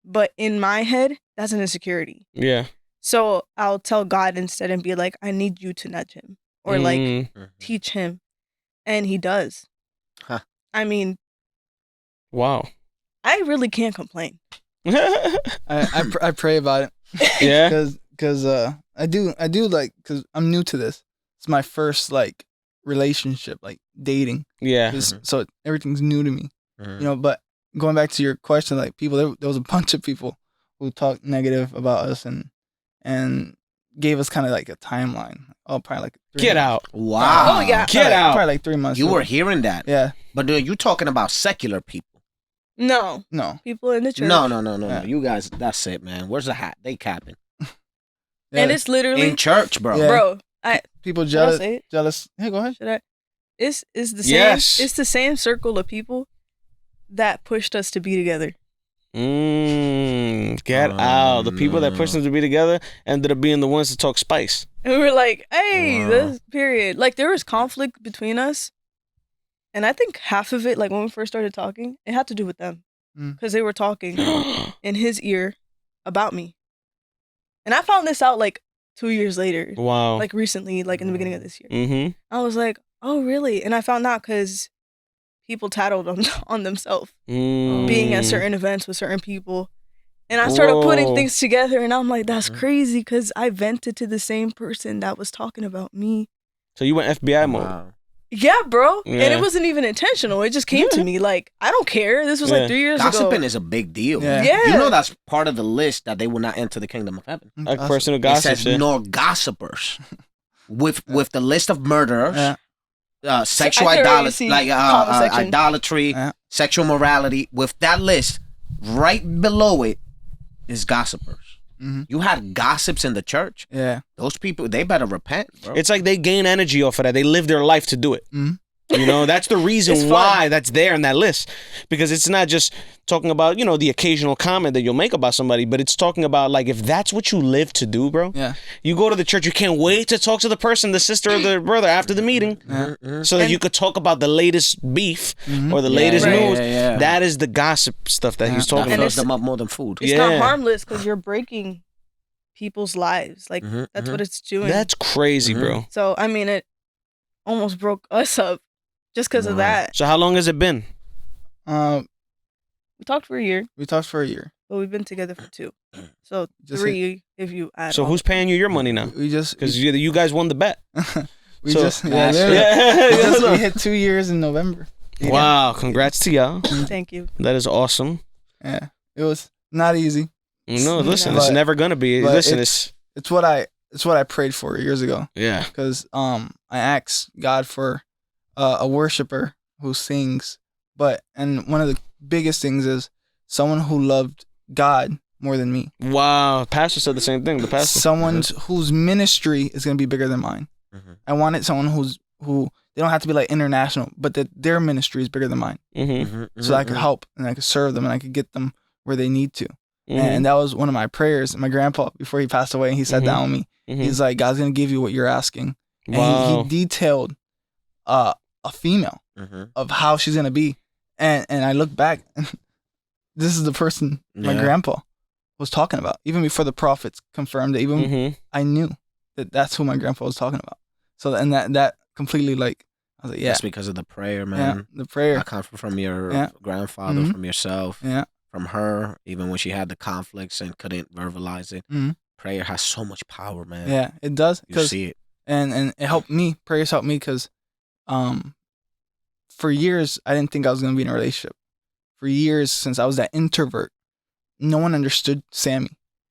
but in my head, that's an insecurity. Yeah. So I'll tell God instead and be like, I need you to nudge him or like Mm. Mhm. teach him, and he does. Huh. I mean, Wow. I really can't complain. I pray about it Yeah. because I do like because I'm new to this. It's my first like relationship, like dating. Yeah. So everything's new to me, Mhm. you know. But going back to your question, like people, there was a bunch of people who talked negative about us and gave us kind of like a timeline. Oh, probably like 3 Get months. out. Wow. Oh, yeah. Get out. Probably like 3 months. You ago. were hearing that. Yeah. But you're talking about secular people. No, No. people in the church. No. Yeah. You guys, that's it, man. Where's the hat? They capping. Yeah. And it's literally, In church, bro. Yeah. bro. people Should I jealous. say it? Jealous. Hey, go ahead. Should I? It's the same. Yes. It's the same circle of people that pushed us to be together. Get out. The people that pushed them to be together ended up being the ones that talk spice. And we were like, hey, Wow. this period. Like there was conflict between us. And I think half of it, like when we first started talking, it had to do with them. Mm. Because they were talking in his ear about me. And I found this out like 2 years later. Wow. Like recently, like in the beginning of this year. Mm-hmm. I was like, oh, really? And I found out because people tattled on themselves being at certain events with certain people. And I started putting Whoa. things together and I'm like, that's Mhm. crazy because I vented to the same person that was talking about me. So you went FBI mode. Wow. Yeah, bro. And Yeah. it wasn't even intentional. It just came to me. Like, I don't care. This was Yeah. like 3 years Gossiping ago. is a big deal. Yeah. Yeah. You know that's part of the list that they will not enter the kingdom of heaven. Like Awesome. personal It gossip says shit. nor gossipers. with the list of murderers, Yeah. sexual I can already idolatry, see like comment section. idolatry, Yeah. sexual morality. With that list, right below it is gossipers. Mm-hmm. You had gossips in the church. Yeah. Those people, they better repent, bro. It's like they gain energy off of that. They live their life to do it. Mm-hmm. You know, that's the reason why that's there in that list. Because it's not just talking about, you know, the occasional comment that you'll make about somebody, but it's talking about, like, if that's what you live to do, bro. Yeah. You go to the church, you can't wait to talk to the person, the sister or the brother after the meeting, so that you could talk about the latest beef or the latest news. Yeah. That is the gossip stuff that he's talking That about. fills them up more than food. It's not harmless because you're breaking people's lives. Like, that's what it's doing. That's crazy, bro. So, I mean, it almost broke us up just because of that. So how long has it been? We talked for a year, We talked for a year. but we've been together for 2. So Just 3 if you add. So who's paying you your money now? We just Because you guys won the bet. we so- just we hit 2 years in November. Wow, congrats to y'all. Thank you. That is awesome. Yeah, it was not easy. No, listen, But- it's never gonna be. but Listen, It's what I prayed for years ago. yeah. Because I asked God for a worshiper who sings, and one of the biggest things is someone who loved God more than me. Wow, pastor said the same thing. The pastor. Someone whose ministry is gonna be bigger than mine. I wanted someone who they don't have to be like international, but that their ministry is bigger than mine, so I could help and I could serve them and I could get them where they need to. And that was one of my prayers. My grandpa, before he passed away, he sat down with me. He's like, God's gonna give you what you're asking. And Wow. he detailed a female of how she's gonna be. And I look back, and this is the person my grandpa was talking about. Even before the prophets confirmed it, even I knew that that's who my grandpa was talking about. So and that completely, like, I was like, yeah. That's because of the prayer, man. Yeah, the prayer. That comes from your grandfather, from yourself, from her, even when she had the conflicts and couldn't verbalize it. Prayer has so much power, man. Yeah, it does. You see it. And it helped me. Prayers helped me because for years, I didn't think I was going to be in a relationship. For years, since I was that introvert, no one understood Sammy.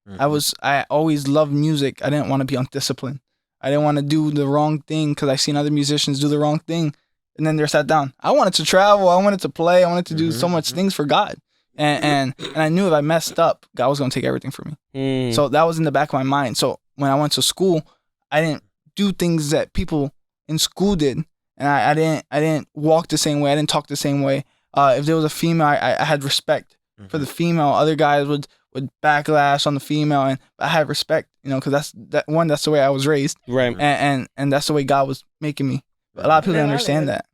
I always loved music. I didn't want to be undisciplined. I didn't want to do the wrong thing because I seen other musicians do the wrong thing. And then they're sat down. I wanted to travel. I wanted to play. I wanted to do so much things for God. And I knew if I messed up, God was going to take everything from me. So that was in the back of my mind. So when I went to school, I didn't do things that people in school did. And I didn't walk the same way. I didn't talk the same way. If there was a female, I had respect for the female. Other guys would backlash on the female, and I had respect, because that's the way I was raised, Right. And that's the way God was making me. A lot of people didn't understand that,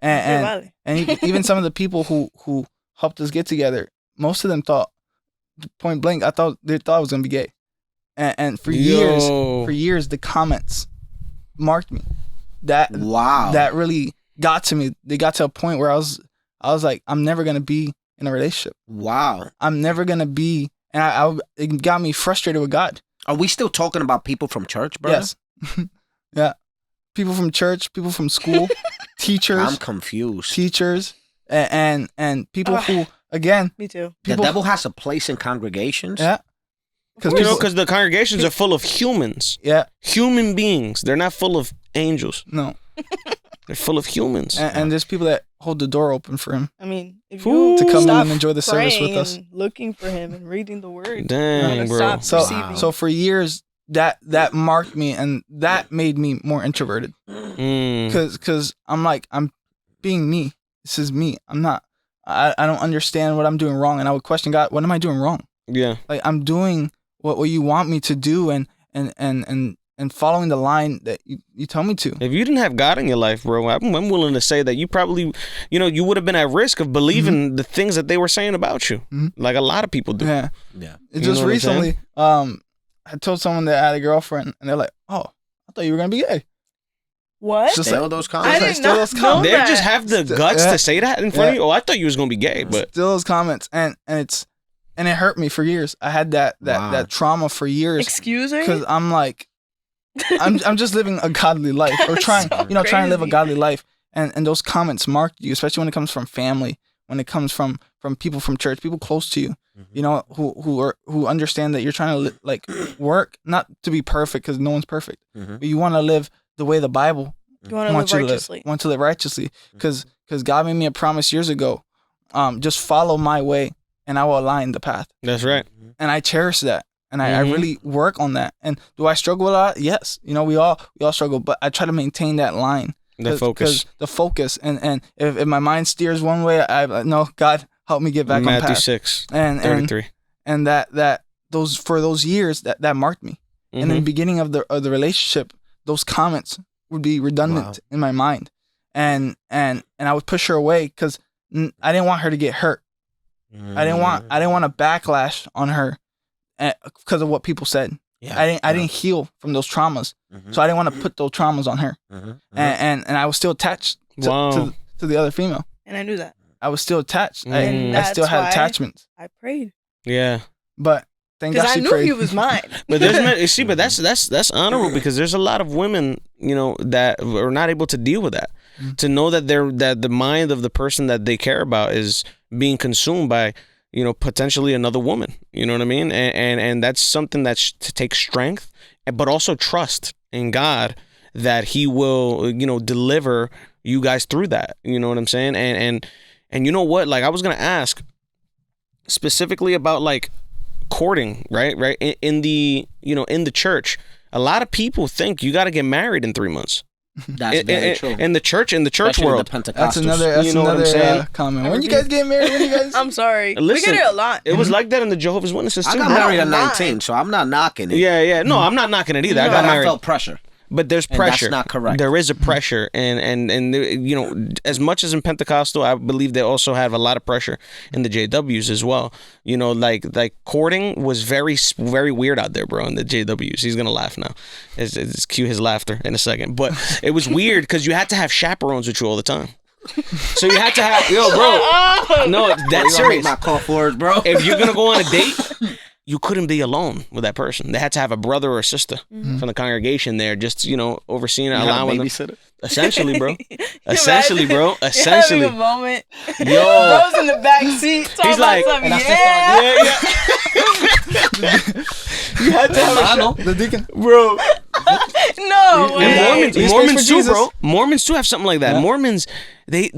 and even some of the people who helped us get together, most of them thought, point blank, they thought I was gonna be gay, and for years the comments marked me. That really got to me. They got to a point where I was like, I'm never gonna be in a relationship. Wow. I'm never gonna be, and it got me frustrated with God. Are we still talking about people from church, bro? Yes. Yeah. People from church, people from school, teachers. I'm confused. Teachers, and people who, again, Me too. The devil has a place in congregations. Yeah. Because the congregations are full of humans. Yeah. Human beings. They're not full of angels. No. They're full of humans. And there's people that hold the door open for him. I mean, if Ooh. you To come in stop and enjoy the service with praying us. and looking for him and reading the word, Dang, you're bro. gonna stop receiving. So for years, that marked me, and that made me more introverted. Because I'm like, I'm being me. This is me. I'm not. I don't understand what I'm doing wrong, and I would question God. What am I doing wrong? Yeah. Like, I'm doing what you want me to do, and following the line that you tell me to. If you didn't have God in your life, bro, I'm willing to say that you probably, you would have been at risk of believing the things that they were saying about you, like a lot of people do. Yeah. Yeah. Just recently, I told someone that I had a girlfriend, and they're like, "Oh, I thought you were gonna be gay." What? Just Still those I comments. didn't still know those comments. They just have the guts to say that in front of you. Oh, I thought you was gonna be gay, but Still those comments, and it hurt me for years. I had that trauma for years. Excuse me? Because I'm like, I'm just living a godly life, or trying to live a godly life, and those comments marked you, especially when it comes from family, when it comes from people from church, people close to you, who understand that you're trying to work, not to be perfect, because no one's perfect, but you want to live the way the Bible you want to live righteously. Want to live righteously, because God made me a promise years ago. just follow my way and I will align the path. That's right. And I cherish that. And I really work on that. And do I struggle a lot? Yes. You know, we all struggle, but I try to maintain that line. The focus. The focus. And if my mind steers one way, I no, God, help me get back on path. Matthew 6, and 33. And those years that marked me. And in the beginning of the relationship, those comments would be redundant in my mind. And I would push her away because I didn't want her to get hurt. I didn't want a backlash on her because of what people said. Yeah, I didn't heal from those traumas, so I didn't want to put those traumas on her. And I was still attached to the other female. And I knew that. I was still attached. I still had attachments. I prayed. Yeah, but thank God because I knew he was mine. But but that's honorable because there's a lot of women, you know, that are not able to deal with that. To know that that the mind of the person that they care about is being consumed by, you know, potentially another woman. You know what I mean? And that's something that's to take strength, but also trust in God that He will, you know, deliver you guys through that. You know what I'm saying? And you know what? Like, I was gonna ask specifically about like courting, right? In the, you know, in the church, a lot of people think you got to get married in 3 months. That's very true. In the church Especially world, the Pentecostals. That's another comment. When you guys get married, when you guys? I'm sorry. Listen, we get it a lot. It was like that in the Jehovah's Witnesses too. I got married at 19, so I'm not knocking it. Yeah. No, I'm not knocking it either. I got married. I felt pressure. But there's pressure. That's not correct. There is a pressure, and you know, as much as in Pentecostal, I believe they also have a lot of pressure in the JWs as well. You know, like courting was very, very weird out there, bro. In the JWs, he's gonna laugh now. It's cue his laughter in a second, but it was weird because you had to have chaperones with you all the time. So you had to have, bro. No, that's serious. My call forwards, bro. If you're gonna go on a date, you couldn't be alone with that person. They had to have a brother or a sister from the congregation there, just, you know, overseeing it, allowing them. Essentially, bro. Essentially. You're having a moment. Yo, Bro's in the back seat. He's like, yeah. You had to have the deacon, bro. No way. And Mormons too, bro. Mormons too have something like that. Yeah. Mormons, they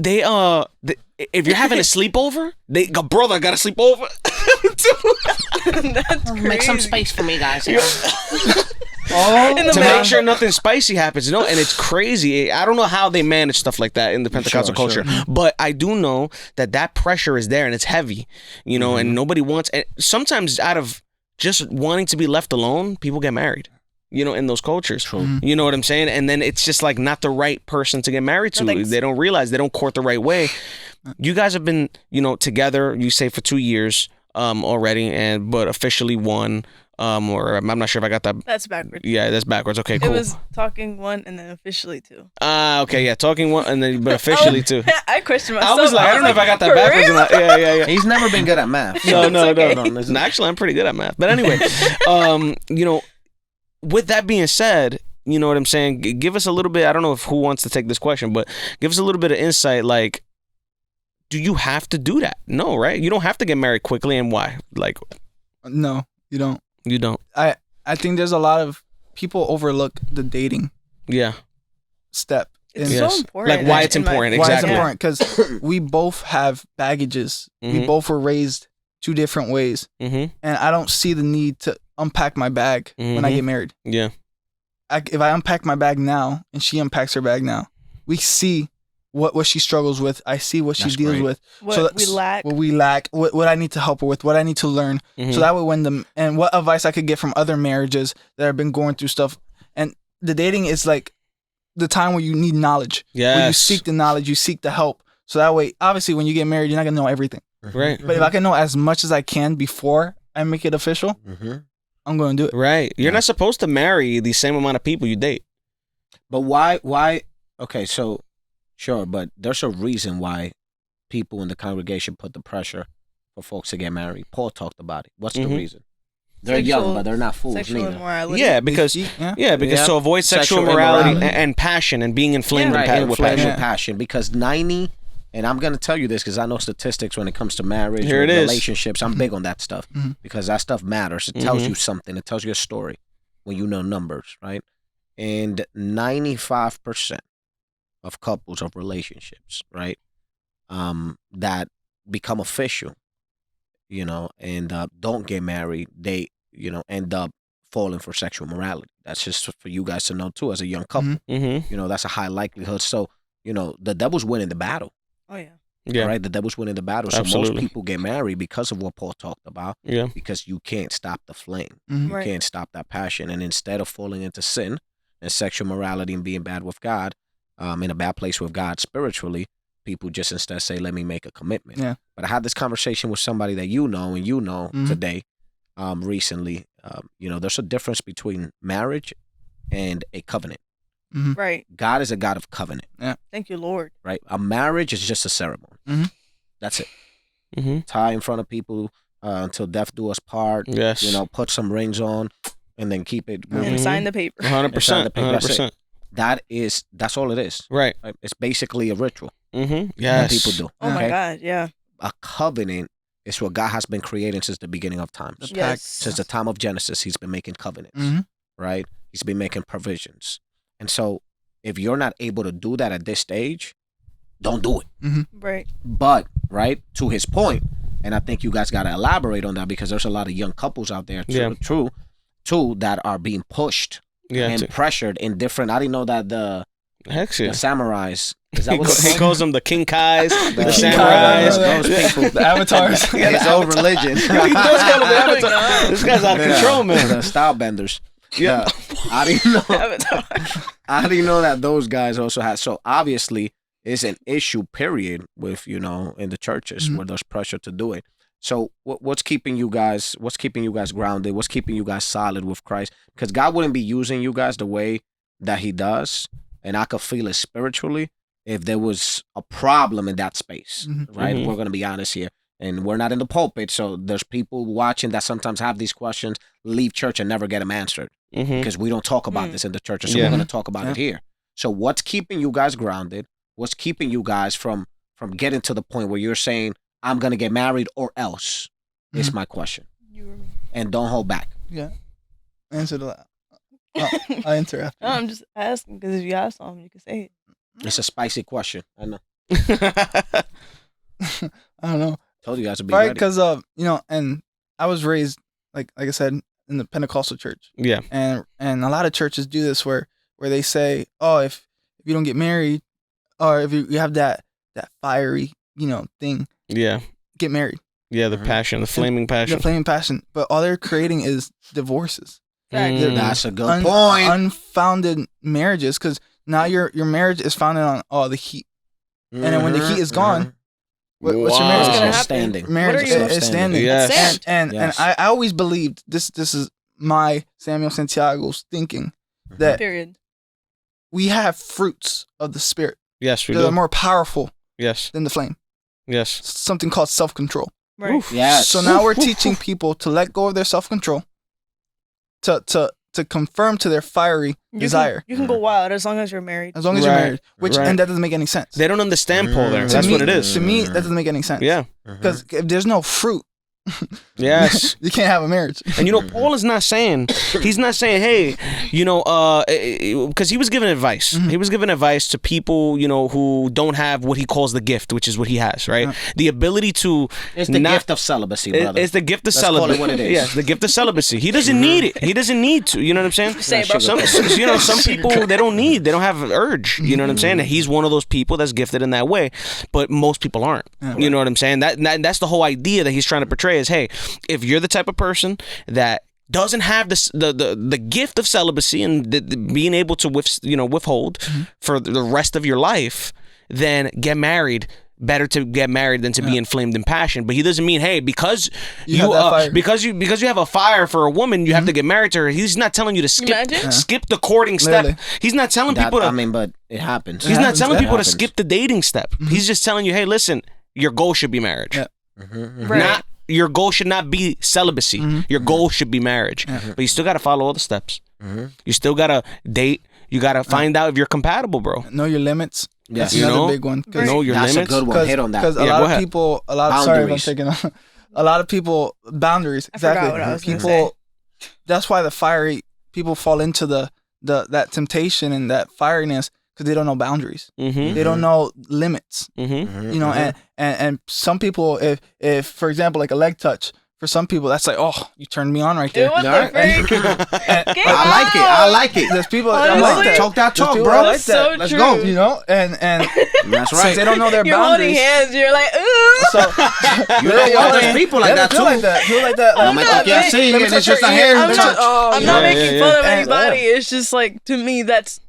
if you're having a sleepover, a brother got to sleep over. That's crazy. Make some space for me, guys. To make sure nothing spicy happens, you know, and it's crazy. I don't know how they manage stuff like that in the Pentecostal culture, but I do know that pressure is there and it's heavy, you know, and nobody wants. And sometimes out of just wanting to be left alone, people get married. You know, in those cultures, you know what I'm saying? And then it's just like not the right person to get married to. No, they don't realize they don't court the right way. You guys have been, you know, together, you say for 2 years already, but officially 1, or I'm not sure if I got that. That's backwards. Yeah, that's backwards. Okay, cool. It was talking 1 and then officially 2. Okay, yeah, talking 1 and then but officially 2. I questioned myself. I was like, I don't know if I got that backwards or not. Yeah. He's never been good at math. No. Actually, I'm pretty good at math. But anyway, you know, with that being said, you know what I'm saying? Give us a little bit, I don't know who wants to take this question, but give us a little bit of insight. Like, do you have to do that? No, right? You don't have to get married quickly, and why? Like, no, you don't. You don't. I think there's a lot of people overlook the dating step. It's so important. Like why it's important. Exactly. Why it's important, because we both have baggages. We both were raised 2 different ways. And I don't see the need to unpack my bag when I get married. Yeah. If I unpack my bag now and she unpacks her bag now, we see what she struggles with. I see what she deals with. What we lack. What I need to help her with. What I need to learn. So that way and what advice I could get from other marriages that have been going through stuff. And the dating is like the time where you need knowledge. Yeah. Where you seek the knowledge, you seek the help. So that way, obviously, when you get married, you're not gonna know everything. Right. But if I can know as much as I can before I make it official, I'm going to do it. Right. You're not supposed to marry the same amount of people you date. But why? Okay, so sure, but there's a reason why people in the congregation put the pressure for folks to get married. Paul talked about it. What's the reason? They're young, but they're not fools neither. Yeah, because to avoid sexual immorality and passion and being inflamed with passion. Because 90, and I'm going to tell you this because I know statistics when it comes to marriage and relationships. I'm big on that stuff because that stuff matters. It tells you something. It tells you a story when you know numbers, right? And 95% of couples of relationships, right, that become official, you know, and don't get married, they, you know, end up falling for sexual morality. That's just for you guys to know too, as a young couple. Mm-hmm. You know, that's a high likelihood. So, you know, the devil's winning the battle. Oh yeah. Yeah. Right? The devil's winning the battle. So Absolutely. most people get married because of what Paul talked about. Yeah. Because you can't stop the flame. Mhm. You Right. can't stop that passion. And instead of falling into sin and sexual morality and being bad with God, in a bad place with God spiritually, people just instead say, let me make a commitment. Yeah. But I had this conversation with somebody that you know and you know Mhm. today, recently. You know, there's a difference between marriage and a covenant. Right. God is a God of covenant, Thank you, Lord. right? A marriage is just a ceremony. Mhm. That's it. Mm-hmm. Tie in front of people until death do us part. Yes. You know, put some rings on, and then keep it moving. And Mhm. sign the paper. 100%. That's it. 100%. That's all it is. Right. Right? It's basically a ritual Mm-hmm. that Yes. people do. Oh my okay? God. Yeah. A covenant is what God has been creating since the beginning of times. The Yes. pact. Since the time of Genesis, He's been making covenants. Mhm. Right? He's been making provisions. And so, if you're not able to do that at this stage, don't do it. Right. But, right, to his point, and I think you guys got to elaborate on that because there's a lot of young couples out there, Yeah. too, that are being pushed Yeah. and pressured in different. I didn't know that the Heck yeah. samurais. Is that He, what he calls them the King Kais, the King samurais. Kais, those people, The avatars. his own religion. He does call them the Avatar. This guy's out of control, man. The style benders. Yeah. I didn't know. Avatar. I didn't know that those guys also had. So obviously, it's an issue. Period. With in the churches Mhm. where there's pressure to do it. So what's keeping you guys? What's keeping you guys grounded? What's keeping you guys solid with Christ? Because God wouldn't be using you guys the way that He does, and I could feel it spiritually if there was a problem in that space. Mhm. Right? Mhm. We're gonna be honest here. And we're not in the pulpit, so there's people watching that sometimes have these questions, leave church and never get them answered Mm-hmm. because we don't talk about this in the church. So Yeah. we're going to talk about Yeah. it here. So what's keeping you guys grounded? What's keeping you guys from getting to the point where you're saying, I'm going to get married or else? Is Mhm. my question. You were me. And don't hold back. Yeah. Answer that. I'll answer after. No, I'm just asking because if you have something, you can say it. It's a spicy question. I know. I don't know. Told you guys to be Right? ready. Because and I was raised like I said in the Pentecostal church, Yeah. and a lot of churches do this where they say, oh, if you don't get married, or if you have that fiery thing, Yeah. get married. Yeah. The Mhm. passion, the flaming The passion. flaming passion, but all they're creating is divorces, Mm. That's a good point. unfounded marriages, because now your marriage is founded on the heat. And then when the heat is gone, what's your Wow. marriage What's gonna gonna happen? standing. Marriage What are you- is standing. Yes. Sand. And Yes. I always believed this is my Samuel Santiago's thinking, that Period. we have fruits of the spirit Yes, we that are do. more powerful Yes. than the flame. Yes. Something called self-control. Right. Oof. Yes. So now we're Oof, oof, teaching oof. people to let go of their self-control, to confirm to their fiery desire, You can go wild as long as you're married. as long as you're Right. married. Which Right. and that doesn't make any sense. They don't understand Paul there. Mm. That's to what me, it is. To me, that doesn't make any sense. Yeah. Because if there's no fruit, Yes. you can't have a marriage. And Paul is not saying, he's not saying, hey, because he was giving advice. Mhm. He was giving advice to people, who don't have what he calls the gift, which is what he has, right? Yeah. The ability to It's the not- gift of celibacy, brother. It's the gift of Let's call it celibacy. what it is. Yes, the gift of celibacy. He doesn't need it. He doesn't need to. You know what I'm saying? Say it, bro. Some people they don't have urge. You know what I'm saying? And he's one of those people that's gifted in that way, but most people aren't. Yeah. You know what I'm saying? That's the whole idea that he's trying to portray is, hey, if you're the type of person that doesn't have the gift of celibacy and being able to withhold for the rest of your life, then get married. Better to get married than to be inflamed in passion. But he doesn't mean, hey, because You have that fire. because you have a fire for a woman, you have to get married to her. He's not telling you to Imagine? skip the courting step. Literally. He's not telling people to. but it happens. He's not happens. telling It people to happens. skip the dating step. He's just telling you, hey, listen, your goal should be marriage. Yeah. Right. Not your goal should not be celibacy. Your goal should be marriage. But you still got to follow all the steps. You still got to date. You got to find out if you're compatible, bro. Know your limits. Yes. That's You another know? big one. Know your That's limits. a good one. Hit on that. Because a Yeah, lot go of ahead. people, sorry if I'm Boundaries. taking a lot of people boundaries. I forgot Exactly. what I was gonna People. That's why the fiery people fall into that temptation and that fieriness, Because they don't know boundaries. Mm-hmm. They don't know limits. Mm-hmm. You know, and some people, if for example, like a leg touch, for some people that's like, oh, you turned me on right there. What the frick? I like it. There's people Honestly, that like that. Talk that There's talk, people bro. that like So that. Let's true. go. You know, and That's right. since they don't know their You're holding boundaries. hands. You're like, ooh. So You know what? There's people like that feel too. like that. Feel like that. I'm like, okay, I'm seeing it. It's just a hand I'm touch. not, I'm not Yeah, making yeah, fun of yeah. anybody. It's just like, to me, that's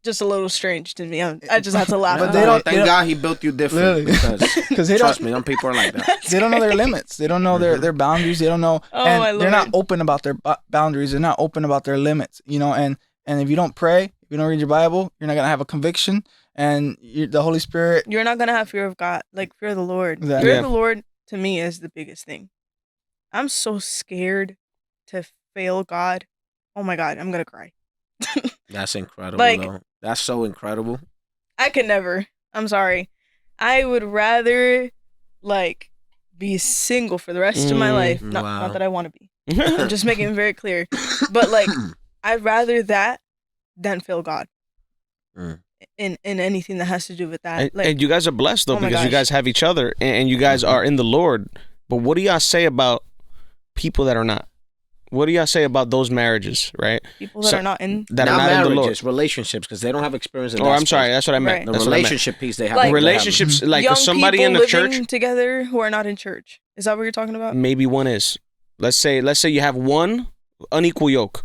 just a little strange to me. I just have to laugh. But about they it. don't- Thank God he built you different. Literally. Because they trust don't. me, some people are like that. They don't know their limits. They don't know their boundaries. They don't know, Oh, and my they're not Lord. open about their boundaries. They're not open about their limits. You know, and if you don't pray, if you don't read your Bible, you're not gonna have a conviction, and the Holy Spirit. You're not going to have fear of God, like fear of the Lord. Exactly. Fear Yeah. of the Lord, to me, is the biggest thing. I'm so scared to fail God. Oh my God, I'm going to cry. That's incredible, Like- though. That's so incredible. I could never. I'm sorry. I would rather, like, be single for the rest of my life. Wow. Not that I want to be. I'm just making it very clear. But, like, I'd rather that than fail God. Mm. In anything that has to do with that. And you guys are blessed though, Oh my because you gosh. guys have each other and you guys are in the Lord. But what do y'all say about people that are not? What do y'all say about those marriages, right? people that So- are not in. That Not are not in the Lord. marriages, relationships, because they don't have experience in Oh, that I'm sorry. space. That's what I meant. Right. The That's what I meant. relationship piece they have. Like- Relationships, like young somebody people in the living church, together who are not in church. Is that what you're talking about? maybe one is. Let's say you have one unequal yoke.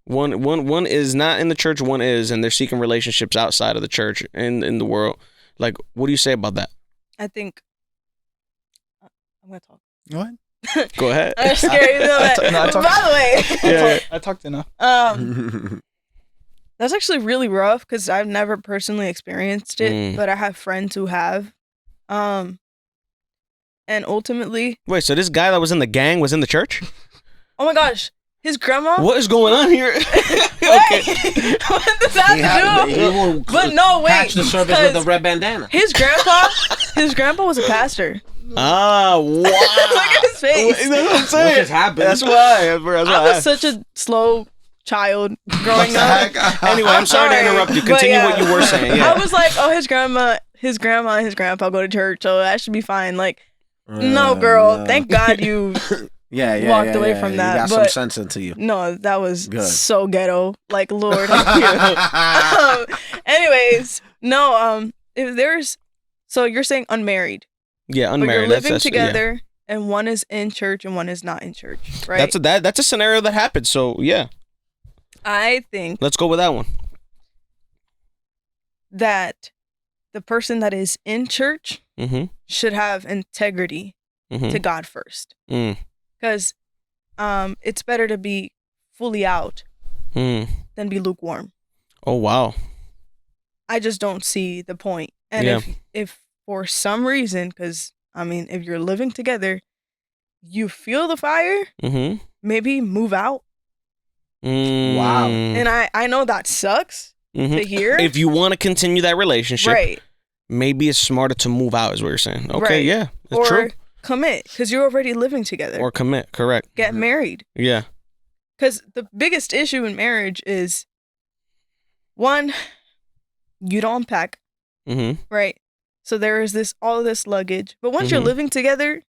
One is not in the church, one is, and they're seeking relationships outside of the church and in the world. Like, what do you say about that? I think. I'm gonna talk. What? Go ahead. I'm scared. You know that. No, I talk- By the way, Yeah. I talked enough. that's actually really rough because I've never personally experienced it, Mm. but I have friends who have. And ultimately, Wait, so this guy that was in the gang was in the church? oh my gosh, his grandma. What is going on here? Wait, Okay. what does that He do? will But no, wait. patch the service with a 'cause red bandana. His grandpa was a pastor. Ah, wow. Look at his face. That's what I'm What saying. just happened? That's why. That's I why. was such a slow child growing up. Anyway, I'm sorry to sorry, interrupt you. but Continue yeah. what you were saying. Yeah. I was like, oh, his grandma, and his grandpa go to church, so that should be fine. Like, no, girl, no. thank God you. Yeah, walked away from that, You got some but- sense into you. No, that was Good. so ghetto. Like, Lord, help you. Anyways, no, if there's, so you're saying unmarried, Yeah, but unmarried. you're living that's, yeah. together, and one is in church and one is not in church, right? That's a scenario that happened. So yeah, I think let's go with that one. that the person that is in church Mm-hmm. should have integrity Mm-hmm. to God first. Mm. Because it's better to be fully out Mm. than be lukewarm. Oh wow. I just don't see the point. And Yeah. if for some reason, because I mean, if you're living together, you feel the fire, Mm-hmm. maybe move out. Mm. Wow. And I know that sucks Mhm. to hear. If you want to continue that relationship, right. maybe it's smarter to move out. Is what you're saying. Okay, Right. yeah, it's Or true. commit, because you're already living together. Or commit. Correct. Get married. Yeah. Because the biggest issue in marriage is, one, you don't unpack, Mm-hmm. right? So there is all of this luggage. But once you're Mhm. living together,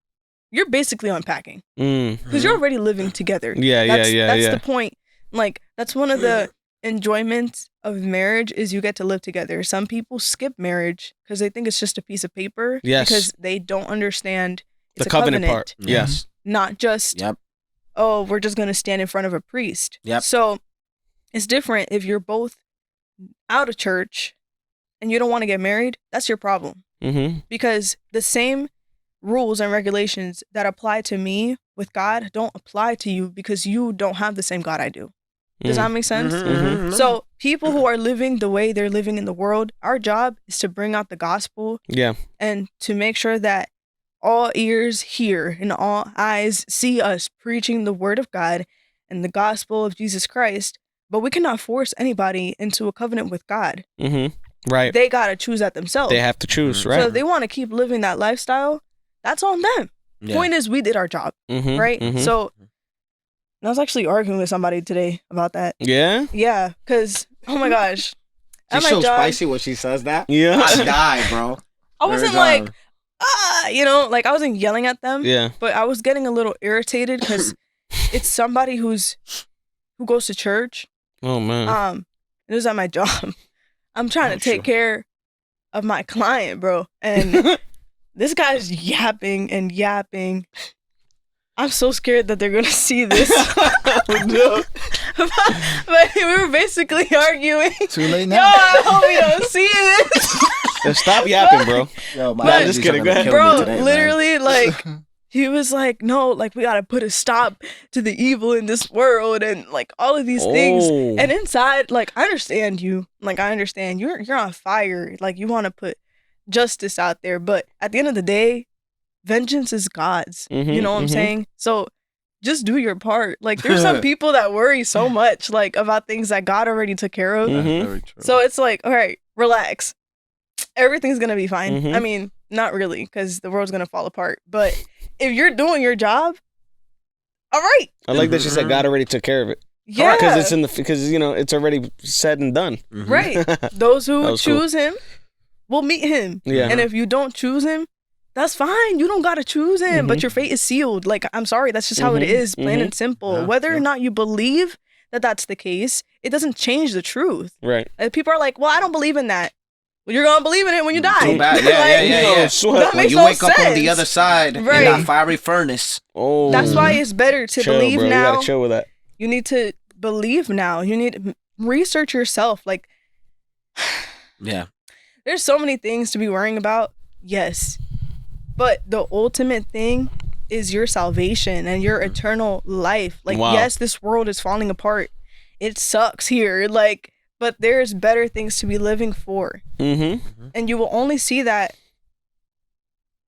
you're basically unpacking Mm. because you're already living together. Yeah. That's Yeah. the point. Like, that's one of the enjoyments of marriage is you get to live together. Some people skip marriage because they think it's just a piece of paper. Yes. Because they don't understand it's The a covenant part. Yes. not just, Yep. oh, we're just going to stand in front of a priest. Yep. So it's different if you're both out of church and you don't want to get married. That's your problem. Mm-hmm. Because the same rules and regulations that apply to me with God don't apply to you because you don't have the same God I do. Does that make sense? Mhm. So people who are living the way they're living in the world, our job is to bring out the gospel Yeah. and to make sure that all ears hear and all eyes see us preaching the word of God and the gospel of Jesus Christ. But we cannot force anybody into a covenant with God. Mm-hmm. Right. They got to choose that themselves. They have to choose. Right. So if they want to keep living that lifestyle, that's on them. Yeah. Point is, we did our job, Mm-hmm. right? Mm-hmm. So I was actually arguing with somebody today about that. Yeah. Yeah, because, oh my gosh, at She's my so job, spicy when she says that. Yeah. I die, bro. I wasn't like, like I wasn't yelling at them. Yeah. But I was getting a little irritated because it's somebody who goes to church. Oh man. It was at my job. I'm trying to take care of my client, bro, and this guy's yapping and yapping. I'm so scared that they're gonna see this. But we were basically arguing. Too late Yo, now. I hope you don't see this. Stop yapping, bro. Yo, my But- allergies just kidding, are go gonna ahead. kill me Bro, today, man. literally, like, he was like, no, like, we gotta put a stop to the evil in this world and, like, all of these things. Oh. And inside, like, I understand you. Like, I understand. You're on fire. Like, you want to put justice out there. But at the end of the day, vengeance is God's. Mhm, You know what I'm mhm. saying? So just do your part. Like, there's some people that worry so much, like, about things that God already took care of. Mhm. Very true. So it's like, all right, relax. Everything's going to be fine. Mhm. I mean, not really, because the world's going to fall apart. But if you're doing your job, all right. I like that she said God already took care of it. Yeah. Because it's because it's already said and done. Mhm. Right. Those That who was cool. choose him will meet him. Yeah. And if you don't choose him, that's fine. You don't got to choose him, but your fate is sealed. Like, I'm sorry. That's just how it Mhm, is, plain and simple. Yeah, Whether or yeah. not you believe that that's the case, it doesn't change the truth. Right. People are like, well, I don't believe in that. Well, you're going to believe in it when you die. Too bad. Yeah, Like, yeah, yeah, yeah. That When makes you no wake up on the sense. other side in Right. that fiery furnace. Oh. That's why it's better to chill, believe bro. You now. gotta chill with that. You need to believe now. You need to research yourself. Like, Yeah. there's so many things to be worrying about. Yes. But the ultimate thing is your salvation and your eternal life. Like, Wow. yes, this world is falling apart. It sucks here. Like, but there's better things to be living for. Mm-hmm. And you will only see that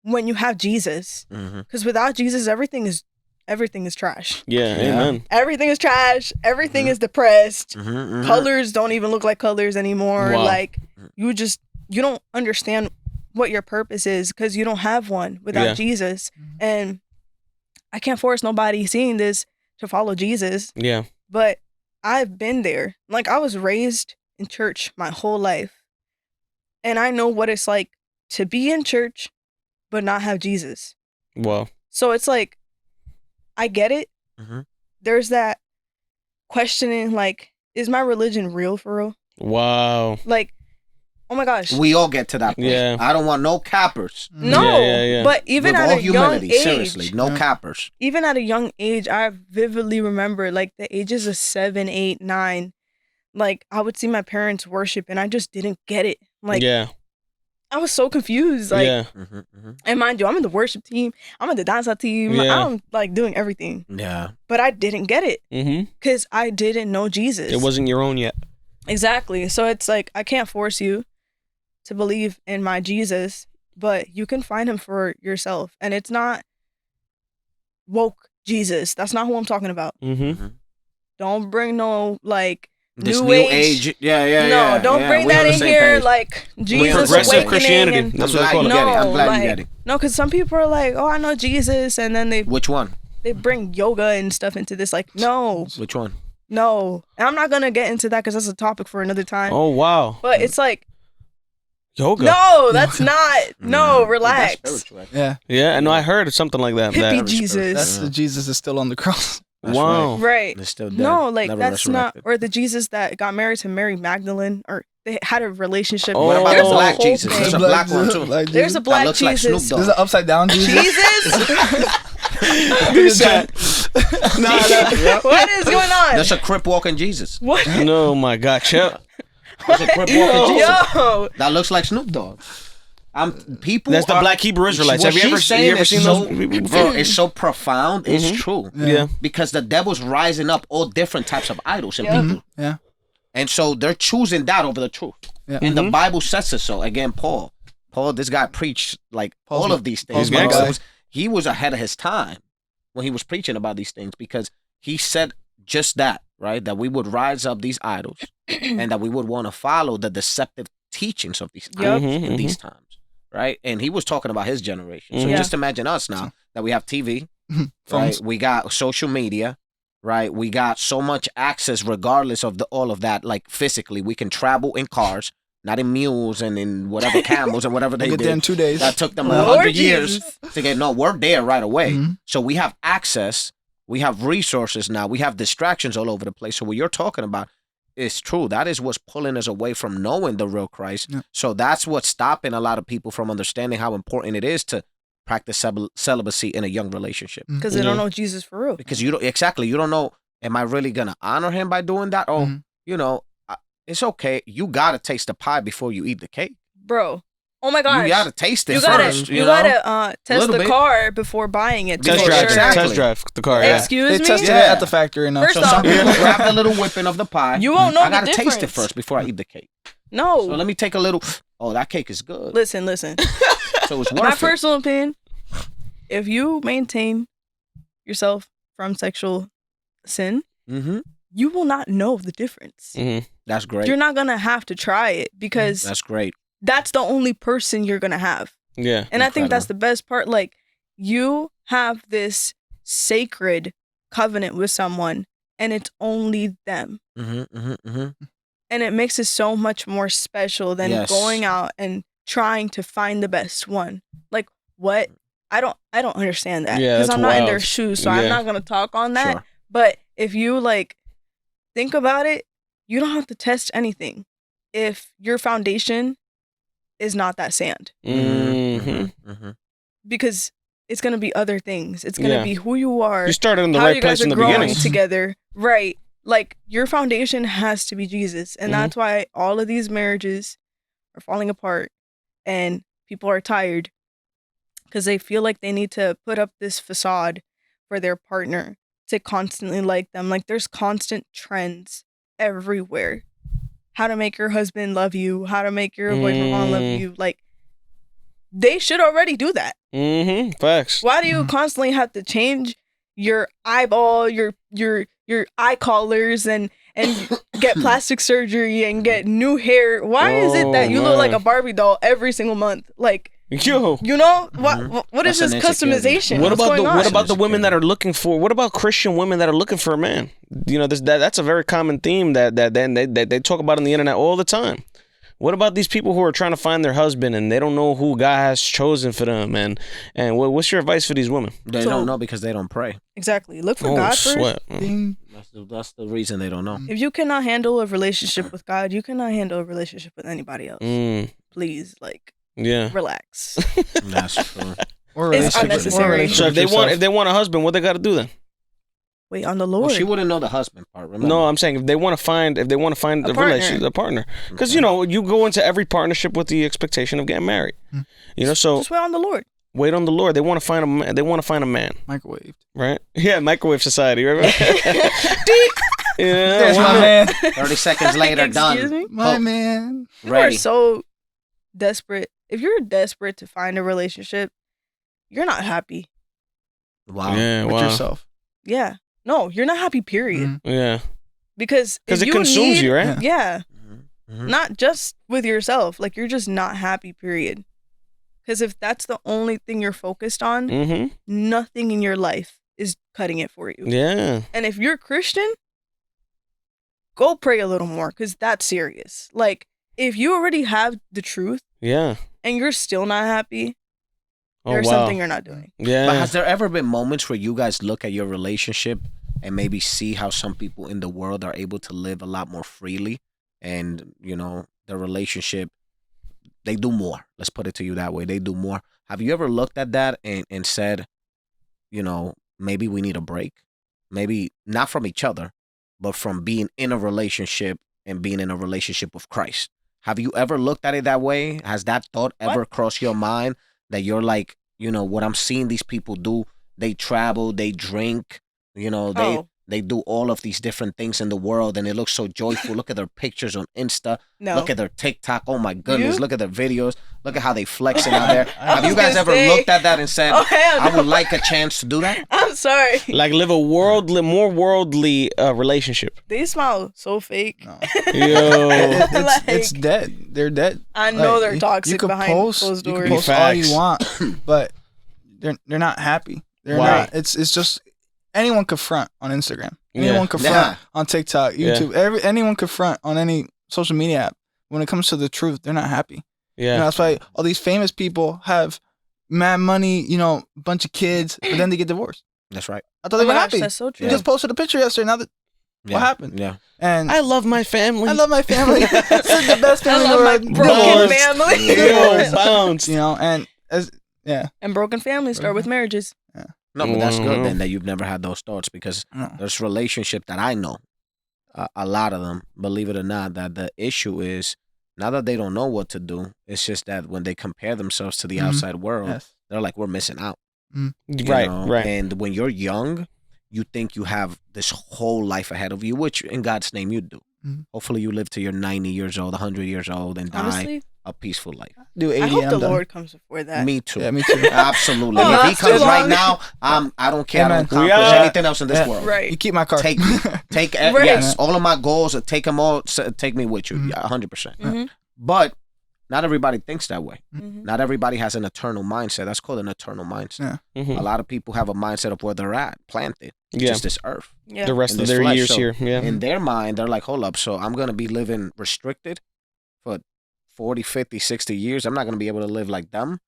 when you have Jesus. Mm-hmm. Because without Jesus, everything is trash. Yeah, amen. Everything is trash. Everything is depressed. Mm-hmm. Colors don't even look like colors anymore. Wow. Like, you don't understand what your purpose is because you don't have one without Yeah. Jesus. And I can't force nobody seeing this to follow Jesus, Yeah. but I've been there. Like, I was raised in church my whole life, and I know what it's like to be in church but not have Jesus. Wow. So it's like, I get it. Mhm. There's that questioning, like, is my religion real for real? Wow. Like, oh my gosh. We all get to that point. Yeah. I don't want no cappers. No, Yeah. but even With at all a young humility, age, seriously, no cappers. even at a young age, I vividly remember, like, the ages of 7, 8, 9. Like, I would see my parents worship, and I just didn't get it. Like, yeah. I was so confused. Like, yeah. Mm-hmm, mm-hmm. and mind you, I'm in the worship team. I'm in the dancer team. Yeah. I'm, like, doing everything. Yeah. But I didn't get it Mm-hmm. because I didn't know Jesus. It wasn't your own yet. Exactly. So it's like, I can't force you to believe in my Jesus, but you can find him for yourself. And it's not woke Jesus. That's not who I'm talking about. Mm-hmm. Don't bring no, like, This new new age. age. Yeah. No, don't yeah. bring We're on that the in same here, page. like, Jesus Progressive awakening. Christianity. And, That's I'm what they glad call you it. get it. I'm No, glad like- you get it. no, because some people are like, oh, I know Jesus, and then they Which one? bring yoga and stuff into this. Like, no. Which one? And I'm not going to get into that because that's a topic for another time. Oh wow. But it's like, Yoga. no, that's not. No, That's relax. spiritual. Yeah, Yeah, I know. I heard something like that. Hippie that Jesus. that's the Jesus is still on the cross. That's wow. Right. They're still dead. No, like, Never that's not, resurrected. or the Jesus that got married to Mary Magdalene, or they had a relationship. Oh. What about There's the a black whole Jesus? thing. There's a black one too. There's a That black looks like Jesus. Snoop There's Dogg. an upside down Jesus. Jesus? What is going on? That's a crip walking Jesus. What? No, my God, chill. That's a crip walking Jesus. Yo. That looks like Snoop Dogg. People. That's the are- Black Hebrew Israelites. What Have you she's saying ever is seen so, those people? bro, it's so profound. It's true. Yeah. Because the devil's rising up all different types of idols in Yeah. people. Yeah. And so they're choosing that over the truth. Yeah. And the Bible says it so. Again, Paul, this guy preached like Paul's all my- of these Paul's things. my bro. guy. He was ahead of his time when he was preaching about these things because he said just that, right? That we would rise up these idols and that we would want to follow the deceptive teachings of these Yup. idols in these times, right? And he was talking about his generation. So Yeah. just imagine us now that we have TV, right? Phones. We got social media, right? We got so much access regardless of all of that. Like physically, we can travel in cars, not in mules and in whatever camels and whatever they get did. there in 2 days. That took them Lord 100 years Jesus. to get. No, we're there right away. Mm-hmm. So we have access. We have resources now. We have distractions all over the place. So what you're talking about is true. That is what's pulling us away from knowing the real Christ. Yeah. So that's what's stopping a lot of people from understanding how important it is to practice celibacy in a young relationship. Because they don't know Jesus for real. Because you don't know, am I really going to honor him by doing that? Or, it's okay. You got to taste the pie before you eat the cake. Bro. Oh my gosh. You got to taste it first. You gotta test the car before buying it. Test drive the car. Yeah. Excuse they me? tested it at the factory enough. First So off, some people grab the little whipping of the pie. You won't know I the gotta difference. taste it first before I eat the cake. No. So let me take a little. Oh, that cake is good. Listen. So it's worth My it. personal opinion, if you maintain yourself from sexual sin, you will not know the difference. Mm-hmm. That's great. You're not going to have to try it because That's great. that's the only person you're going to have. Yeah. And I think that's the best part. Like, you have this sacred covenant with someone and it's only them. And it makes it so much more special than going out and trying to find the best one. Like, what? I don't understand that. Yeah, because that's I'm not in their wild. shoes, so I'm not going to talk on that. Sure. But if you, like, think about it, you don't have to test anything if your foundation is not that sand. Because it's going to be other things. It's going to be who you are. You started in the how right you guys place in the are growing beginning. together. Right. Like, your foundation has to be Jesus. And that's why all of these marriages are falling apart and people are tired because they feel like they need to put up this facade for their partner to constantly like them. Like, there's constant trends everywhere. How to make your husband love you, how to make your boyfriend love you. Like, they should already do that. Facts. Why do you constantly have to change your eyeball, your eye collars and get plastic surgery and get new hair? Why is it that you look like a Barbie doll every single month? Like, Yo, you know what is this customization? What What's about going on? what about the women that are looking for? What about Christian women that are looking for a man? You know, that's a very common theme that they talk about on the internet all the time. What about these people who are trying to find their husband and they don't know who God has chosen for them? And what's your advice for these women? They don't know because they don't pray. Exactly. Look for God first. Sweat. That's the reason they don't know. If you cannot handle a relationship with God, you cannot handle a relationship with anybody else. Please, like, relax. That's true. It's unnecessary. So if they want a husband, what they got to do then? Wait on the Lord. Well, she wouldn't know the husband part. Remember? No, I'm saying if they want to find a relationship, a partner, because you know you go into every partnership with the expectation of getting married. You know, so just wait on the Lord. Wait on the Lord. They want to find a. They want to find a man. Microwaved. Right? Yeah, microwave society. Right? There's my man. 30 seconds later, Excuse done. me? My man. You are so desperate. If you're desperate to find a relationship, you're not happy. Wow. Yeah, With yourself. Yeah. No, you're not happy, period. Yeah. Because it consumes you, right? Yeah. Not just with yourself. Like, you're just not happy, period. Because if that's the only thing you're focused on, nothing in your life is cutting it for you. Yeah. And if you're Christian, go pray a little more because that's serious. Like, if you already have the truth and you're still not happy, there's something you're not doing. Yeah. But has there ever been moments where you guys look at your relationship and maybe see how some people in the world are able to live a lot more freely and, you know, their relationship, they do more. Let's put it to you that way. They do more. Have you ever looked at that and said, you know, maybe we need a break? Maybe not from each other, but from being in a relationship and being in a relationship with Christ. Have you ever looked at it that way? Has that thought ever crossed your mind that you're like, you know, what I'm seeing these people do, they travel, they drink, you know, they do all of these different things in the world and it looks so joyful. Look at their pictures on Insta. No. Look at their TikTok. Oh my goodness. Look at their videos. Look at how they flexing out there. Have you guys ever looked at that and said, I would like a chance to do that? I'm sorry. Like live a more worldly relationship. They smile so fake. No. Yo. It's dead. They're dead. I know they're toxic behind closed doors. You can post all you want, but they're not happy. They're not. It's just anyone could front on Instagram. Anyone could front on TikTok, YouTube. Anyone could front on any social media app. When it comes to the truth, they're not happy. Yeah, that's why all these famous people have mad money, bunch of kids, but then they get divorced. That's right. I thought they were happy. That's so true. You just posted a picture yesterday. Now that what happened? Yeah. And I love my family. This is the best family in the world. My broken family. Bounce. And broken families start with marriages. Yeah. No, but that's good then that you've never had those thoughts, because there's relationship that I know, a lot of them, believe it or not, that the issue is not that they don't know what to do. It's just that when they compare themselves to the outside world, they're like, we're missing out. Right. And when you're young, you think you have this whole life ahead of you, which in God's name you do. Hopefully you live till you're 90 years old, 100 years old, and die a peaceful life. Do 80. I hope the Lord comes before that. Me too. Yeah, me too. Absolutely. If he comes right now, I don't care. I don't accomplish anything else in this world. Right. You keep my car. Take me. Yes, all of my goals. Take them all. Take me with you. 100%. But not everybody thinks that way. Not everybody has an eternal mindset. That's called an eternal mindset. A lot of people have a mindset of where they're at, planted, just this earth. The rest of their years here. In their mind, they're like, hold up, so I'm going to be living restricted for 40, 50, 60 years. I'm not going to be able to live like them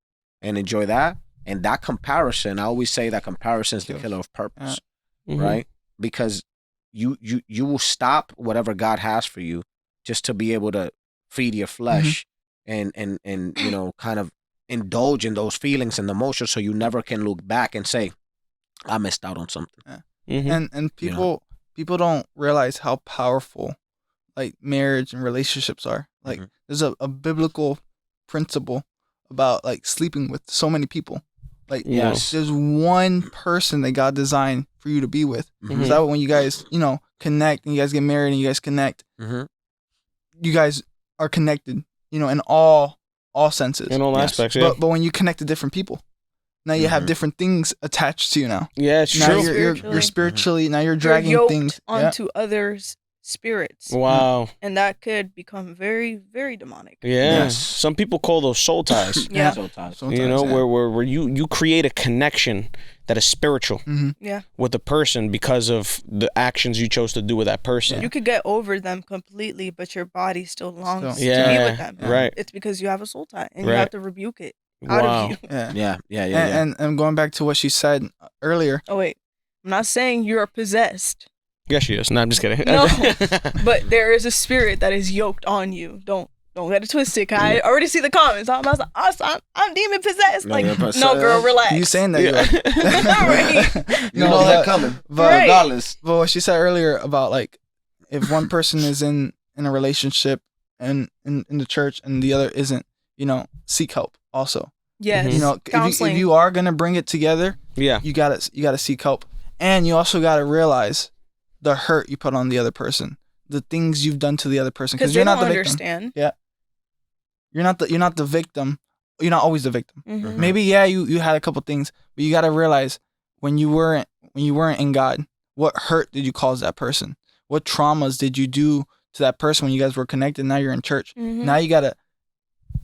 and enjoy that. And that comparison, I always say that comparison is the killer of purpose, right? Because you will stop whatever God has for you just to be able to feed your flesh and kind of indulge in those feelings and emotions, so you never can look back and say, I missed out on something. And people don't realize how powerful like marriage and relationships are. Like there's a biblical principle about like sleeping with so many people. Like there's one person that God designed for you to be with. So that when you guys, connect and you guys get married and you guys connect, you guys are connected, in all senses. In all aspects, But when you connect to different people, now you have different things attached to you now. Yeah, it's now true. You're spiritually, now you're dragging yoked things onto others' spirits. Wow. And that could become very, very demonic. Yeah. Some people call those soul ties. Soul ties. Where you create a connection that is spiritual with a person because of the actions you chose to do with that person. You could get over them completely, but your body still longs to be with them. Right. It's because you have a soul tie and you have to rebuke it out of you. And going back to what she said earlier. Oh, wait. I'm not saying you're possessed. Yes, she is. No, I'm just kidding. No, but there is a spirit that is yoked on you. Don't get it twisted. I already see the comments. I was like, I'm demon possessed. Like, no, girl, relax. You saying that? Right. You know that coming. But regardless. But what she said earlier about like, if one person is in a relationship and in the church and the other isn't, seek help also. Yes. If you are gonna bring it together, you gotta seek help, and you also gotta realize the hurt you put on the other person, the things you've done to the other person, because you're not the victim. Understand. Yeah, you're not the victim. You're not always the victim. Maybe you had a couple things, but you got to realize when you weren't in God, what hurt did you cause that person? What traumas did you do to that person when you guys were connected? Now you're in church. Now you got to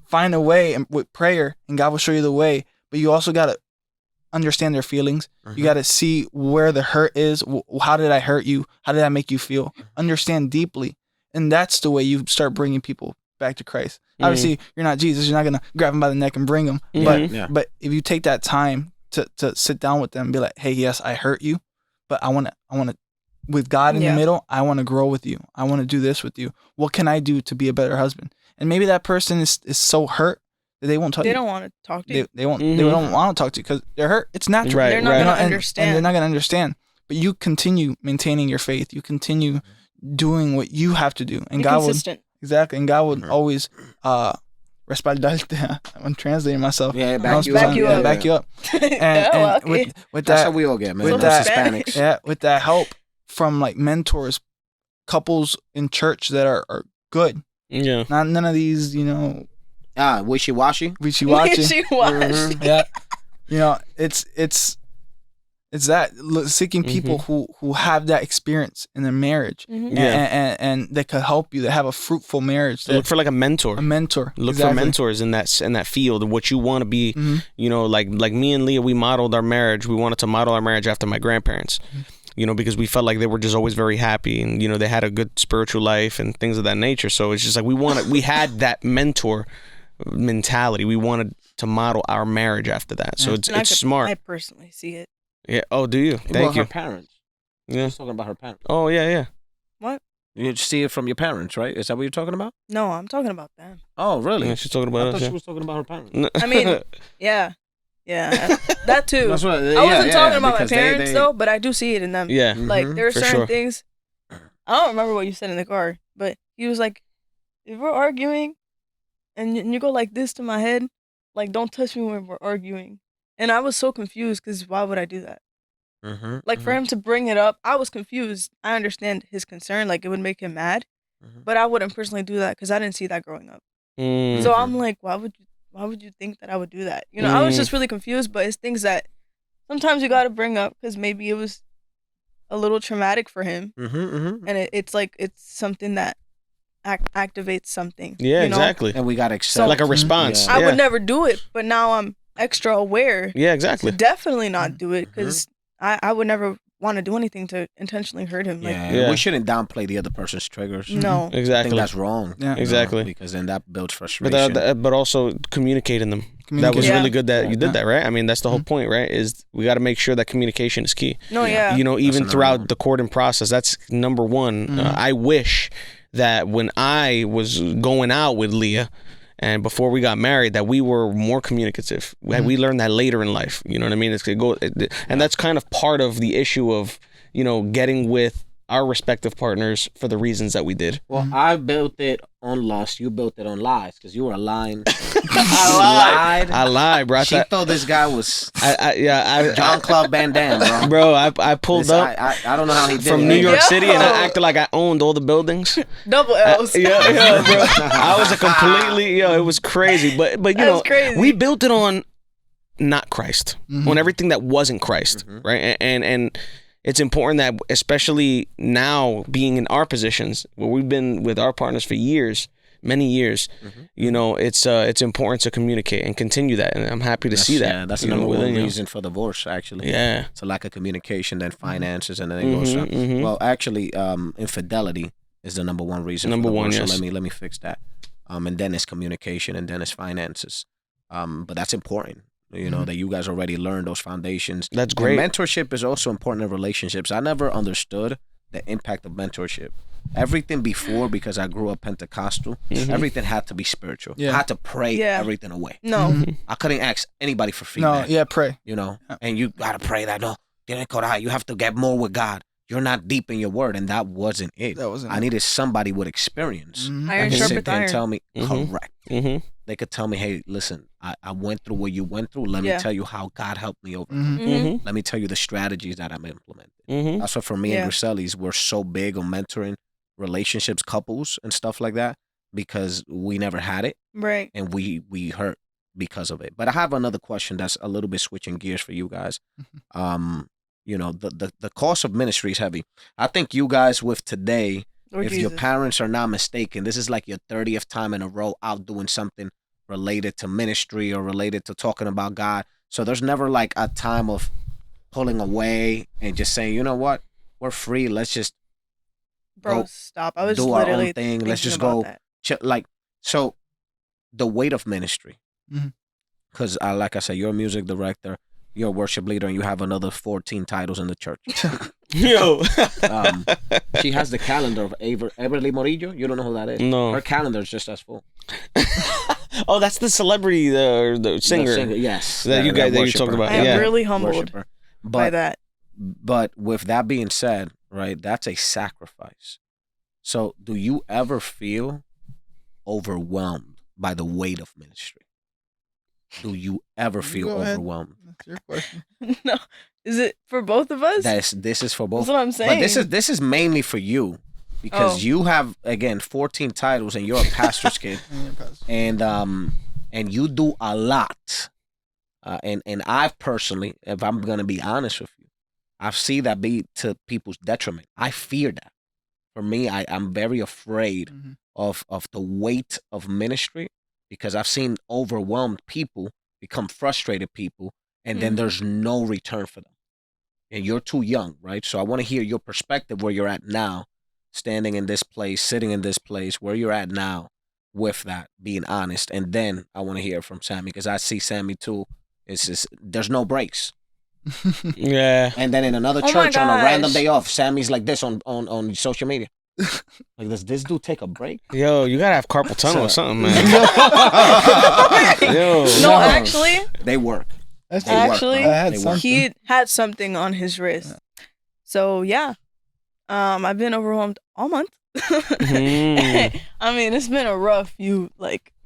find a way with prayer, and God will show you the way. But you also got to understand their feelings. You got to see where the hurt is. How did I hurt you? How did that make you feel? Understand deeply. And that's the way you start bringing people back to Christ. Obviously, you're not Jesus. You're not going to grab them by the neck and bring them. But if you take that time to sit down with them and be like, hey, yes, I hurt you, but I want to, with God in the middle, I want to grow with you. I want to do this with you. What can I do to be a better husband? And maybe that person is so hurt that they won't talk to you. They don't want to talk to you. They won't. They don't want to talk to you because they're hurt. It's natural. They're not going to understand. And they're not going to understand. But you continue maintaining your faith. You continue doing what you have to do, and God consistent. Exactly. And God would always respaldarte. I'm translating myself. Back you up. And with that, that's how we all get, man. With that, Hispanics. With that help from like mentors, couples in church that are good. Yeah. Not none of these, wishy-washy. Yeah. It's It's that seeking people who have that experience in their marriage, and that could help you. That have a fruitful marriage. Look for like a mentor. Look for mentors in that field of what you want to be. You know, like me and Leah, we modeled our marriage. We wanted to model our marriage after my grandparents. You know, because we felt like they were just always very happy, and you know, they had a good spiritual life and things of that nature. So it's just like we had that mentor mentality. We wanted to model our marriage after that. So it's smart. I personally see it. Yeah. Oh, do you? Thank you. Her parents. Yeah. She's talking about her parents. Oh, yeah. What? You see it from your parents, right? Is that what you're talking about? No, I'm talking about them. Oh, really? Yeah, she's talking about I us. thought Yeah. she was talking about her parents. I mean, yeah, that too. That's what, I wasn't talking about my because parents though, but I do see it in them. Yeah. Like there are for certain sure. things. I don't remember what you said in the car, but he was like, "If we're arguing, and you go like this to my head, like don't touch me when we're arguing." And I was so confused because why would I do that? Like for him to bring it up, I was confused. I understand his concern, like it would make him mad, but I wouldn't personally do that because I didn't see that growing up. So I'm like, why would you think that I would do that? You know, I was just really confused. But it's things that sometimes you got to bring up because maybe it was a little traumatic for him, and it's like it's something that activates something. Yeah, you know? exactly. And we got to accept. Like a response. Yeah. I would never do it, but now I'm extra aware. Yeah, exactly. To definitely not do it because I would never want to do anything to intentionally hurt him. Like, We shouldn't downplay the other person's triggers. No. I Exactly. think that's wrong. Yeah. Exactly. Because then that builds frustration. But also communicating them. That was really good that you did that, right? I mean, that's the whole point, right? Is we got to make sure that communication is key. No, yeah. You know, even That's throughout the courting process, that's number one. I wish that when I was going out with Leah and before we got married, that we were more communicative. We learned that later in life. You know what I mean? And that's kind of part of the issue of, you know, getting with our respective partners for the reasons that we did. Well, I built it on lust. You built it on lies because you were lying. I lied, bro. She thought this guy was I Jean-Claude Van Damme, bro. Bro, I pulled up I don't know how he did from it. New York City and I acted like I owned all the buildings. Double L's. Yeah, bro. I was a completely, it was crazy. But you know, crazy. we built it on not Christ, on everything that wasn't Christ, right? And it's important that, especially now being in our positions where we've been with our partners for years, many years, you know, it's important to communicate and continue that. And I'm happy to see that. Yeah, that's the number one reason for divorce, actually. Yeah. It's a lack of communication, then finances, and then it goes up. Well, actually, infidelity is the number one reason. Number for divorce, one, yes. So let me fix that. And then it's communication, and then it's finances. But that's important. You know, that you guys already learned those foundations. That's great. And mentorship is also important in relationships. I never understood the impact of mentorship. Everything before, because I grew up Pentecostal, everything had to be spiritual. I had to pray everything away. No. I couldn't ask anybody for feedback. Pray. You know, and you got to pray that, no, you have to get more with God. You're not deep in your word, and that wasn't it. I needed somebody with experience. Iron that could sit sharpens there and iron. tell me, correct. They could tell me, hey, listen, I went through what you went through. Let me tell you how God helped me over. Let me tell you the strategies that I'm implementing. That's what for me and Griselli's, we're so big on mentoring relationships, couples, and stuff like that, because we never had it. Right. And we hurt because of it. But I have another question that's a little bit switching gears for you guys. You know, the cost of ministry is heavy. I think you guys with today, if your parents are not mistaken, this is like your 30th time in a row out doing something related to ministry or related to talking about God. So there's never like a time of pulling away and just saying, you know what, we're free. Let's just stop. I was do our literally own thing. Let's just about go. Like, so the weight of ministry, because like I said, you're a music director, you're a worship leader, and you have another 14 titles in the church. Yo. She has the calendar of Everly Morillo. You don't know who that is? No. Her calendar is just as full. Oh, that's the celebrity, the singer. Yes. That you guys that you talked about. I am really humbled Worshipper. by that. But with that being said, right, that's a sacrifice. So do you ever feel overwhelmed by the weight of ministry? Do you ever feel overwhelmed? That's your question. No. Is it for both of us? This is for both. That's what I'm saying. But this is mainly for you, because you have, again, 14 titles and you're a pastor's kid. And you do a lot. And I personally, if I'm gonna be honest with you, I see that be to people's detriment. I fear that. For me, I'm very afraid of the weight of ministry, because I've seen overwhelmed people become frustrated people, and then there's no return for them. And you're too young, right? So I want to hear your perspective where you're at now, standing in this place, sitting in this place, where you're at now with that, being honest. And then I want to hear from Sammy, because I see Sammy too. It's just, there's no breaks. Yeah. And then in another church on a random day off, Sammy's like this on social media. Like, does this dude take a break? Yo, you gotta have carpal tunnel or something, man. Yo. No, actually, they work. Actually, work. he had something on his wrist. So yeah, I've been overwhelmed all month. I mean, it's been a rough few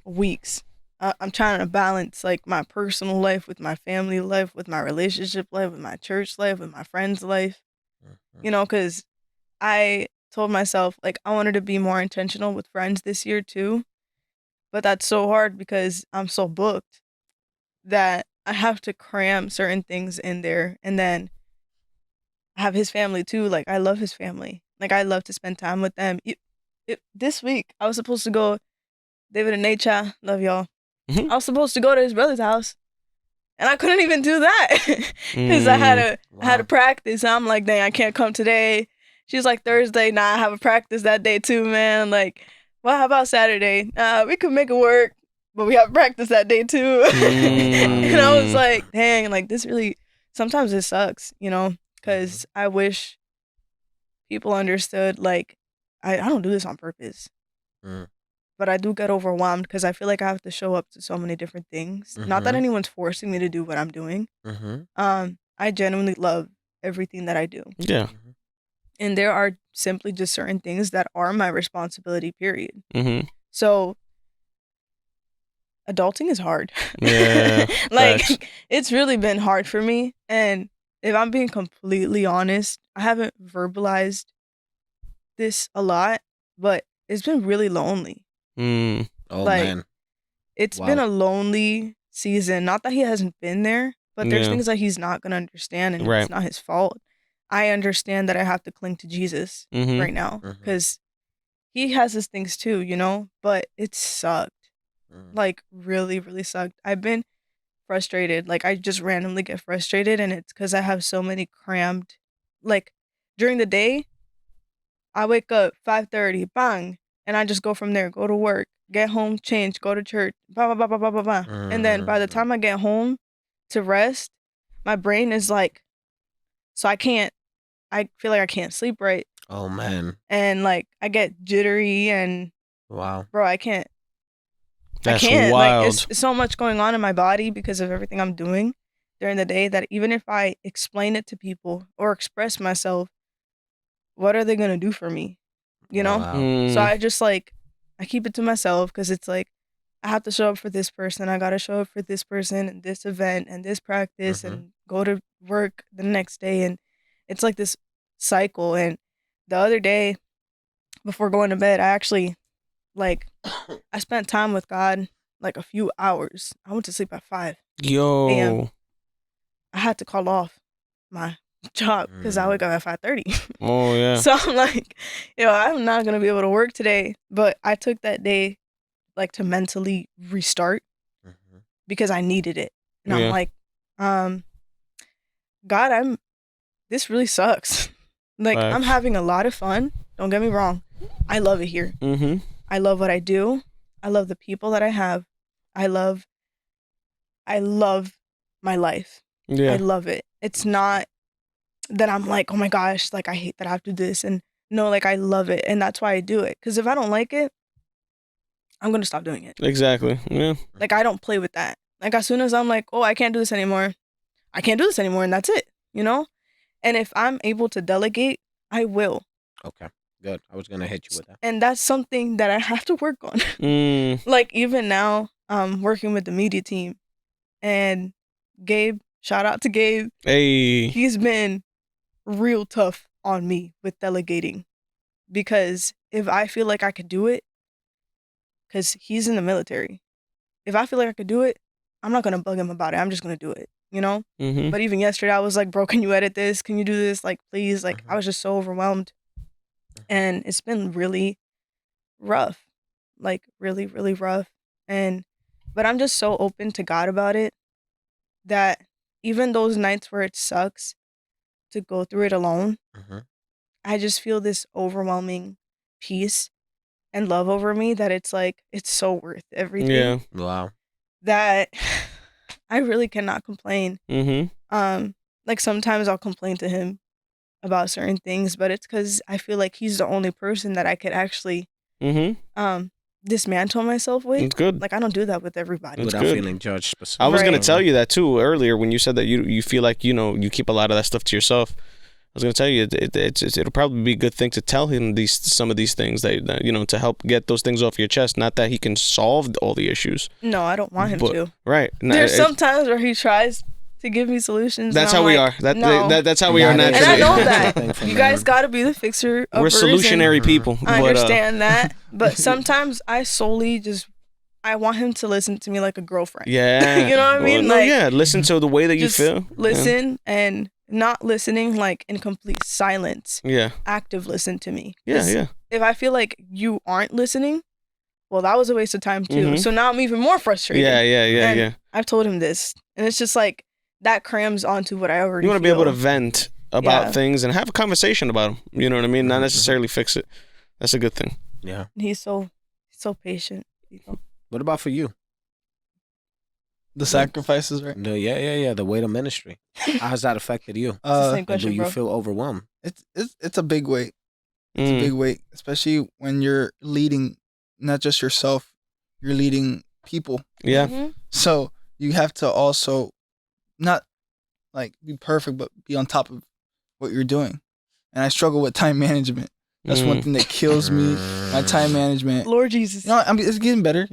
weeks. I'm trying to balance like my personal life with my family life, with my relationship life, with my church life, with my friends' life. You know, because I told myself like I wanted to be more intentional with friends this year too, but that's so hard because I'm so booked that I have to cram certain things in there. And then I have his family too. Like, I love his family. Like, I love to spend time with them. This week, I was supposed to go, David and Nyla, love y'all. I was supposed to go to his brother's house. And I couldn't even do that because I had a practice. And I'm like, dang, I can't come today. She's like, Thursday, nah, I have a practice that day too, man. Like, well, how about Saturday? We could make it work. But we have practice that day too. And I was like, dang, like this really, sometimes it sucks, you know, because I wish people understood, like, I don't do this on purpose. But I do get overwhelmed because I feel like I have to show up to so many different things. Not that anyone's forcing me to do what I'm doing. I genuinely love everything that I do. Yeah. And there are simply just certain things that are my responsibility, period. So adulting is hard. Yeah. Like, it's really been hard for me. And if I'm being completely honest, I haven't verbalized this a lot, but it's been really lonely. Oh, like, man. It's been a lonely season. Not that he hasn't been there, but there's things that he's not going to understand, and it's not his fault. I understand that I have to cling to Jesus right now because he has his things too, you know, but it sucked. Like, really, really sucked. I've been frustrated. Like, I just randomly get frustrated, and it's because I have so many crammed. Like, during the day, I wake up 5:30, bang, and I just go from there, go to work, get home, change, go to church, blah, blah, blah, blah, blah, blah, blah. And then by the time I get home to rest, my brain is like, so I feel like I can't sleep right. Oh, man. And, like, I get jittery and, bro, I can't. That's I can't. wild. Like, it's so much going on in my body because of everything I'm doing during the day that even if I explain it to people or express myself, what are they going to do for me? You know? So I just, like, I keep it to myself because it's like, I have to show up for this person. I got to show up for this person and this event and this practice and go to work the next day. And it's like this cycle. And the other day, before going to bed, I actually, like, I spent time with God, like, a few hours. I went to sleep at 5 a.m. I had to call off my job because I wake up at 5:30. Oh, yeah. So I'm like, I'm not going to be able to work today. But I took that day, like, to mentally restart because I needed it. And I'm like, God, this really sucks. Like, I'm having a lot of fun. Don't get me wrong. I love it here. I love what I do. I love the people that I have. I love my life. I love it. It's not that I'm like, oh my gosh, like, I hate that I have to do this. And no, like, I love it. And that's why I do it. Because if I don't like it, I'm going to stop doing it. Exactly. Yeah. Like, I don't play with that. Like, as soon as I'm like, oh, I can't do this anymore, I can't do this anymore. And that's it, you know? And if I'm able to delegate, I will. Okay. Good. I was going to hit you with that. And that's something that I have to work on. Like, even now, working with the media team and Gabe, shout out to Gabe. Hey. He's been real tough on me with delegating because if I feel like I could do it, because he's in the military, if I feel like I could do it, I'm not going to bug him about it. I'm just going to do it, you know? Mm-hmm. But even yesterday, I was like, bro, can you edit this? Can you do this? Like, please. Like, I was just so overwhelmed. And it's been really rough. Like, really, really rough. But I'm just so open to God about it that even those nights where it sucks to go through it alone, I just feel this overwhelming peace and love over me that it's like, it's so worth everything. Yeah. Wow. That I really cannot complain. Mm-hmm. Like sometimes I'll complain to him about certain things, but it's because I feel like he's the only person that I could actually dismantle myself with. It's good. Like I don't do that with everybody. Without good. feeling judged specifically. I was gonna Right. tell you that too earlier when you said that you feel like you keep a lot of that stuff to yourself. I was gonna tell you it'll probably be a good thing to tell him some of these things that to help get those things off your chest. Not that he can solve all the issues. No, I don't want him to. Right. There's some times where he tries to give me solutions. That's and how I'm we like, are. No. That's how we are And naturally. I know Nothing that. from You guys there. got to be the fixer of We're reason. solutionary people. I but, understand that. But sometimes I solely just, I want him to listen to me like a girlfriend. Yeah. You know what I mean? No, Like, yeah. Listen to the way that you just feel. listen and not listening like in complete silence. Yeah. Active listen to me. Yeah. 'Cause Yeah. If I feel like you aren't listening, well, that was a waste of time too. So now I'm even more frustrated. Yeah. Yeah. Yeah. And Yeah. I've told him this. And it's just like, that crams onto what I already You want to be able to feel. vent about Yeah. things and have a conversation about them. You know what I mean? Not necessarily fix it. That's a good thing. Yeah. He's so patient. What about for you? The sacrifices, right? Yeah. The weight of ministry. How has that affected you? It's the same And do question, you bro. feel overwhelmed? It's a big weight. It's a big weight, especially when you're leading not just yourself, you're leading people. Yeah. Mhm. So you have to also not like be perfect, but be on top of what you're doing. And I struggle with time management. That's one thing that kills me. My time management. Lord Jesus. I mean, it's getting better.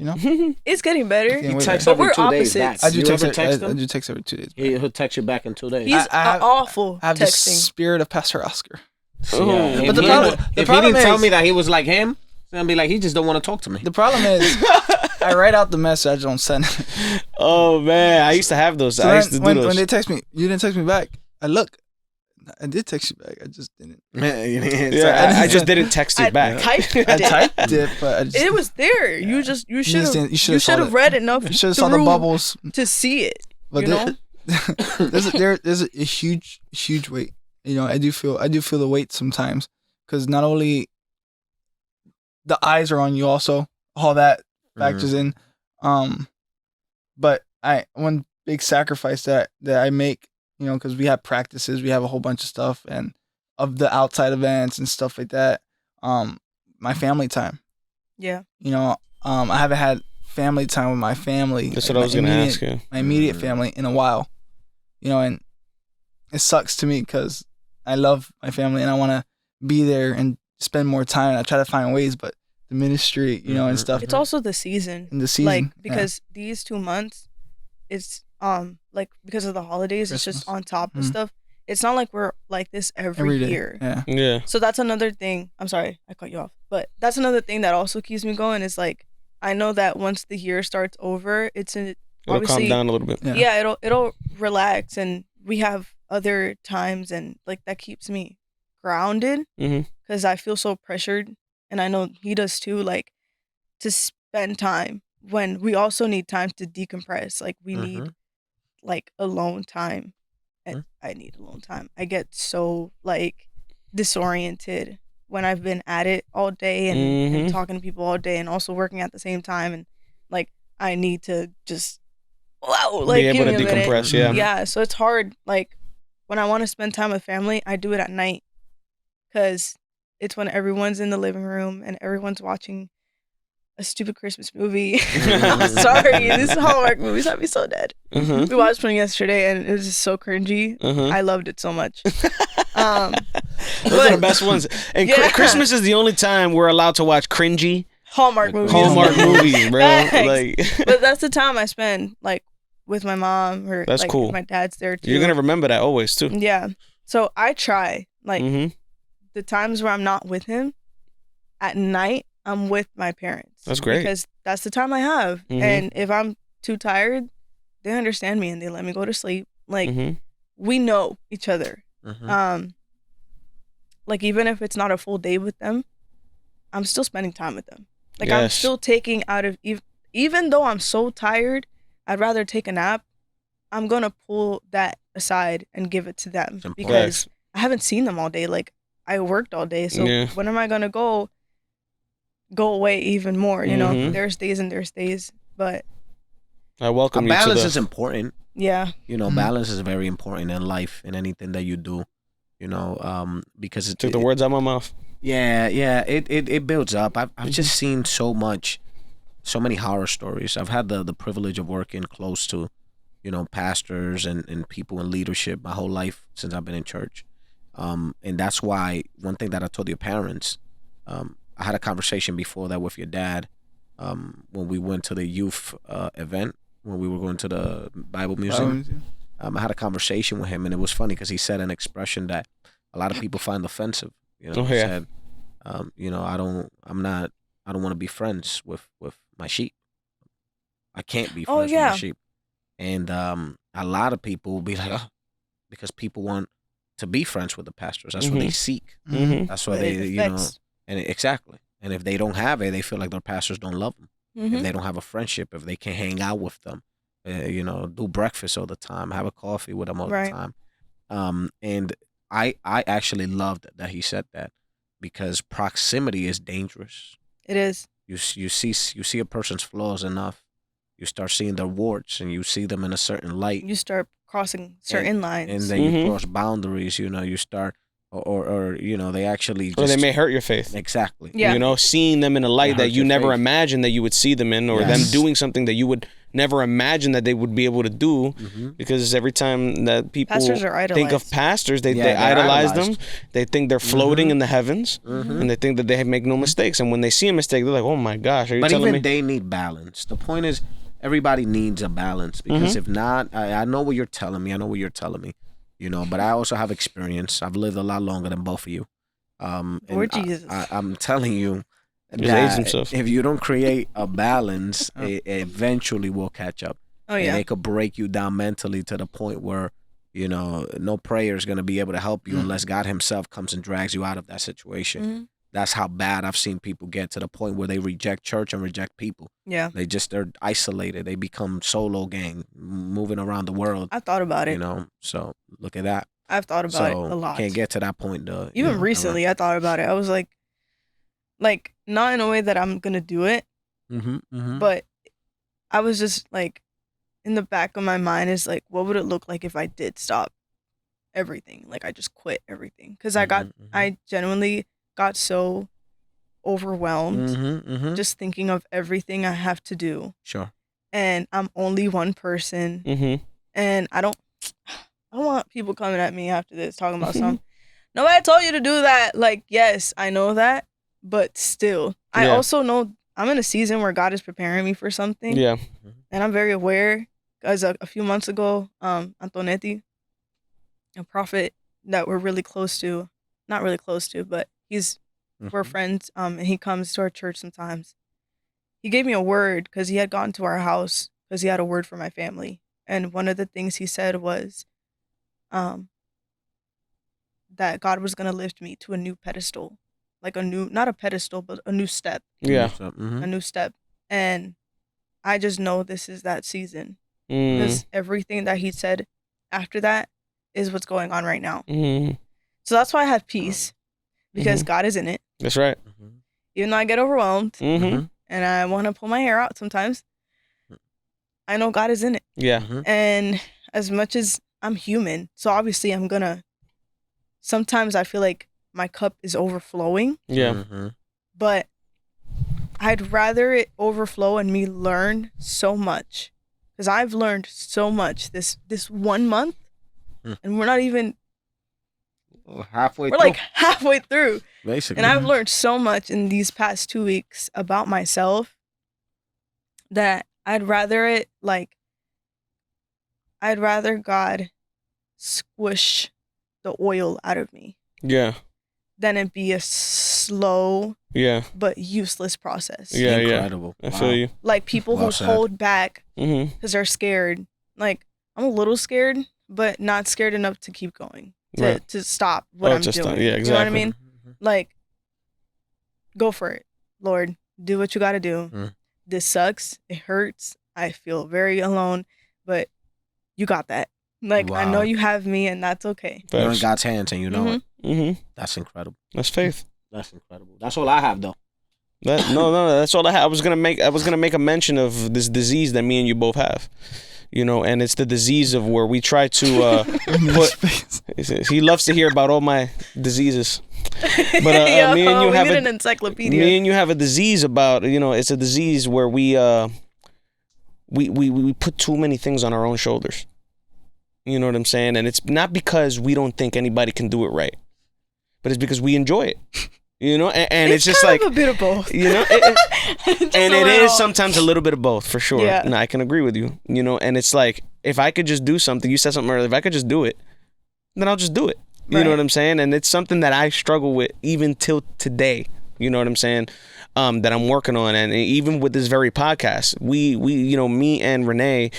It's getting better. Can't He wait. texts But every we're 2 days back. opposites. I do You text. ever text I him? do text every 2 days. He'll text you back in 2 days. He's I have- awful I have the texting. spirit of Pastor Oscar. Yeah. But the If he problem didn't tell is- me that he was like him, then I'd be like, he just don't want to talk to me. The problem is, I write out the message. I don't send it. Oh man, I used to have those. So I used to do when those. they text me, you didn't text me back. I look. I did text you back. I just didn't. Yeah, I just didn't text you I back. typed I it. typed it, but I just. It was there. You should didn't- you have should've saw it. read enough You should have saw the through bubbles. to see it. But You know? there's a huge weight. I do feel the weight sometimes because not only the eyes are on you, also all that factors in. But one big sacrifice that I make, because we have practices, we have a whole bunch of stuff and of the outside events and stuff like that. My family time. Yeah. I haven't had family time with my family. That's like what I was my gonna immediate- ask you. My immediate family in a while. And it sucks to me because I love my family and I want to be there and spend more time. I try to find ways, but the ministry, and stuff. It's also the season. In the season, Like, yeah. because these 2 months, it's like because of the holidays, it's just Christmas. on top of stuff. It's not like we're like this every every day. year. Yeah. Yeah. So that's another thing. I'm sorry, I cut you off. But that's another thing that also keeps me going is like, I know that once the year starts over, It'll obviously calm down a little bit. Yeah. it'll relax and we have other times and like that keeps me grounded Mhm. because I feel so pressured and I know he does too, like to spend time when we also need time to decompress. Like we need like alone time. And I need alone time. I get so like disoriented when I've been at it all day and talking to people all day and also working at the same time and like I need to just Be able to decompress. Yeah. Yeah, so it's hard. Like when I want to spend time with family, I do it at night because it's when everyone's in the living room and everyone's watching a stupid Christmas movie. I'm sorry, these Hallmark movies have me so dead. We watched one yesterday and it was just so cringy. I loved it so much. Those are the best ones. And Yeah. Christmas is the only time we're allowed to watch cringy Hallmark movies. Hallmark movies, bro. Facts. Like, But that's the time I spend like with my mom or That's like, cool. my dad's there too. you're gonna remember that always too. Yeah. So I try like Mm-hmm. the times where I'm not with him at night, I'm with my parents. That's great. Because that's the time I have. Mhm. And if I'm too tired, they understand me and they let me go to sleep. Like we know each other. Mm-hmm. Like even if it's not a full day with them, I'm still spending time with them. Like Yes. I'm still taking out of even though I'm so tired, I'd rather take a nap. I'm gonna pull that aside and give it to them because I haven't seen them all day. Like I worked all day, so when am I gonna go away even more? You know, there's days and there's days, but I welcome you balance to is important. Yeah, you know, balance is very important in life, in anything that you do. You know, because it took the words out of my mouth. Yeah, it builds up. I've just seen so many horror stories. I've had the privilege of working close to, you know, pastors and people in leadership my whole life since I've been in church. And that's why one thing that I told your parents, I had a conversation before that with your dad, when we went to the youth event, when we were going to the Bible Museum. I had a conversation with him, and it was funny because he said an expression that a lot of people find offensive. You know, he said, you know, I don't want to be friends with my sheep. I can't be friends with my sheep. And a lot of people will be like, oh, because people want to be friends with the pastors. That's what they seek. That's why they, you know, and exactly. And if they don't have it, they feel like their pastors don't love them. If they don't have a friendship, if they can't hang out with them, you know, do breakfast all the time, have a coffee with them all the time. And I actually loved that he said that, because proximity is dangerous. It is. You see a person's flaws enough, you start seeing their warts, and you see them in a certain light. You start crossing certain lines, and then you cross boundaries. You know, you start, or you know, they actually or they may hurt your faith. Exactly. Yeah. You know, seeing them in a light that you never imagined that you would see them in, or them doing something that you would never imagine that they would be able to do, because every time that people think of pastors, they idolize them. They think they're floating in the heavens, and they think that they make no mistakes. And when they see a mistake, they're like, "Oh my gosh, are you telling me?" But even they need balance. The point is, everybody needs a balance, because if not, I know what you're telling me. You know, but I also have experience. I've lived a lot longer than both of you. Lord Jesus. I'm telling you. That if you don't create a balance, it eventually will catch up. Oh yeah, and it could break you down mentally to the point where, you know, no prayer is going to be able to help you unless God himself comes and drags you out of that situation. That's how bad I've seen people get, to the point where they reject church and reject people. Yeah, they're isolated. They become solo gang, moving around the world. I thought about it. You know, so look at that. I've thought about it a lot. Can't get to that point. Even recently, I thought about it. I was like, not in a way that I'm gonna do it, but I was just like, in the back of my mind is like, what would it look like if I did stop everything? Like I just quit everything, because I genuinely got so overwhelmed just thinking of everything I have to do. Sure. And I'm only one person, and I don't want people coming at me after this talking about something. Nobody told you to do that. Like, yes, I know that. But still, I also know I'm in a season where God is preparing me for something. Yeah. And I'm very aware, because a few months ago, Antonetti, a prophet that we're really close to, not really close to, but we're friends, and he comes to our church sometimes. He gave me a word because he had gone to our house because he had a word for my family. And one of the things he said was that God was going to lift me to a new pedestal. Like not a pedestal, but a new step. Yeah. A new step. And I just know this is that season. Because everything that he said after that is what's going on right now. So that's why I have peace, because God is in it. That's right. Even though I get overwhelmed and I want to pull my hair out sometimes, I know God is in it. Yeah. And as much as I'm human, so obviously sometimes I feel like my cup is overflowing. Yeah. But I'd rather it overflow and me learn so much, because I've learned so much this 1 month, and we're not even halfway through. We're like halfway through. Basically. And I've learned so much in these past 2 weeks about myself that I'd rather God squish the oil out of me. Yeah. Than it be a slow but useless process. Yeah. Incredible. I feel you. Like people who hold back because they're scared. Like, I'm a little scared, but not scared enough to keep going, Right. to stop what I'm doing. Yeah, exactly. You know what I mean? Like, go for it, Lord. Do what you got to do. This sucks. It hurts. I feel very alone, but you got that. Like, I know you have me, and that's okay. You're in God's hands, and you know it. Mm-hmm. That's incredible. That's faith. That's incredible. That's all I have, though. No, that's all I have. I was gonna make a mention of this disease that me and you both have, you know, and it's the disease of where we try to put. He loves to hear about all my diseases, but me and you have an encyclopedia. Me and you have a disease about, you know, it's a disease where we put too many things on our own shoulders. You know what I'm saying? And it's not because we don't think anybody can do it right, but it's because we enjoy it. You know, and it's just like a bit of both. You know, and it is sometimes a little bit of both, for sure. Yeah. No, I can agree with you. You know, and it's like, if I could just do something, you said something earlier, if I could just do it, then I'll just do it. You know what I'm saying? And it's something that I struggle with even till today. You know what I'm saying? That I'm working on, and even with this very podcast, we you know, me and Renee,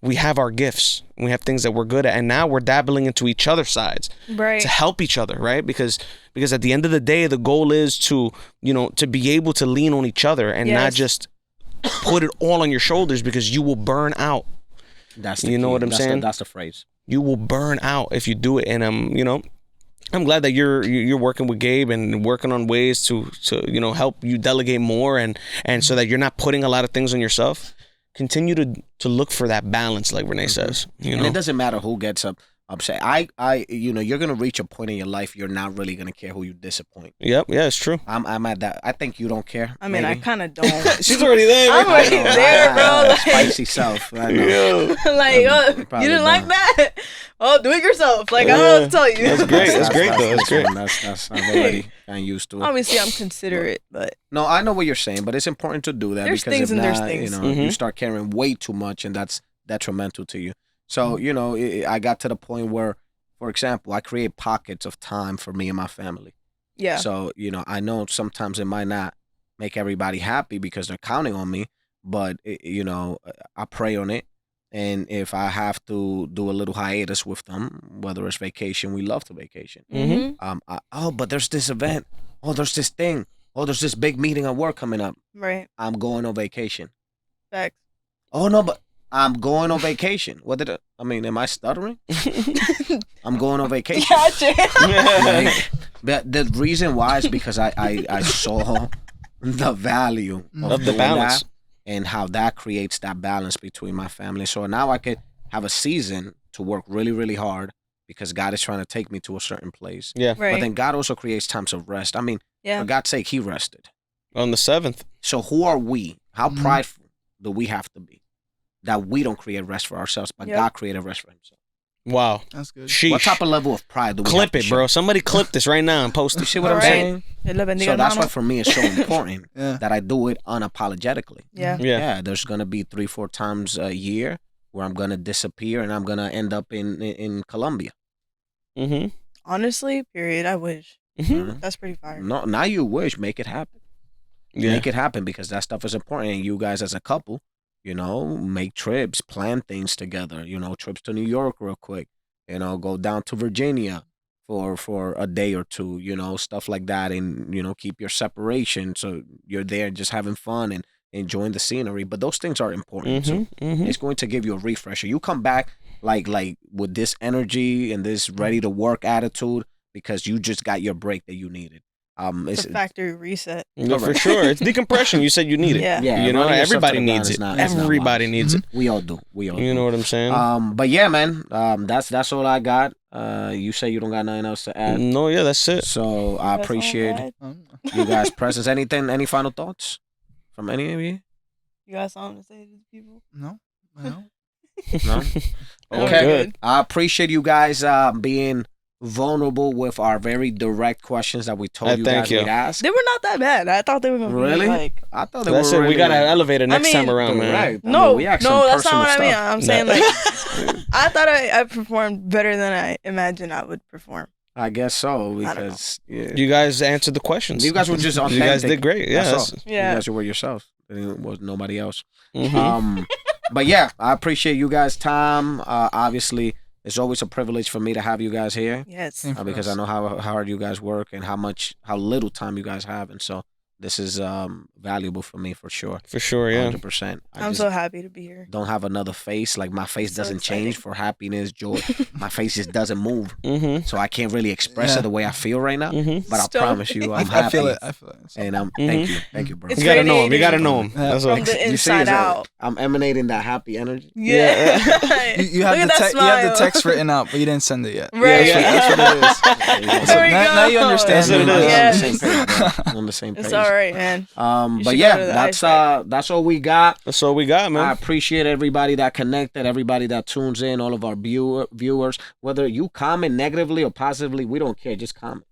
we have our gifts. We have things that we're good at, and now we're dabbling into each other's sides, right, to help each other, right? Because at the end of the day, the goal is to, you know, to be able to lean on each other and not just put it all on your shoulders, because you will burn out. That's the you know key. what I'm saying? That's the phrase. You will burn out if you do it, and you know, I'm glad that you're working with Gabe and working on ways to you know, help you delegate more, and so that you're not putting a lot of things on yourself. Continue to look for that balance, like Renee says. You know, and it doesn't matter who gets upset. I you know, you're gonna reach a point in your life you're not really gonna care who you disappoint. Yep, yeah, it's true. I'm at that. I think you don't care. I mean, maybe. I kind of don't. She's already there. I'm already there, bro. Like, spicy self. I know. Like, you didn't like that? Oh, do it yourself. Like, I don't know what to tell you. That's great. That's great, though. That's great. That's I'm already kind of used to it. Obviously, I'm considerate, but no, I know what you're saying, but it's important to do that. There's because things if and not, there's things. you know, you start caring way too much, and that's detrimental to you. So, you know, I got to the point where, for example, I create pockets of time for me and my family. Yeah. So, you know, I know sometimes it might not make everybody happy because they're counting on me, but, you know, I pray on it. And if I have to do a little hiatus with them, whether it's vacation, we love to vacation. But there's this event. Oh, there's this thing. Oh, there's this big meeting at work coming up. Right. I'm going on vacation. Facts. Oh, no, but I'm going on vacation. I mean, am I stuttering? I'm going on vacation. Gotcha. Like, but the reason why is because I saw the value of the balance. that and how that creates that balance between my family. So now I could have a season to work really, really hard because God is trying to take me to a certain place. Yeah. Right. But then God also creates times of rest. I mean, for God's sake, he rested. On the 7th. So who are we? How prideful do we have to be that we don't create rest for ourselves, but God created rest for himself? Wow. That's good. Sheesh. What type of level of pride do we Clip have to it, show? bro. Somebody clip this right now and post it. You see what I'm saying? So that's why for me it's so important Yeah. that I do it unapologetically. Yeah. There's gonna be 3-4 times a year where I'm gonna disappear and I'm gonna end up in Colombia. Mm-hmm. Honestly, period. I wish. Mhm. That's pretty fire. No, now you wish, make it happen. Yeah. Make it happen because that stuff is important. And you guys as a couple, you know, make trips, plan things together. You know, trips to New York real quick. You know, go down to Virginia for a day or two. You know, stuff like that, and you know, keep your separation so you're there just having fun and enjoying the scenery. But those things are important too. It's going to give you a refresher. You come back like with this energy and this ready to work attitude because you just got your break that you needed. It's a factory reset. Yeah, for sure. It's decompression. You said you need it. Yeah. You know, running yourself everybody to the ground needs is it. not- it's not Everybody wise. needs it. We all do. We all You do. know what I'm saying? But yeah, man. That's all I got. You say you don't got nothing else to add. No, yeah, that's it. So I appreciate you guys' presence. Any final thoughts from any of you? You got something to say to these people? No. No. No. Oh, Okay. good. I appreciate you guys being vulnerable with our very direct questions that we told you thank guys you. we'd ask. They were not that bad. I thought they were gonna Really? be like. I thought they That's were it. really We got to elevate it next time around, man. Right. I No, mean, we asked some that's not personal what I mean. stuff. I'm saying like I thought I performed better than I imagined I would perform. I guess so I don't know. because yeah. You guys answered the questions. You guys were just authentic. You guys did great. Yeah. That's all. that's- Yeah. You guys were yourselves. It was nobody else. Mhm. But yeah, I appreciate you guys' time. Obviously, it's always a privilege for me to have you guys here. Yes. Because I know how hard you guys work and how little time you guys have, and so this is valuable for me for sure. For sure, yeah. 100%. I'm so happy to be here. Don't have another face. Like my face So doesn't exciting. change for happiness, joy. My face just doesn't move, Mm-hmm. so I can't really express it the way I feel right now. Mm-hmm. But I Stop promise you, I'm I happy. feel it. And thank you, bro. It's You gotta know him. You radiating. gotta know him. That's From all. the You see, inside it's out. I'm emanating that happy energy. Yeah. You have Look the at that you have the smile. text written out, but you didn't send it yet. Right. That's what it is. There we now, go. now you understand. That's what it me. is. Yes. On the same page. It's all right, man. But should yeah, go to the that's all we got. That's all we got, I man. appreciate everybody that connected, everybody that tunes in, all of our viewers. Whether you comment negatively or positively, we don't care. Just comment.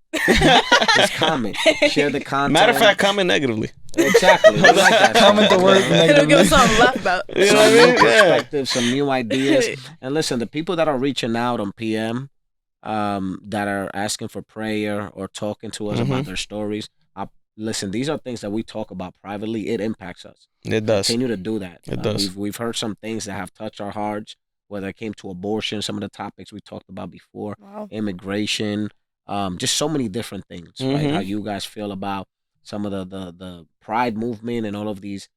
Just comment. Share the content. Matter of fact, comment negatively. Exactly. We like that. Comment the word It'll give negatively. us something to laugh about. You know Some what I new mean? Yeah. perspectives, some new ideas. And listen, the people that are reaching out on PM, that are asking for prayer or talking to us about their stories, listen, these are things that we talk about privately. It impacts us. It does. Continue to do that. It does. We've heard some things that have touched our hearts, whether it came to abortion, some of the topics we talked about before, Wow. immigration, just so many different things, right? How you guys feel about some of the pride movement and all of these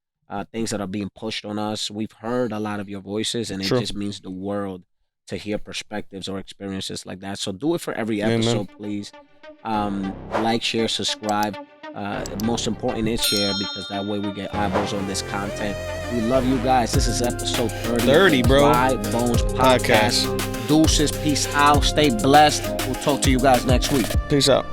things that are being pushed on us. We've heard a lot of your voices, and it True. just means the world to hear perspectives or experiences like that. So do it for every Amen. episode, please. Like, share, subscribe. Most important is share, because that way we get eyeballs on this content. We love you guys. This is episode 30. 30, bro. Dry Bones Podcast. Deuces. Peace out. Stay blessed. We'll talk to you guys next week. Peace out.